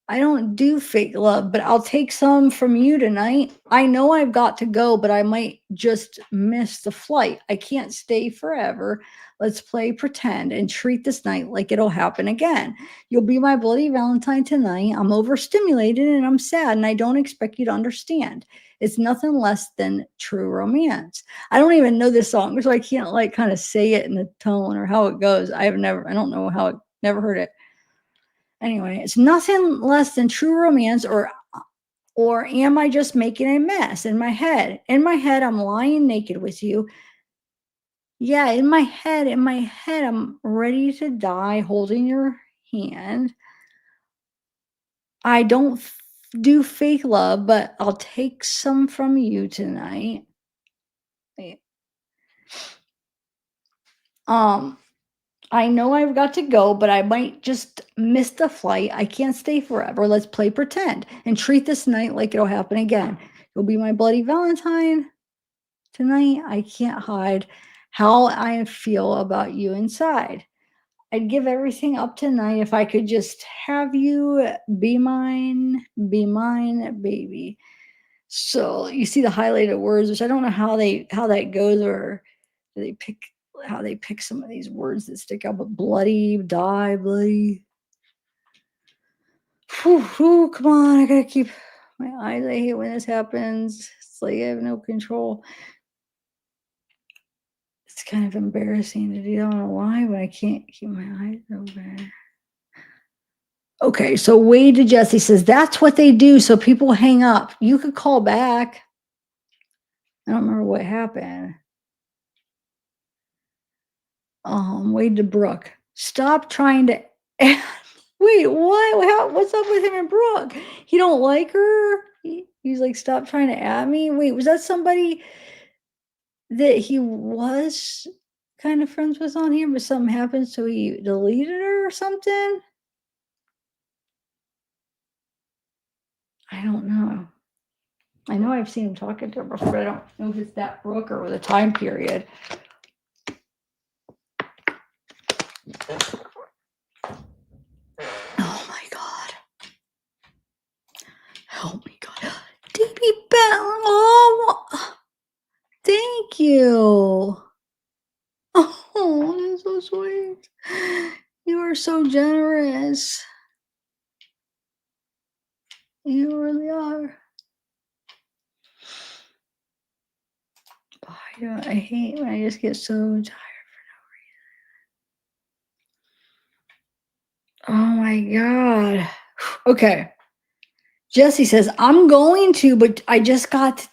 I don't do fake love, but I'll take some from you tonight. I know I've got to go, but I might just miss the flight. I can't stay forever. Let's play pretend and treat this night like it'll happen again. You'll be my bloody Valentine tonight. I'm overstimulated and I'm sad, and I don't expect you to understand. It's nothing less than true romance. I don't even know this song, so I can't like kind of say it in the tone or how it goes. I don't know how it, never heard it. Anyway, it's nothing less than true romance, or am I just making a mess in my head? In my head, I'm lying naked with you. Yeah, in my head, I'm ready to die holding your hand. I don't do fake love, but I'll take some from you tonight. Wait. Um, I know I've got to go, but I might just miss the flight. I can't stay forever. Let's play pretend and treat this night like it'll happen again. You'll be my bloody Valentine tonight. I can't hide how I feel about you inside. I'd give everything up tonight if I could just have you be mine, baby. So you see the highlighted words, which I don't know how that goes, or do they pick how they pick some of these words that stick out, but bloody, die, bloody. Whew, whew, come on, I gotta keep my eyes. I hate when this happens. It's like I have no control. It's kind of embarrassing to do. I don't know why, but I can't keep my eyes open. Okay, so Wade to Jesse says that's what they do, so people hang up. You could call back. I don't remember what happened. Wade to Brooke. Stop trying to. Wait, what? What's up with him and Brooke? He don't like her. He's like, stop trying to add me. Wait, was that somebody that he was kind of friends with on here, but something happened, so he deleted her or something? I don't know. I know I've seen him talking to her before, but I don't know if it's that Brooke or the time period. Oh my God. Help me, God. DB Bell. Oh, thank you. Oh, that's so sweet. You are so generous. You really are. I hate when I just get so tired for no reason. Oh my God. Okay. Jesse says, I'm going to, but I just got to,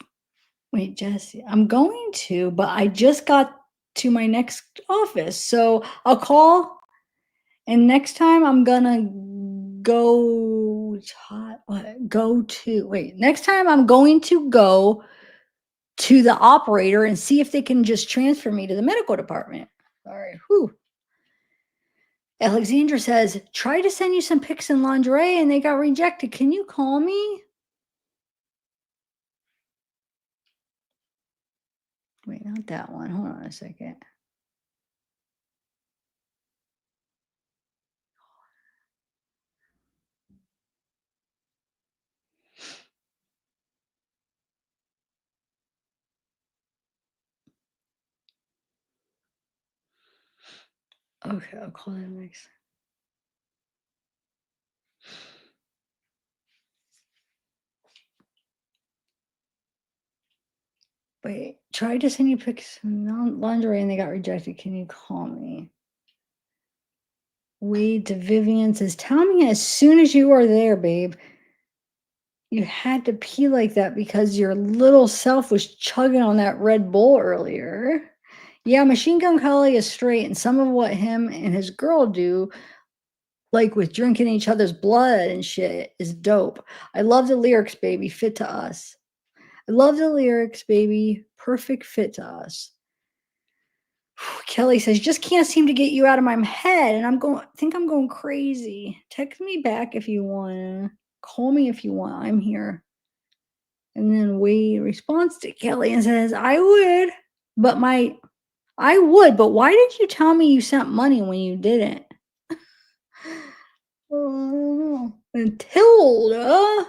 wait, Jesse, I'm going to, but I just got to my next office. So I'll call, and next time I'm gonna next time I'm going to go to the operator and see if they can just transfer me to the medical department. Sorry. Whew. Alexandra says, try to send you some pics in lingerie and they got rejected. Can you call me? Wait, not that one. Hold on a second. Okay, I'll call them next. Wait, tried to send you pics in lingerie and they got rejected. Can you call me? Wade to Vivian says, tell me as soon as you are there, babe. You had to pee like that because your little self was chugging on that Red Bull earlier. Yeah, Machine Gun Kelly is straight, and some of what him and his girl do, like with drinking each other's blood and shit, is dope. I love the lyrics, baby. Fit to us. I love the lyrics, baby. Perfect fit to us. Kelly says, just can't seem to get you out of my head, and I think I'm going crazy. Text me back if you want. Call me if you want. I'm here. And then Wade responds to Kelly and says, I would. But I would, but why did you tell me you sent money when you didn't? Oh, and Tilda.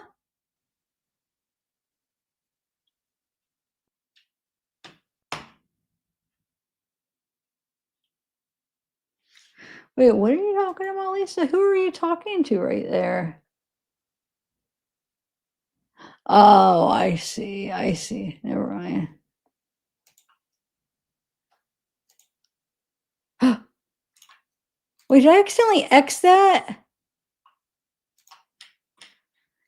Wait, what are you talking about, Lisa? Who are you talking to right there? Oh, I see. I see. Never mind. Wait, did I accidentally X that?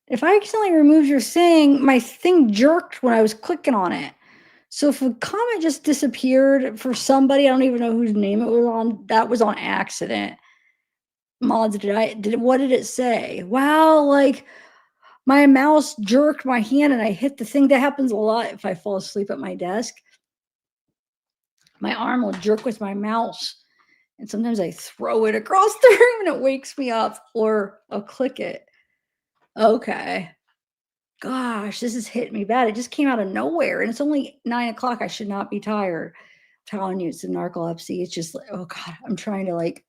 If I accidentally removed your thing, my thing jerked when I was clicking on it. So if a comment just disappeared for somebody, I don't even know whose name it was on, that was on accident. Mods, what did it say? Wow, like my mouse jerked my hand and I hit the thing. That happens a lot if I fall asleep at my desk. My arm will jerk with my mouse. And sometimes I throw it across the room and it wakes me up, or I'll click it. Okay. Gosh, this has hit me bad. It just came out of nowhere and it's only 9 o'clock. I should not be tired. I'm telling you, it's the narcolepsy. It's just like, oh God, I'm trying to like,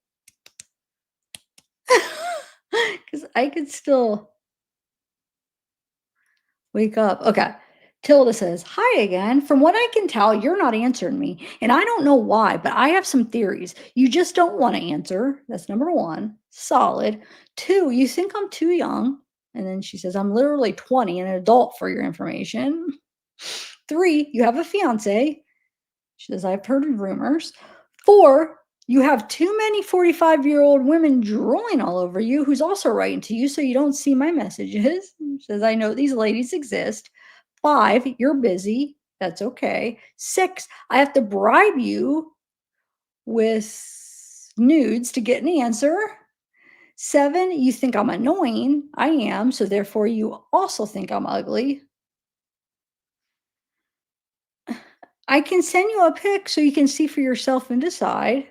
because I could still wake up. Okay. Tilda says, "Hi again. From what I can tell, you're not answering me. And I don't know why, but I have some theories. You just don't want to answer. That's number one. Solid. Two, you think I'm too young." And then she says, "I'm literally 20 and an adult for your information." Three, you have a fiance. She says, "I've heard of rumors." Four, you have too many 45-year-old women drooling all over you who's also writing to you so you don't see my messages. She says, "I know these ladies exist." Five, you're busy. That's okay. Six, I have to bribe you with nudes to get an answer. Seven, you think I'm annoying. I am. So therefore, you also think I'm ugly. I can send you a pic so you can see for yourself and decide.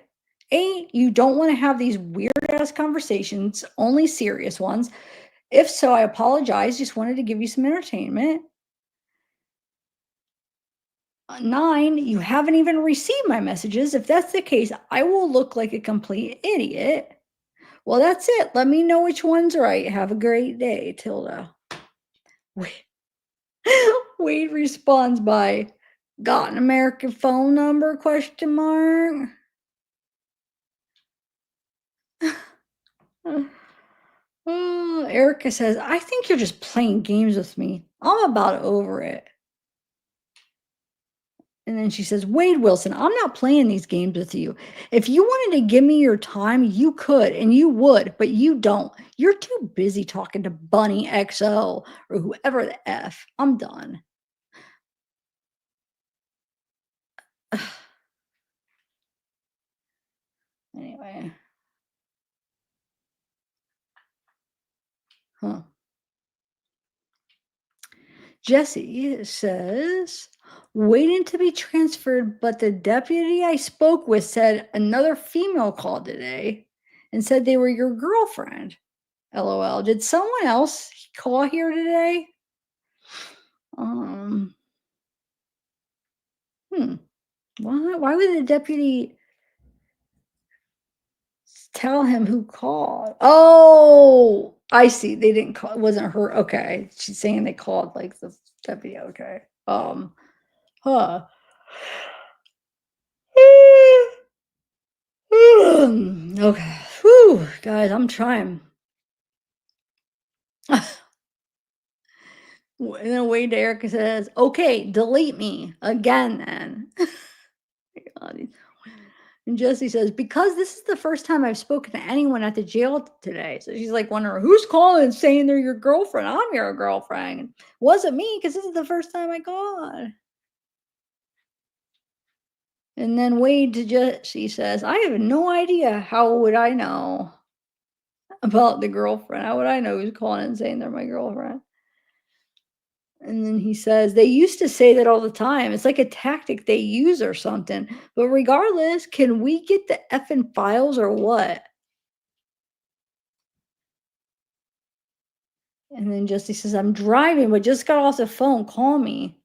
Eight, you don't want to have these weird ass conversations, only serious ones. If so, I apologize. Just wanted to give you some entertainment. Nine, you haven't even received my messages. If that's the case, I will look like a complete idiot. Well, that's it. Let me know which one's right. Have a great day, Tilda. Wade, Wade responds by, "Got an American phone number, question mark?" Oh, Erica says, "I think you're just playing games with me. I'm about over it." And then she says, "Wade Wilson, I'm not playing these games with you. If you wanted to give me your time, you could and you would, but you don't. You're too busy talking to Bunny XO or whoever the F. I'm done." Anyway, huh. Jesse says, "Waiting to be transferred, but the deputy I spoke with said another female called today and said they were your girlfriend. LOL. Did someone else call here today?" Um, hmm. Why would the deputy tell him who called? Oh, I see. They didn't call. It wasn't her. Okay. She's saying they called like the deputy. Okay. Huh. Okay. Whew, guys, I'm trying. And then Wade Erica says, "Okay, delete me again then." And Jesse says, "Because this is the first time I've spoken to anyone at the jail today." So she's like wondering who's calling saying they're your girlfriend. I'm your girlfriend. Wasn't me because this is the first time I called. And then Wade to Jesse says, "I have no idea. How would I know about the girlfriend? How would I know who's calling and saying they're my girlfriend?" And then he says, "They used to say that all the time. It's like a tactic they use or something. But regardless, can we get the effing files or what?" And then Jesse says, "I'm driving, but just got off the phone. Call me."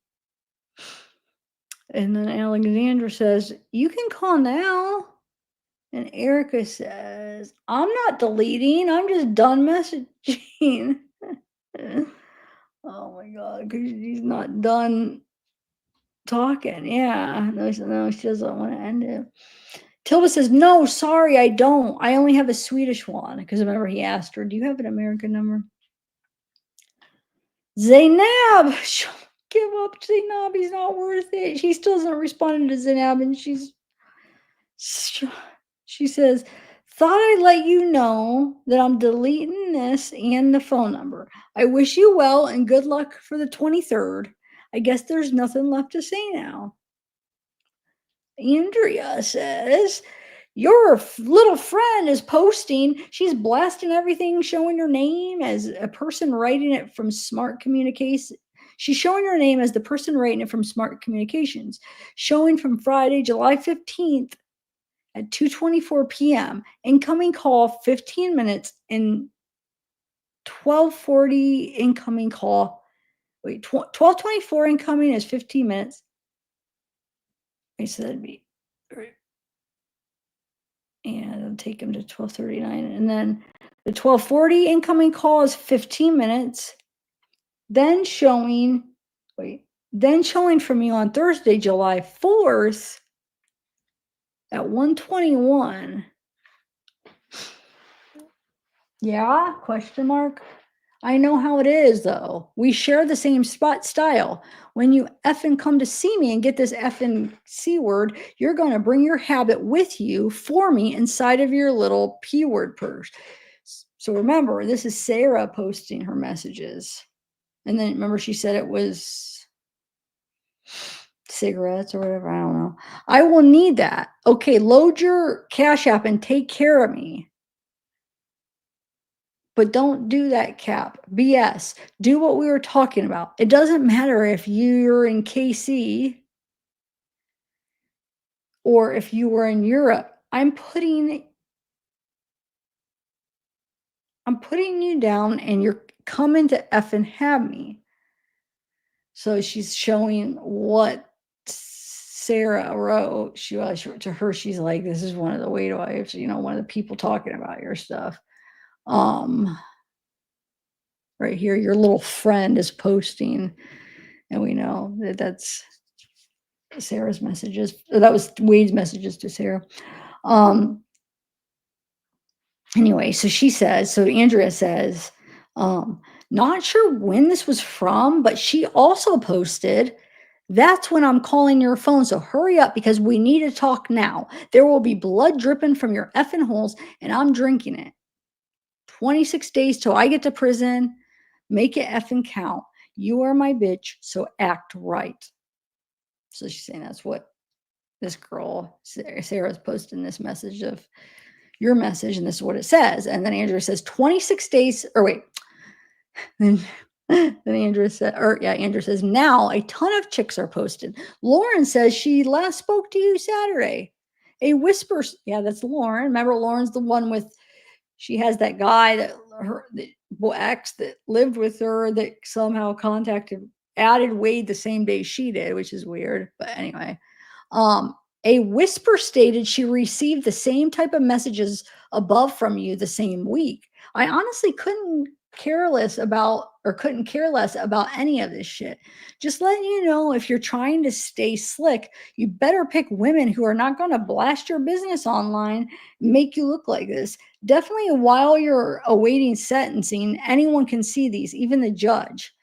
And then Alexandra says, you can call now. And Erica says, I'm not deleting, I'm just done messaging. Oh my God, because she's not done talking. Yeah, no, she doesn't want to end it. Tilda says, no, sorry, I don't. I only have a Swedish one. Because remember, he asked her, do you have an American number? Zainab, give up, Zainab. He's not worth it. She still hasn't responded to Zainab, and she says, thought I'd let you know that I'm deleting this and the phone number. I wish you well and good luck for the 23rd. I guess there's nothing left to say now. Andrea says, your little friend is posting. She's blasting everything, showing her name as a person writing it from Smart Communications. She's showing her name as the person writing it from Smart Communications, showing from Friday, July 15th at 2:24 p.m. Incoming call 15 minutes and 12:40 incoming call. Wait, 12:24 incoming is 15 minutes. Wait, so that'd be and it'll take him to 12:39, and then the 12:40 incoming call is 15 minutes. Then showing from you on Thursday, July 4th at 1:21. Yeah, question mark. I know how it is, though. We share the same spot style. When you effing come to see me and get this effing C word, you're going to bring your habit with you for me inside of your little P word purse. So remember, this is Sarah posting her messages. And then remember, she said it was cigarettes or whatever. I don't know. I will need that. Okay, load your Cash App and take care of me. But don't do that, Cap. BS. Do what we were talking about. It doesn't matter if you're in KC or if you were in Europe. I'm putting you down and you're coming to effing have me. So she's showing what Sarah wrote. To her, she's like, this is one of the wives, one of the people talking about your stuff. Right here, your little friend is posting, and we know that that's Sarah's messages. That was Wade's messages to Sarah. Anyway, so Andrea says, not sure when this was from, but she also posted, that's when I'm calling your phone. So hurry up because we need to talk now. There will be blood dripping from your effing holes and I'm drinking it. 26 days till I get to prison. Make it effing count. You are my bitch, so act right. So she's saying that's what this girl, Sarah's posting this message of your message, and this is what it says. And then Andrea says 26 days, or wait. Then Andrea says, now a ton of chicks are posted. Lauren says she last spoke to you Saturday. A whisper, yeah, that's Lauren. Remember, Lauren's the one with, she has that guy the ex that lived with her that somehow added Wade the same day she did, which is weird. But anyway, a whisper stated she received the same type of messages above from you the same week. I honestly couldn't care less about any of this shit. Just letting you know, if you're trying to stay slick, you better pick women who are not going to blast your business online, make you look like this. Definitely while you're awaiting sentencing, anyone can see these, even the judge.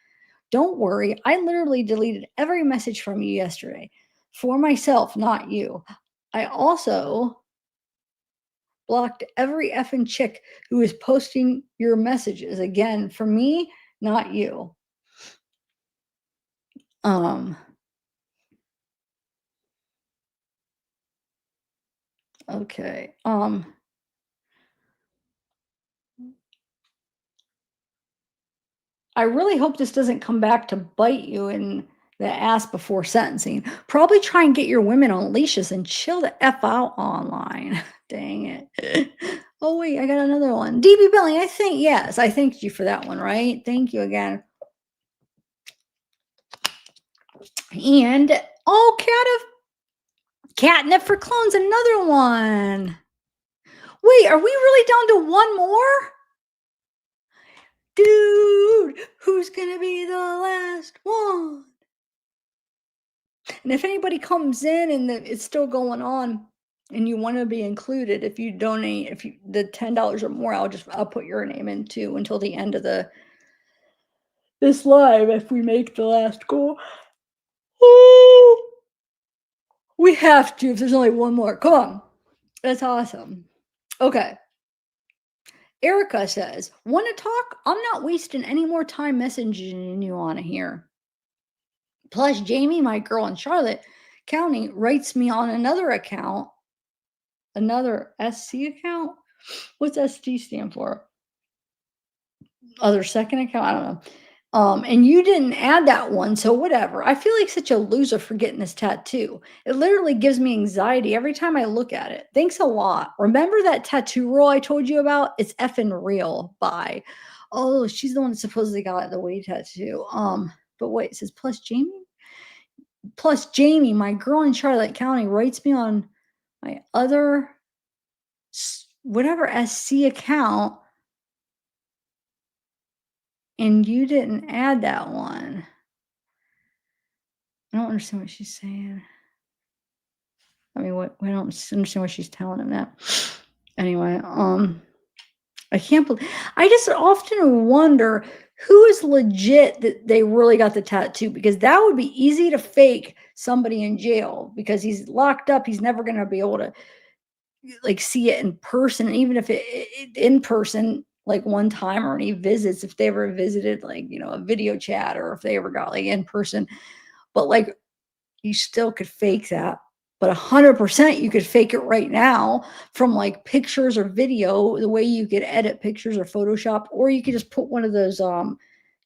Don't worry, I literally deleted every message from you yesterday. For myself, not you. I also blocked every effing chick who is posting your messages. Again, for me, not you. Okay. I really hope this doesn't come back to bite you in the ass before sentencing. Probably try and get your women on leashes and chill the F out online. Dang it. Oh, wait, I got another one. DB Billing, I think, yes. I thanked you for that one, right? Thank you again. And oh, catnip for clones, another one. Wait, are we really down to one more? Dude, who's gonna be the last one? And if anybody comes in and it's still going on and you want to be included, if you donate, if you the $10 or more, I'll put your name in too until the end of this live if we make the last goal. Oh, we have to if there's only one more. Come on. That's awesome. Okay. Erica says, want to talk? I'm not wasting any more time messaging you on here. Plus, Jamie, my girl in Charlotte County, writes me on another account, another SC account. What's ST stand for? Other second account? I don't know. And you didn't add that one, so whatever. I feel like such a loser for getting this tattoo. It literally gives me anxiety every time I look at it. Thanks a lot. Remember that tattoo roll I told you about? It's effing real. Bye. Oh, she's the one that supposedly got the way tattoo. But wait, it says plus Jamie, my girl in Charlotte County, writes me on my other whatever SC account, and you didn't add that one. I don't understand what she's saying. I mean, what? I don't understand what she's telling him that. Anyway, I can't believe. I just often wonder who is legit that they really got the tattoo, because that would be easy to fake somebody in jail because he's locked up. He's never going to be able to like see it in person. And even if it in person, like one time or any visits, if they ever visited, like, a video chat, or if they ever got like in person, but like you still could fake that. But 100% you could fake it right now from like pictures or video, the way you could edit pictures or Photoshop, or you could just put one of those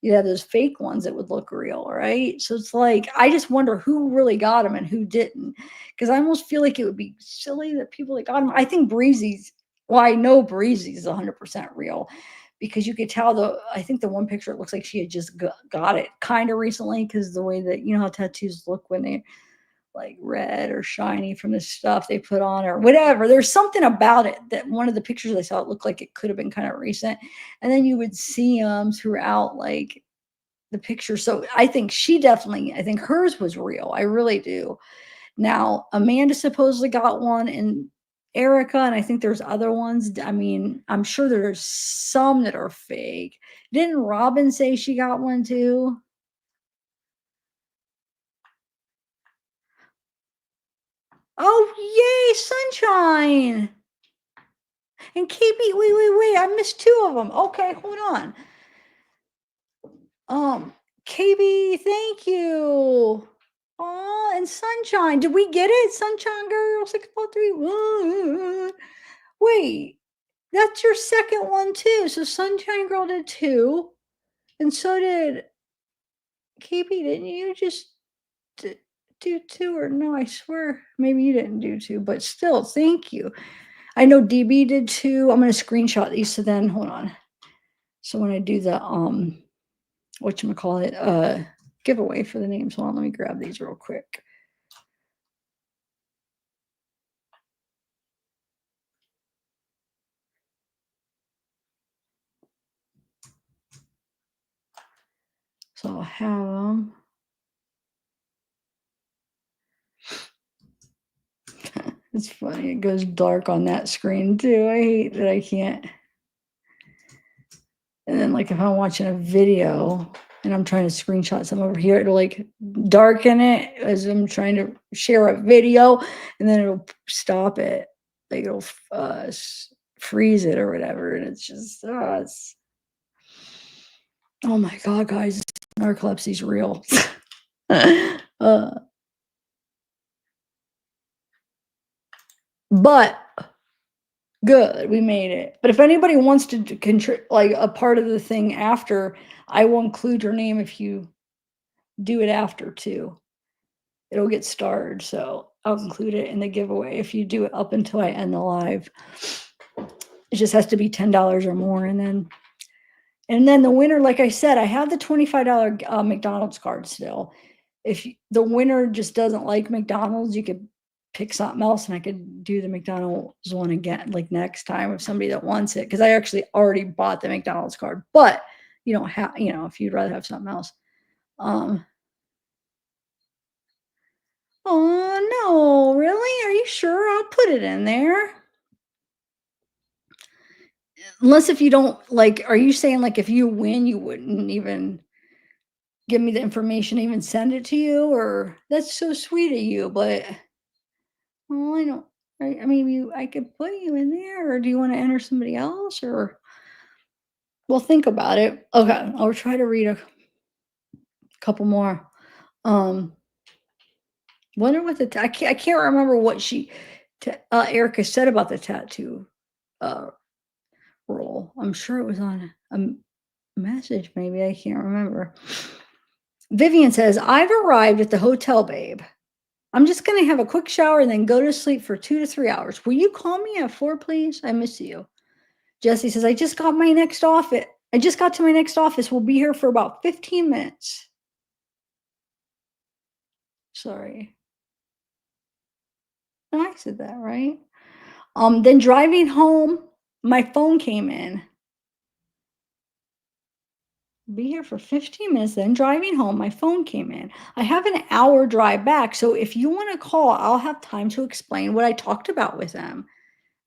those fake ones that would look real, right? So it's like I just wonder who really got them and who didn't, because I almost feel like it would be silly that people that got them. I think Breezy's. Well, I know Breezy's is 100% real, because you could tell I think the one picture, it looks like she had just got it kind of recently, because the way that how tattoos look when they like red or shiny from the stuff they put on or whatever. There's something about it that one of the pictures I saw, it looked like it could have been kind of recent. And then you would see them throughout like the picture. So I think I think hers was real. I really do. Now, Amanda supposedly got one, and Erica, and I think there's other ones. I mean, I'm sure there's some that are fake. Didn't Robin say she got one too? Oh, yay, sunshine. And KB, wait, I missed two of them. Okay, hold on. KB, thank you. Oh, and Sunshine. Did we get it? Sunshine Girl 643. Wait, that's your second one too. So Sunshine Girl did two. And so did KB. Didn't you just do two? Or no, I swear maybe you didn't do two, but still, thank you. I know DB did two. I'm gonna screenshot these, so then hold on. So when I do the whatchamacallit, giveaway for the names, hold on, let me grab these real quick. So I'll have them. It's funny, it goes dark on that screen too. I hate that I can't. And then like if I'm watching a video and I'm trying to screenshot some over here, it'll like darken it as I'm trying to share a video, and then it'll stop it. Like it'll freeze it or whatever. And it's just, oh my God, guys, narcolepsy's real. But good, we made it. But if anybody wants to contribute like a part of the thing after, I will include your name if you do it after too. It'll get started, so I'll include it in the giveaway if you do it up until I end the live. It just has to be $10 or more, and then the winner, like I said, I have the $25 McDonald's card still. if the winner just doesn't like McDonald's, you could pick something else and I could do the McDonald's one again, like next time with somebody that wants it. Cause I actually already bought the McDonald's card, but you don't have, if you'd rather have something else. Um, oh no, really? Are you sure? I'll put it in there. Unless if you don't like, are you saying like if you win, you wouldn't even give me the information, even send it to you? Or that's so sweet of you, but well, I don't. I mean, I could put you in there, or do you want to enter somebody else? Or well, think about it. Okay, I'll try to read a couple more. Um, wonder what I can't remember what Erica said about the tattoo uh rule. I'm sure it was on a message. Maybe I can't remember. Vivian says, "I've arrived at the hotel, babe. I'm just gonna have a quick shower and then go to sleep for 2 to 3 hours. Will you call me at 4, please? I miss you." Jesse says, I just got to my next office. We'll be here for about 15 minutes. Sorry. No, I said that, right? Then driving home, my phone came in. Be here for 15 minutes. Then driving home, my phone came in. I have an hour drive back. So if you want to call, I'll have time to explain what I talked about with them.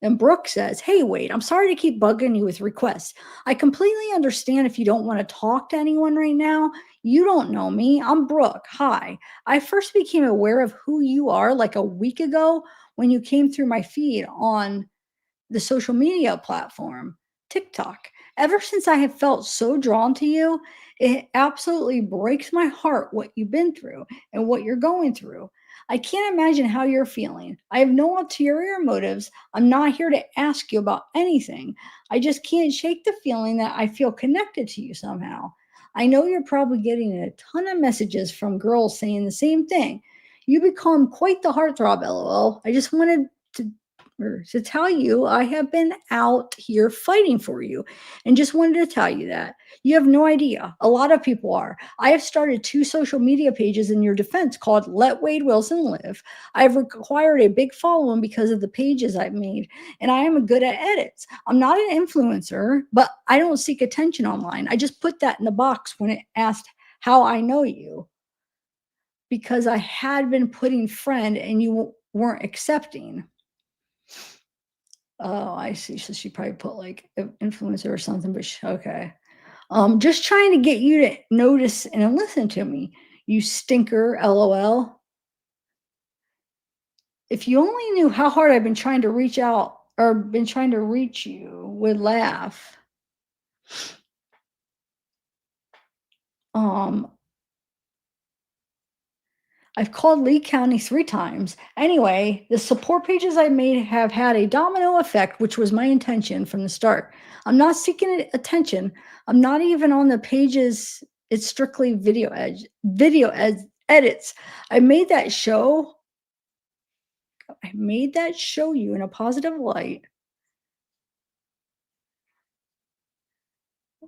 And Brooke says, "Hey, Wade, I'm sorry to keep bugging you with requests. I completely understand if you don't want to talk to anyone right now. You don't know me. I'm Brooke. Hi. I first became aware of who you are like a week ago when you came through my feed on the social media platform, TikTok. Ever since I have felt so drawn to you, it absolutely breaks my heart what you've been through and what you're going through. I can't imagine how you're feeling. I have no ulterior motives. I'm not here to ask you about anything. I just can't shake the feeling that I feel connected to you somehow. I know you're probably getting a ton of messages from girls saying the same thing. You become quite the heartthrob, lol. I just wanted to to tell you I have been out here fighting for you and just wanted to tell you that. You have no idea. A lot of people are. I have started 2 social media pages in your defense called Let Wade Wilson Live. I've acquired a big following because of the pages I've made, and I am good at edits. I'm not an influencer, but I don't seek attention online. I just put that in the box when it asked how I know you because I had been putting friend and you weren't accepting. Oh, I see. So she probably put like influencer or something, but okay. Just trying to get you to notice and listen to me, you stinker, lol. If you only knew how hard I've been trying to reach out or been trying to reach you, would laugh. Um, I've called Lee County 3 times. Anyway, the support pages I made have had a domino effect, which was my intention from the start. I'm not seeking attention. I'm not even on the pages. It's strictly edits. I made that show. I made that show you in a positive light.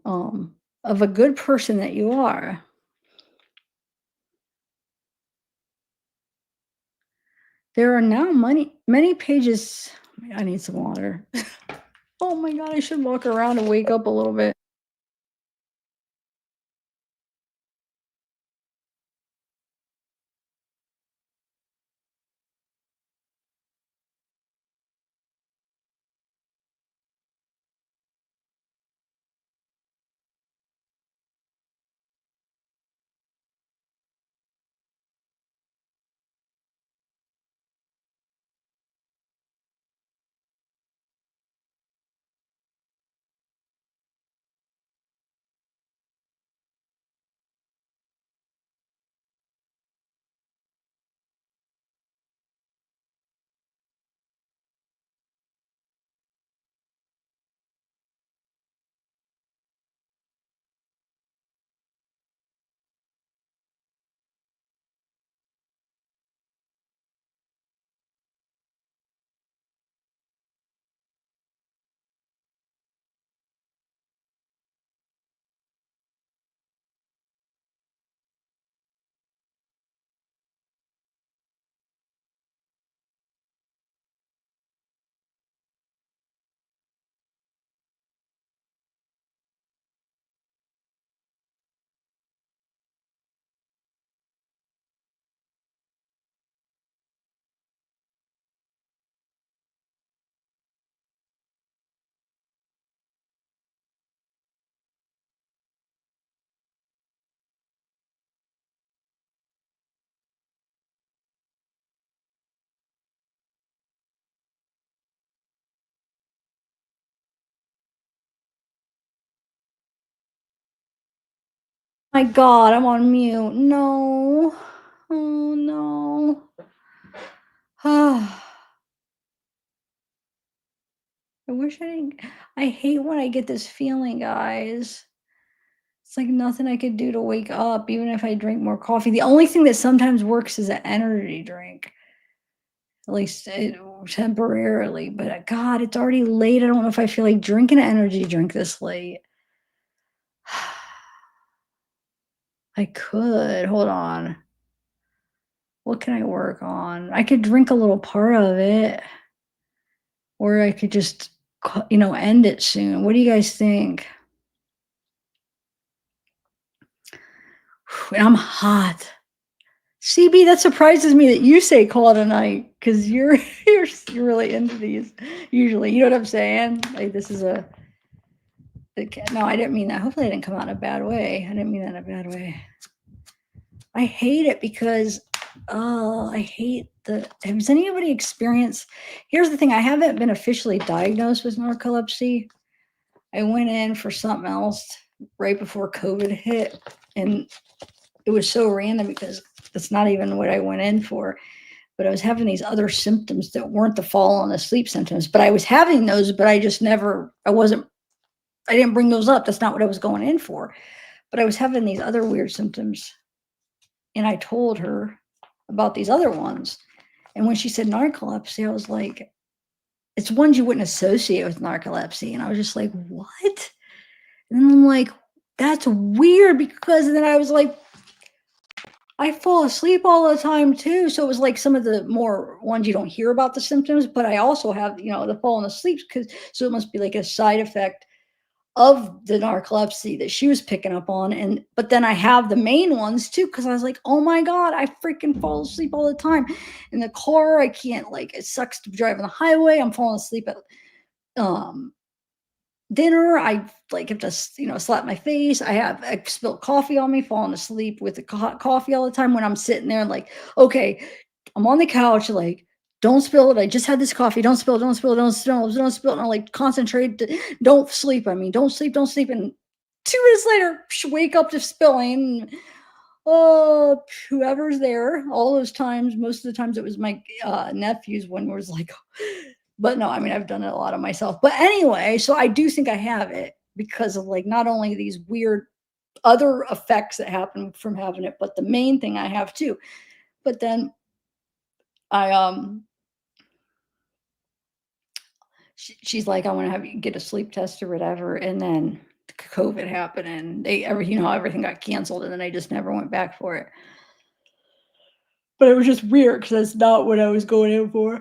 Of a good person that you are. There are now many pages. I need some water. Oh my God, I should walk around and wake up a little bit. God, I'm on mute. No. Oh no. I wish I didn't. I hate when I get this feeling, guys. It's like nothing I could do to wake up, even if I drink more coffee. The only thing that sometimes works is an energy drink, at least temporarily. But God, it's already late. I don't know if I feel like drinking an energy drink this late. I could. Hold on. What can I work on? I could drink a little part of it, or I could just, end it soon. What do you guys think? And I'm hot. CB, that surprises me that you say call it a night because you're really into these usually. You know what I'm saying? Like this is no, I didn't mean that. Hopefully, I didn't come out in a bad way. I didn't mean that in a bad way. I hate it because I hate has anybody experienced? Here's the thing: I haven't been officially diagnosed with narcolepsy. I went in for something else right before COVID hit, and it was so random because that's not even what I went in for. But I was having these other symptoms that weren't the falling asleep symptoms. But I was having those, but I just never, I didn't bring those up. That's not what I was going in for. But I was having these other weird symptoms. And I told her about these other ones. And when she said narcolepsy, I was like, it's ones you wouldn't associate with narcolepsy. And I was just like, what? And then I'm like, that's weird because then I was like, I fall asleep all the time too. So it was like some of the more ones you don't hear about the symptoms, but I also have, the falling asleep so it must be like a side effect of the narcolepsy that she was picking up on. But then I have the main ones too, because I was like, oh my God, I freaking fall asleep all the time. In the car, I can't, like, it sucks to drive on the highway. I'm falling asleep at dinner. I like have to, slap my face. I spilled coffee on me, falling asleep with the hot coffee all the time when I'm sitting there, like, okay, I'm on the couch, like, don't spill it. I just had this coffee. Don't spill, don't spill, don't spill, don't spill. And I like concentrate. Don't sleep. I mean, don't sleep, don't sleep. And 2 minutes later, wake up to spilling. Oh, whoever's there, all those times, most of the times it was my nephews when it was like, but no, I mean, I've done it a lot of myself. But anyway, so I do think I have it because of like not only these weird other effects that happen from having it, but the main thing I have too. But then I she's like, I want to have you get a sleep test or whatever. And then COVID happened and everything got canceled and then I just never went back for it. But it was just weird because that's not what I was going in for.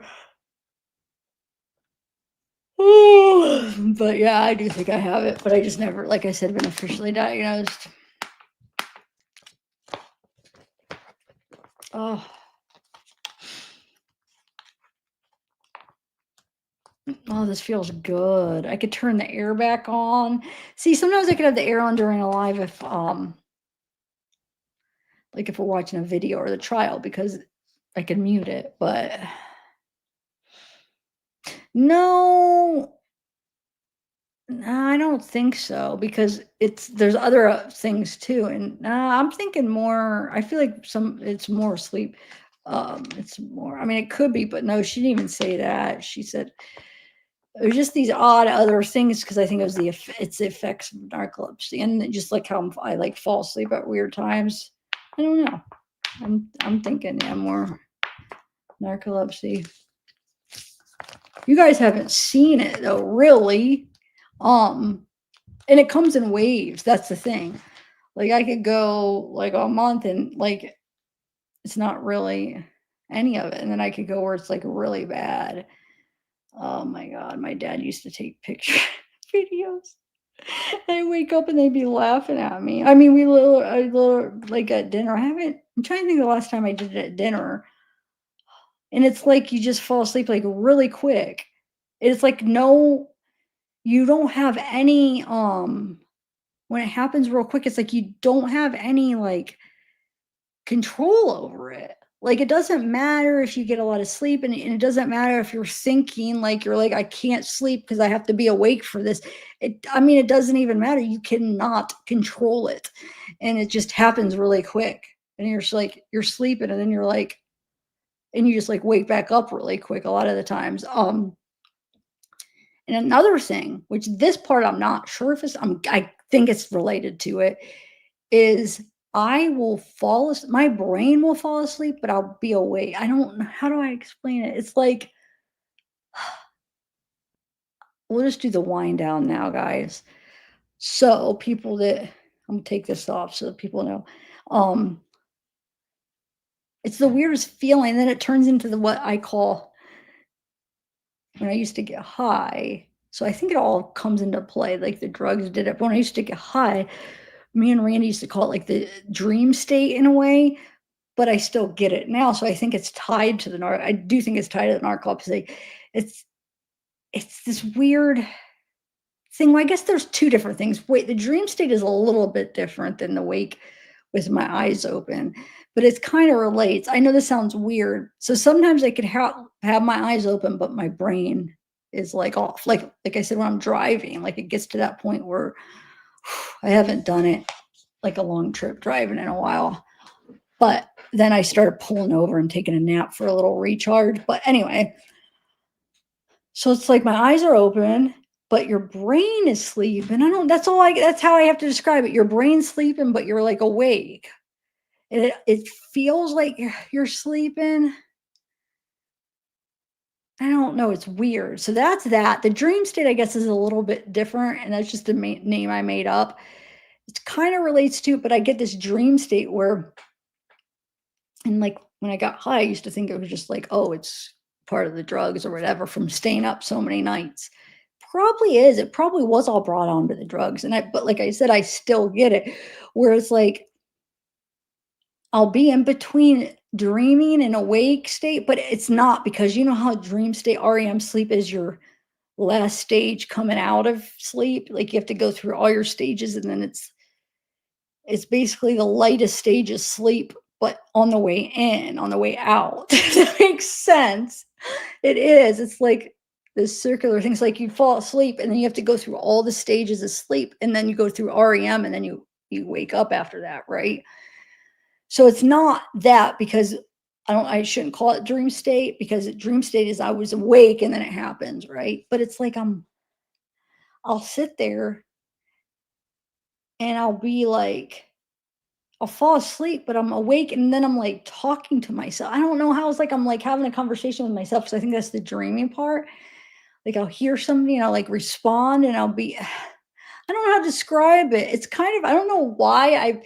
But yeah, I do think I have it, but I just never, like I said, been officially diagnosed. Oh, oh, this feels good. I could turn the air back on. See, sometimes I could have the air on during a live if like if we're watching a video or the trial because I can mute it, but no, I don't think so because there's other things too, and I'm thinking more. I feel like it's more sleep. It's more. I mean, it could be, but no, she didn't even say that. She said it was just these odd other things because I think it was it's the effects of narcolepsy and just like how I like fall asleep at weird times. I don't know. I'm thinking more narcolepsy. You guys haven't seen it though, really. And it comes in waves. That's the thing. Like I could go like a month and like it's not really any of it. And then I could go where it's like really bad. Oh my God. My dad used to take picture videos. I wake up and they'd be laughing at me. I mean, like at dinner. I'm trying to think the last time I did it at dinner. And it's like you just fall asleep like really quick. It's like you don't have any when it happens real quick, it's like you don't have any like control over it. Like, it doesn't matter if you get a lot of sleep, and it doesn't matter if you're thinking, like, you're like, "I can't sleep because I have to be awake for this." I mean, it doesn't even matter. You cannot control it, and it just happens really quick, and you're just like you're sleeping, and then you're like and you just, like, wake back up really quick a lot of the times. And another thing, which this part I'm not sure if I think it's related to it, is I will fall as my brain will fall asleep, but I'll be awake. I don't know how do I explain it? It's like we'll just do the wind down now, guys. So people that I'm gonna take this off so that people know. Um, it's the weirdest feeling. Then it turns into the what I call when I used to get high. So I think it all comes into play. Like the drugs did it. But when I used to get high, me and Randy used to call it like the dream state in a way, but I still get it now. So I think it's tied to the I do think it's tied to the narcolepsy. It's it's this weird thing. Well, I guess there's two different things. Wait, the dream state is a little bit different than the wake with my eyes open, but it's kind of relates. I know this sounds weird. So sometimes I could have my eyes open, but my brain is like off. Like I said, when I'm driving, like it gets to that point where I haven't done it like a long trip driving in a while. But then I started pulling over and taking a nap for a little recharge. But anyway, so it's like my eyes are open, but your brain is sleeping. I don't that's how I have to describe it. Your brain's sleeping, but you're like awake. And it feels like you're sleeping. I don't know. It's weird. So that's that. The dream state, I guess, is a little bit different, and that's just a name I made up. It kind of relates to it, but I get this dream state where, and like when I got high, I used to think it was just like, oh, it's part of the drugs or whatever from staying up so many nights. Probably is. It probably was all brought on to the drugs. But like I said, I still get it. Whereas like I'll be in between dreaming and awake state, but it's not because you know how dream state REM sleep is your last stage coming out of sleep. Like you have to go through all your stages and then it's basically the lightest stage of sleep, but on the way in, on the way out. Does that makes sense? It is. It's like this circular thing. It's like you fall asleep and then you have to go through all the stages of sleep, and then you go through REM and then you wake up after that, right? So it's not that because I shouldn't call it dream state because dream state is I was awake and then it happens, right? But it's like I'll sit there and I'll be like I'll fall asleep, but I'm awake and then I'm like talking to myself. I don't know how it's like I'm like having a conversation with myself because I think that's the dreaming part. Like I'll hear something and I'll like respond and I'll be I don't know how to describe it. It's kind of I don't know why I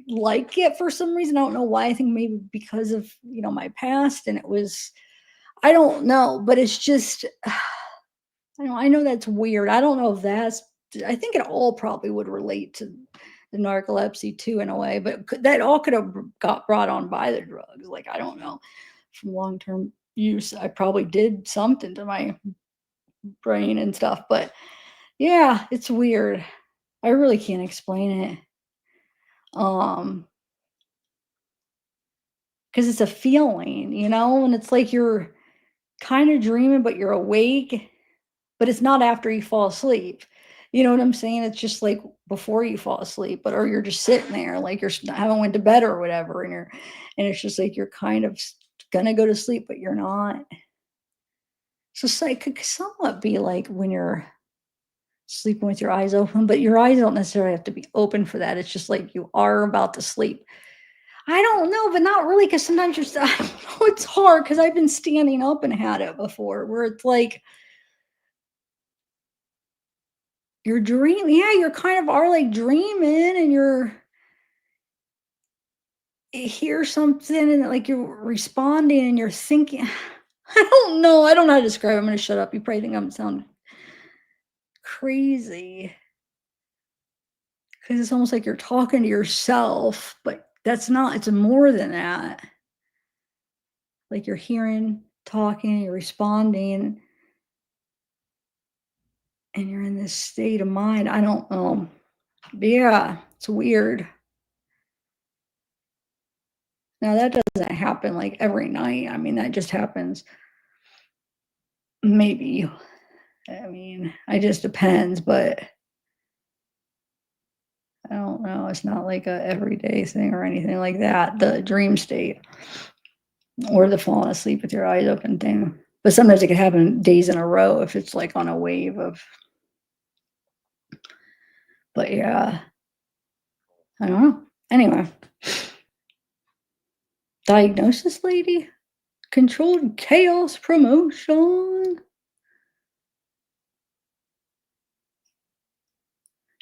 like it for some reason. I don't know why. I think maybe because of, my past and it was I don't know, but it's just I know that's weird. I don't know if that's I think it all probably would relate to the narcolepsy too in a way, but that all could have got brought on by the drugs. Like I don't know, from long-term use, I probably did something to my brain and stuff, but yeah, it's weird. I really can't explain it. Um, because it's a feeling, and it's like you're kind of dreaming, but you're awake, but it's not after you fall asleep. You know what I'm saying? It's just like before you fall asleep, but or you're just sitting there, like haven't went to bed or whatever, and it's just like you're kind of gonna go to sleep, but you're not. So it could somewhat be like when you're sleeping with your eyes open, but your eyes don't necessarily have to be open for that. It's just like you are about to sleep. I don't know, but not really, because sometimes I don't know, it's hard because I've been standing up and had it before where it's like you're dreaming. Yeah, you're kind of are like dreaming and you hear something and like you're responding and you're thinking. I don't know. I don't know how to describe it. I'm going to shut up. You probably think I'm sound crazy because it's almost like you're talking to yourself, but that's not, it's more than that. Like you're hearing, talking, you're responding, and you're in this state of mind. I don't know. But yeah, it's weird. Now that doesn't doesn't happen like every night. I mean, that just happens maybe. I mean, it just depends, but I don't know. It's not like a everyday thing or anything like that. The dream state or the falling asleep with your eyes open thing. But sometimes it can happen days in a row if it's like on a wave of. But yeah, I don't know. Anyway, diagnosis lady, controlled chaos promotion.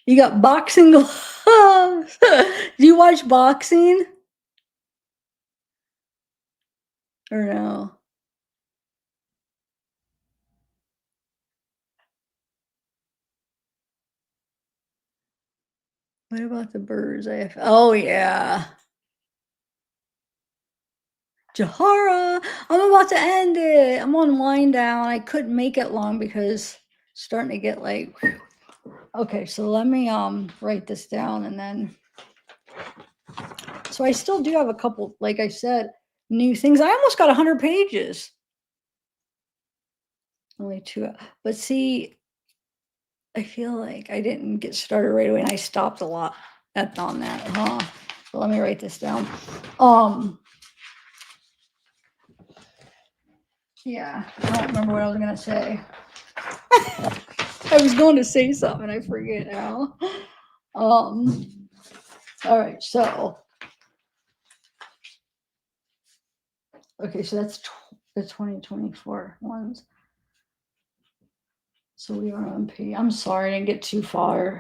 You got boxing gloves. Do you watch boxing or no? What about the birds? Oh yeah, Jahara. I'm about to end it. I'm on wind down. I couldn't make it long because it's starting to get like. Okay, so let me write this down and then. So I still do have a couple, like I said, new things. I almost got 100 pages. Only two, but see, I feel like I didn't get started right away, and I stopped a lot on that, huh? So let me write this down. Yeah, I don't remember what I was gonna say. I was going to say something, I forget now. All right, so okay, so that's the 2024 ones. So we are on page. I'm sorry, I didn't get too far.